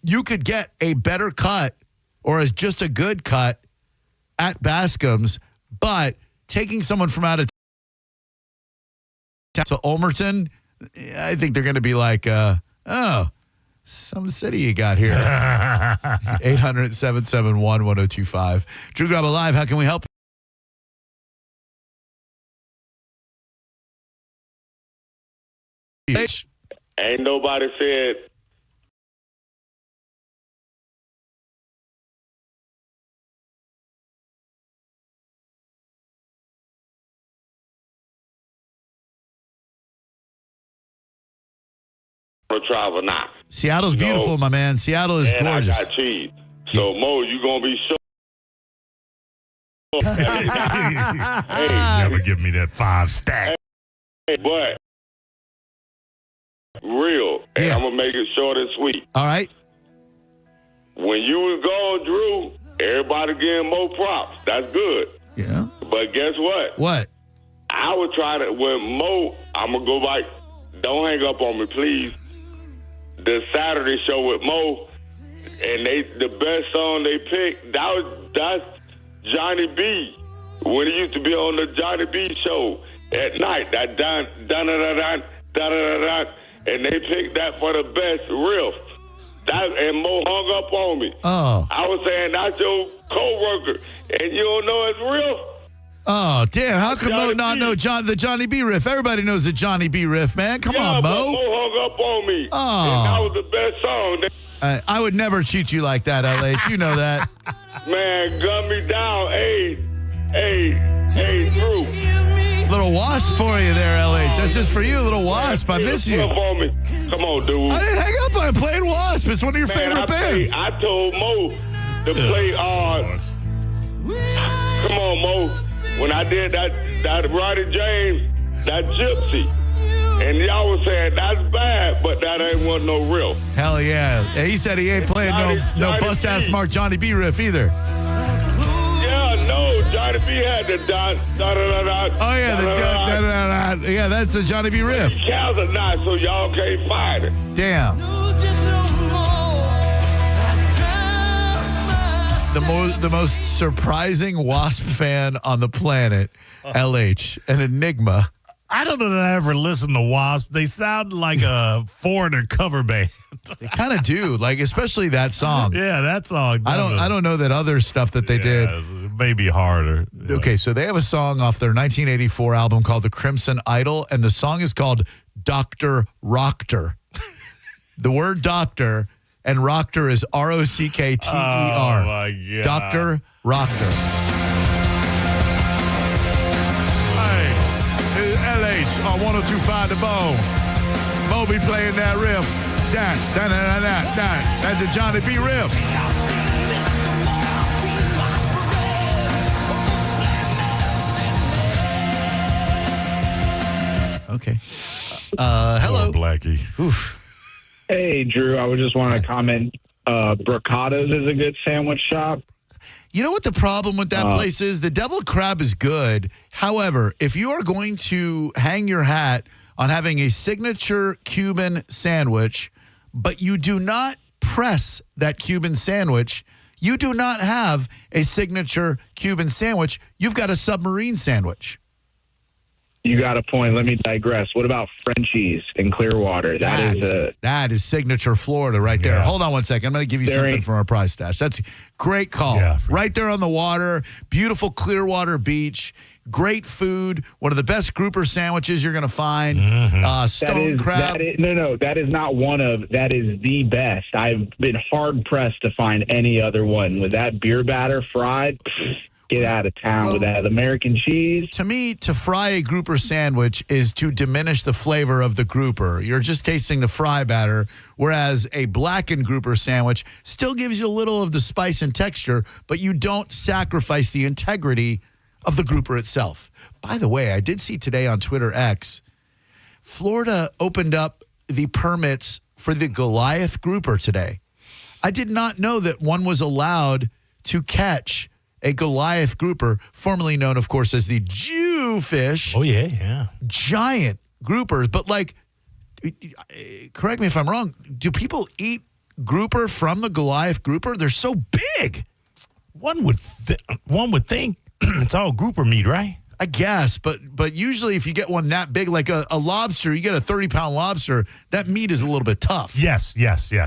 You could get a better cut or as just a good cut at Bascom's, but taking someone from out of town to Ulmerton, I think they're going to be like, some city you got here. 800-771-1025. Drew Garabo Live, how can we help? Ain't nobody said travel now. Seattle's beautiful, my man. Seattle is gorgeous. I got cheese. So, Mo, you going to be sure. Never give me that 5 stack. Hey, but real, and I'm going to make it short and sweet. All right. When you was gone, Drew, everybody getting more props. That's good. Yeah. But guess what? What? I was trying to, when Mo, I'm going to go back. Don't hang up on me, please. The Saturday show with Mo, and the best song they picked, that's Johnny B. When he used to be on the Johnny B show at night, that dun dun dun dun dun dun dun, and they picked that for the best riff. And Mo hung up on me. Oh. I was saying that's your co-worker, and you don't know it's real. Oh, damn. How come Mo not know the Johnny B riff? Everybody knows the Johnny B riff, man. Come on, Mo. Mo hung up on me. Oh. And that was the best song. I would never treat you like that, LH. You know that. Man, gun me down. Hey, Drew. Little wasp for you there, LH. That's just for you, a little wasp. I miss you. Come on, dude. I didn't hang up. I'm playing Wasp. It's one of your favorite bands. I told Mo to play, come on, Mo. When I did that Roddy James, that Gypsy, and y'all was saying that's bad, but that ain't one no real. Hell yeah. He said he ain't playing no bust-ass Mark Johnny B riff either. Yeah, no, Johnny B had the da-da-da-da. Oh, yeah, the da-da-da-da. Yeah, that's a Johnny B riff. Cows are not, so y'all can't find it. Damn. The most surprising Wasp fan on the planet, LH, an enigma. I don't know that I ever listened to Wasp. They sound like a foreigner cover band. They kind of do, like especially that song. Yeah, that song. I don't know that other stuff that they did. Maybe harder. Yeah. Okay, so they have a song off their 1984 album called The Crimson Idol, and the song is called Dr. Rockter. The word doctor and Rockter is Rockter. Oh, my God. Dr. Rockter. Hey, it's LH on 102.5 The Bone. Mo be playing that riff. That's the Johnny B riff. Okay. Hello. Blackie. Oof. Hey, Drew, I would just want to comment. Brocato's is a good sandwich shop. You know what the problem with that place is? The deviled crab is good. However, if you are going to hang your hat on having a signature Cuban sandwich, but you do not press that Cuban sandwich, you do not have a signature Cuban sandwich. You've got a submarine sandwich. You got a point. Let me digress. What about Frenchie's in Clearwater? That is signature Florida right there. Hold on one second. I'm going to give you something from our prize stash. That's a great call. Yeah, right there on the water. Beautiful Clearwater beach. Great food. One of the best grouper sandwiches you're going to find. Stone crab. That is not one of. That is the best. I've been hard pressed to find any other one. With that beer batter fried, get out of town with that American cheese. To me, to fry a grouper sandwich is to diminish the flavor of the grouper. You're just tasting the fry batter, whereas a blackened grouper sandwich still gives you a little of the spice and texture, but you don't sacrifice the integrity of the grouper itself. By the way, I did see today on Twitter X, Florida opened up the permits for the Goliath grouper today. I did not know that one was allowed to catch a Goliath grouper, formerly known, of course, as the Jewfish. Oh, yeah. Giant groupers. But, like, correct me if I'm wrong, do people eat grouper from the Goliath grouper? They're so big. One would think it's all grouper meat, right? I guess, but usually if you get one that big, like a lobster, you get a 30-pound lobster, that meat is a little bit tough. Yes.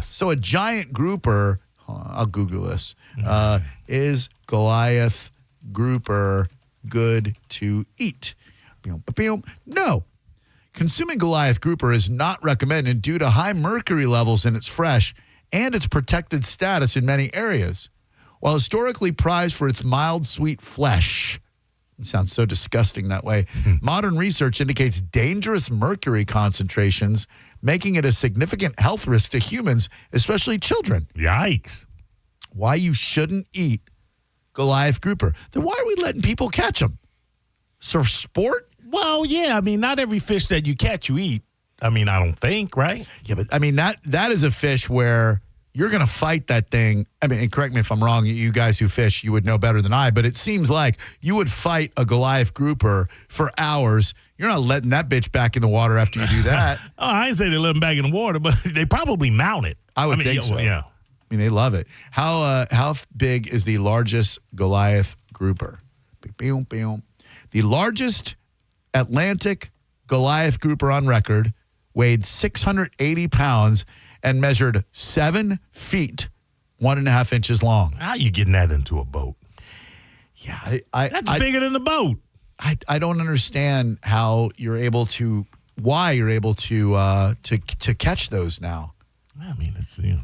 So a giant grouper, I'll Google this, is Goliath grouper good to eat? No. Consuming Goliath grouper is not recommended due to high mercury levels in its fresh and its protected status in many areas. While historically prized for its mild, sweet flesh, it sounds so disgusting that way, modern research indicates dangerous mercury concentrations, making it a significant health risk to humans, especially children. Yikes. Why you shouldn't eat Goliath grouper. Then why are we letting people catch them? For sport? Well, yeah. I mean, not every fish that you catch, you eat. I mean, I don't think, right? Yeah, but I mean, that is a fish where you're going to fight that thing. I mean, and correct me if I'm wrong. You guys who fish, you would know better than I, but it seems like you would fight a Goliath grouper for hours. You're not letting that bitch back in the water after you do that. I didn't say they let them back in the water, but they probably mount it. I would think so. Yeah. I mean, they love it. How big is the largest Goliath grouper? The largest Atlantic Goliath grouper on record weighed 680 pounds and measured 7 feet, 1.5 inches long. How are you getting that into a boat? Yeah, that's bigger than the boat. I don't understand why you're able to catch those now. I mean, it's the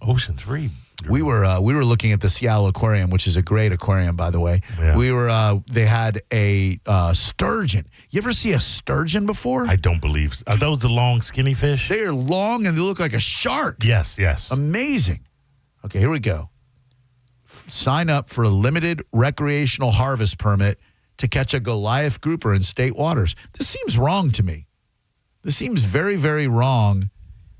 ocean's free. We were looking at the Seattle Aquarium, which is a great aquarium, by the way. Yeah. They had a sturgeon. You ever see a sturgeon before? I don't believe so. Are those the long, skinny fish? They are long and they look like a shark. Yes. Amazing. Okay, here we go. Sign up for a limited recreational harvest permit to catch a Goliath grouper in state waters. This seems wrong to me. This seems very, very wrong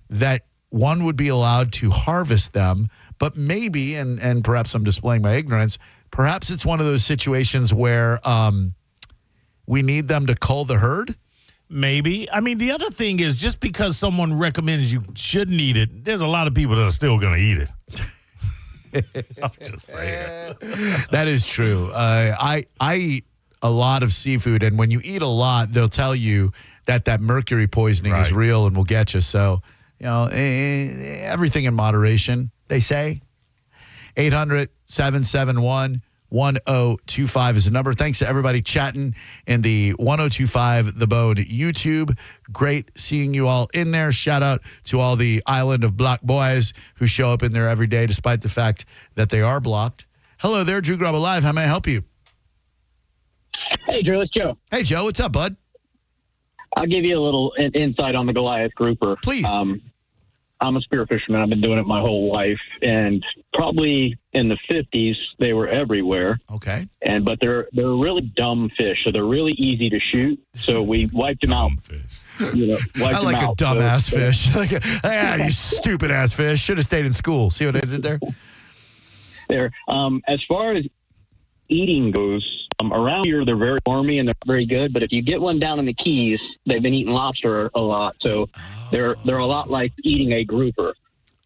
that one would be allowed to harvest them, but maybe, and perhaps I'm displaying my ignorance, perhaps it's one of those situations where we need them to cull the herd? Maybe. I mean, the other thing is just because someone recommends you shouldn't eat it, there's a lot of people that are still going to eat it. I'm just saying. That is true. I eat a lot of seafood, and when you eat a lot, they'll tell you that mercury poisoning is real and will get you. So, everything in moderation, they say. 800-771-1025 is the number. Thanks to everybody chatting in the 1025 The Bone YouTube. Great seeing you all in there. Shout out to all the Island of Block boys who show up in there every day despite the fact that they are blocked. Hello there, Drew Garabo Live. How may I help you? Hey, Drew, it's Joe. Hey, Joe. What's up, bud? I'll give you a little insight on the Goliath grouper. Please. I'm a spear fisherman. I've been doing it my whole life, and probably in the 50s they were everywhere. Okay. But they're really dumb fish, so they're really easy to shoot. So we wiped them out. I like a dumbass fish. You stupid ass fish. Should have stayed in school. See what I did there? As far as eating goes, around here they're very wormy and they're very good. But if you get one down in the Keys, they've been eating lobster a lot, so they're a lot like eating a grouper.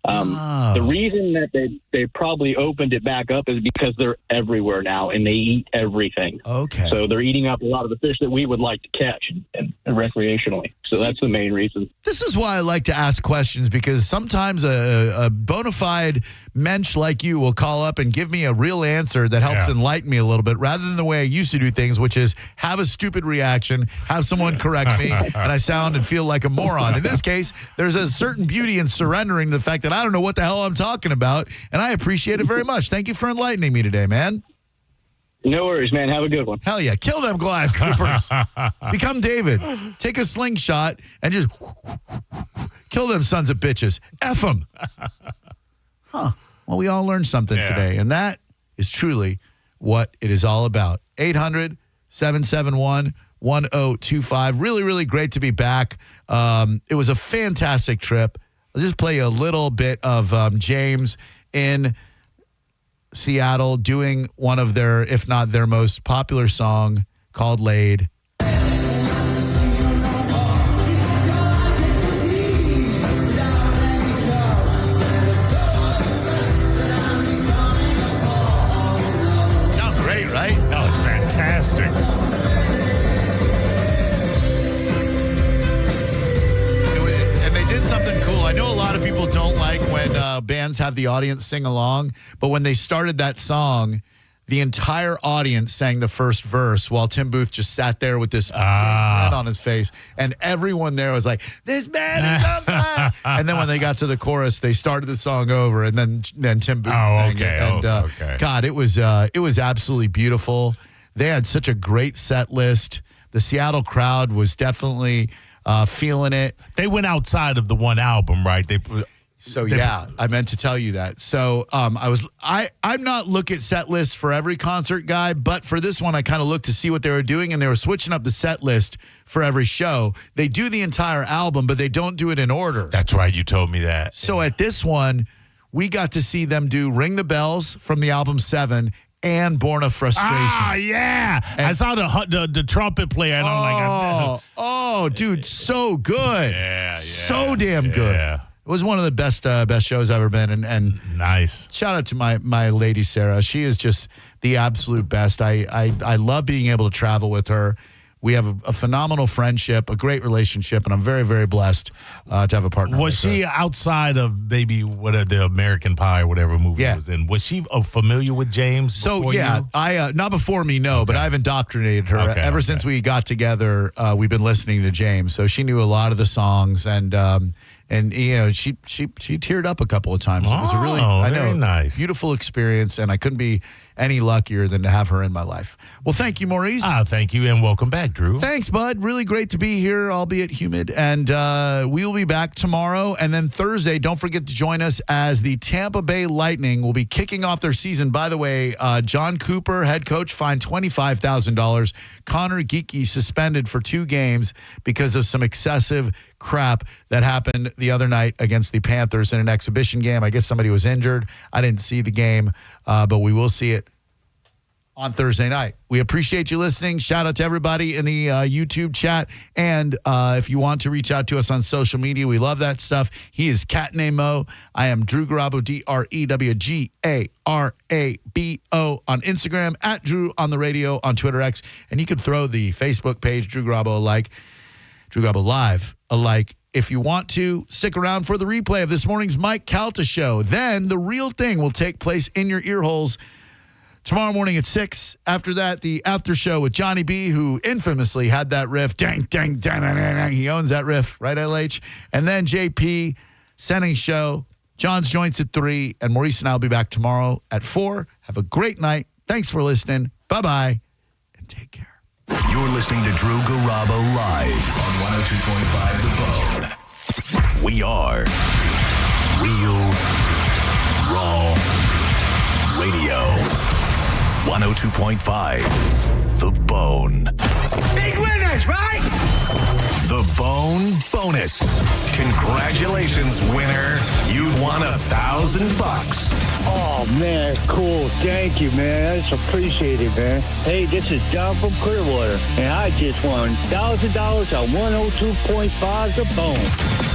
The reason that they probably opened it back up is because they're everywhere now and they eat everything. Okay. So they're eating up a lot of the fish that we would like to catch and recreationally. So that's the main reason. This is why I like to ask questions, because sometimes a bona fide mensch like you will call up and give me a real answer that helps enlighten me a little bit, rather than the way I used to do things, which is have a stupid reaction, have someone correct me, and I sound and feel like a moron. In this case, there's a certain beauty in surrendering to the fact that I don't know what the hell I'm talking about, and I appreciate it very much. Thank you for enlightening me today, man. No worries, man. Have a good one. Hell yeah. Kill them Goliath Coopers. Become David. Take a slingshot and just kill them sons of bitches. F them. Huh. Well, we all learned something today, and that is truly what it is all about. 800-771-1025. Really, really great to be back. It was a fantastic trip. I'll just play you a little bit of James in Seattle doing one of their, if not their most popular song called Laid. Sound great, right? That was fantastic. And they did something cool. I know a lot of people don't like when bands have the audience sing along, but when they started that song, the entire audience sang the first verse while Tim Booth just sat there with this big grin on his face, and everyone there was like, "This band is on fire!" And then when they got to the chorus, they started the song over, and then Tim Booth sang it. And God, it was absolutely beautiful. They had such a great set list. The Seattle crowd was definitely feeling it. They went outside of the one album, right? I meant to tell you that. So I'm not look at set lists for every concert guy, but for this one, I kind of looked to see what they were doing, and they were switching up the set list for every show. They do the entire album, but they don't do it in order. That's right. You told me that. So at this one, we got to see them do Ring the Bells from the album 7 and Born of Frustration. Ah, yeah. And I saw the trumpet player, and I'm like, dude, so good. Yeah. So damn good. Yeah. It was one of the best shows I've ever been, and nice. Shout out to my lady Sarah. She is just the absolute best. I love being able to travel with her. We have a phenomenal friendship, a great relationship, and I'm very, very blessed to have a partner. Was she outside of maybe the American Pie or whatever movie it was in? Was she familiar with James? So yeah, I not before me, no, but I've indoctrinated her ever since we got together. We've been listening to James, so she knew a lot of the songs, and you know, she teared up a couple of times. It was a really nice, beautiful experience, and I couldn't be any luckier than to have her in my life. Well, thank you, Maurice. Thank you, and welcome back, Drew. Thanks, bud. Really great to be here, albeit humid. And we will be back tomorrow. And then Thursday, don't forget to join us as the Tampa Bay Lightning will be kicking off their season. By the way, John Cooper, head coach, fined $25,000. Connor Geeky suspended for 2 games because of some excessive crap that happened the other night against the Panthers in an exhibition game. I guess somebody was injured. I didn't see the game, but we will see it on Thursday night. We appreciate you listening. Shout out to everybody in the YouTube chat. And if you want to reach out to us on social media, we love that stuff. He is Cat Named Mo. I am Drew Garabo, DREWGARABO on Instagram, at Drew on the radio on Twitter X. And you can throw the Facebook page, Drew Garabo alike, Drew Garabo Live alike. If you want to, stick around for the replay of this morning's Mike Calta show. Then the real thing will take place in your ear holes tomorrow morning at 6. After that, the after show with Johnny B, who infamously had that riff. Dang, dang, dang, dang, dang. He owns that riff, right, LH? And then JP, Senning show. John's Joints at 3. And Maurice and I will be back tomorrow at 4. Have a great night. Thanks for listening. Bye-bye. And take care. You're listening to Drew Garabo live on 102.5 The Bone. We are Real Raw Radio. 102.5 The Bone. Big winners, right? The Bone Bonus. Congratulations, winner. You'd won $1,000. Oh, man, cool. Thank you, man. That's appreciated, man. Hey, this is John from Clearwater, and I just won $1,000 on 102.5 The Bone.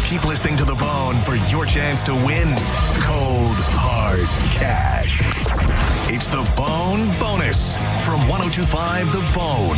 Keep listening to The Bone for your chance to win cold, hard cash. It's The Bone Bonus from 102.5 The Bone.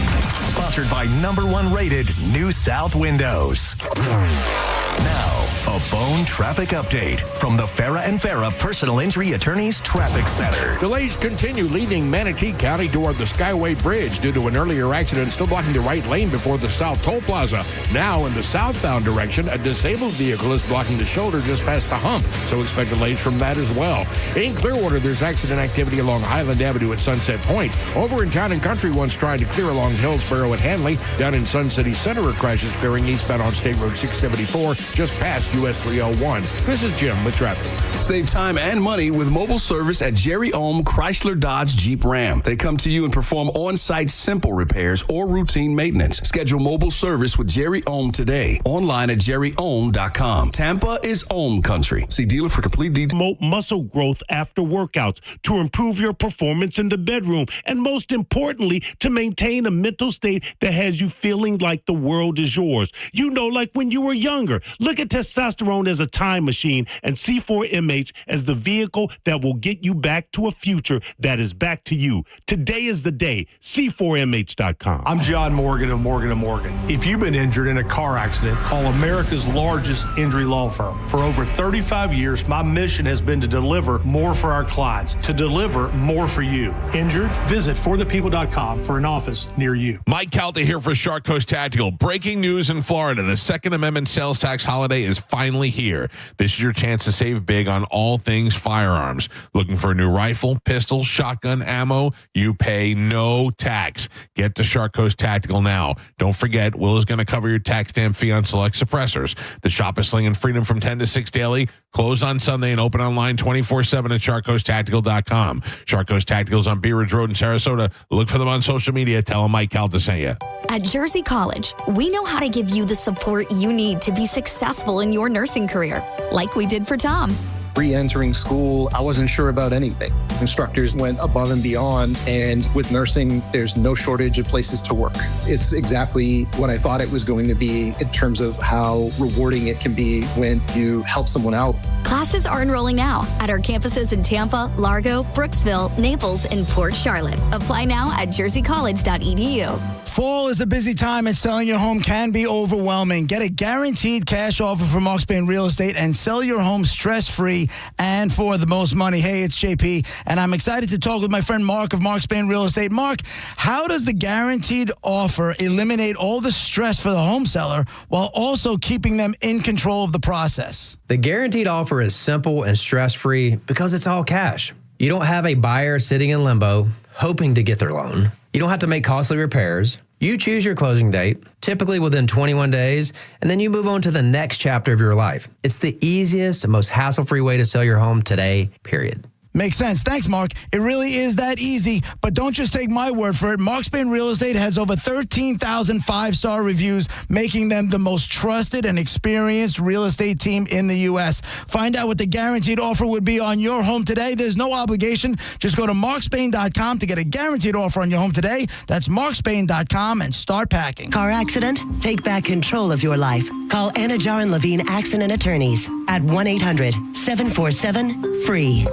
Sponsored by #1 rated New South Windows. Now, a phone traffic update from the Farah and Farah Personal Injury Attorneys Traffic Center. Delays continue leaving Manatee County toward the Skyway Bridge due to an earlier accident still blocking the right lane before the South Toll Plaza. Now, in the southbound direction, a disabled vehicle is blocking the shoulder just past the hump, so expect delays from that as well. In Clearwater, there's accident activity along Highland Avenue at Sunset Point. Over in Town and Country, one's trying to clear along Hillsborough at Hanley. Down in Sun City Center, a crash is clearing eastbound on State Road 674, just past US 301. This is Jim with traffic. Save time and money with mobile service at Jerry Ohm Chrysler Dodge Jeep Ram. They come to you and perform on-site simple repairs or routine maintenance. Schedule mobile service with Jerry Ohm today. Online at jerryohm.com. Tampa is Ohm country. See dealer for complete details. Promote muscle growth after workouts to improve your performance in the bedroom, and most importantly, to maintain a mental state that has you feeling like the world is yours. You know, like when you were younger. Look at testosterone as a time machine and C4MH as the vehicle that will get you back to a future that is back to you. Today is the day. C4MH.com. I'm John Morgan of Morgan & Morgan. If you've been injured in a car accident, call America's largest injury law firm. For over 35 years, my mission has been to deliver more for our clients, to deliver more for you. Injured? Visit forthepeople.com for an office near you. Mike Calta here for Shark Coast Tactical. Breaking news in Florida. The Second Amendment sales tax holiday is finally here. This is your chance to save big on all things firearms. Looking for a new rifle, pistol, shotgun, ammo? You pay no tax. Get to Shark Coast Tactical now. Don't forget, Will is going to cover your tax stamp fee on select suppressors. The shop is slinging freedom from 10 to 6 daily. Closed on Sunday and open online 24/7 at SharkCoastTactical.com. Shark Coast Tactical's on Bee Ridge Road in Sarasota. Look for them on social media. Tell them Mike Calta sent you. At Jersey College, we know how to give you the support you need to be successful in your nursing career, like we did for Tom. Re-entering school, I wasn't sure about anything. Instructors went above and beyond, and with nursing, there's no shortage of places to work. It's exactly what I thought it was going to be in terms of how rewarding it can be when you help someone out. Classes are enrolling now at our campuses in Tampa, Largo, Brooksville, Naples, and Port Charlotte. Apply now at jerseycollege.edu. Fall is a busy time and selling your home can be overwhelming. Get a guaranteed cash offer from Mark Spain Real Estate and sell your home stress-free and for the most money. Hey, it's JP, and I'm excited to talk with my friend Mark of Mark Spain Real Estate. Mark, how does the guaranteed offer eliminate all the stress for the home seller while also keeping them in control of the process? The guaranteed offer is simple and stress-free because it's all cash. You don't have a buyer sitting in limbo hoping to get their loan. You don't have to make costly repairs. You choose your closing date, typically within 21 days, and then you move on to the next chapter of your life. It's the easiest and most hassle-free way to sell your home today, period. Makes sense. Thanks, Mark. It really is that easy, but don't just take my word for it. Mark Spain Real Estate has over 13,000 five-star reviews, making them the most trusted and experienced real estate team in the U.S. Find out what the guaranteed offer would be on your home today. There's no obligation. Just go to markspain.com to get a guaranteed offer on your home today. That's markspain.com and start packing. Car accident? Take back control of your life. Call Anajar and Levine Accident Attorneys at 1-800-747-FREE.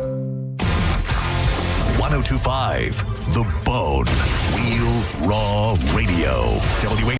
1025 The Bone. Real Raw Radio.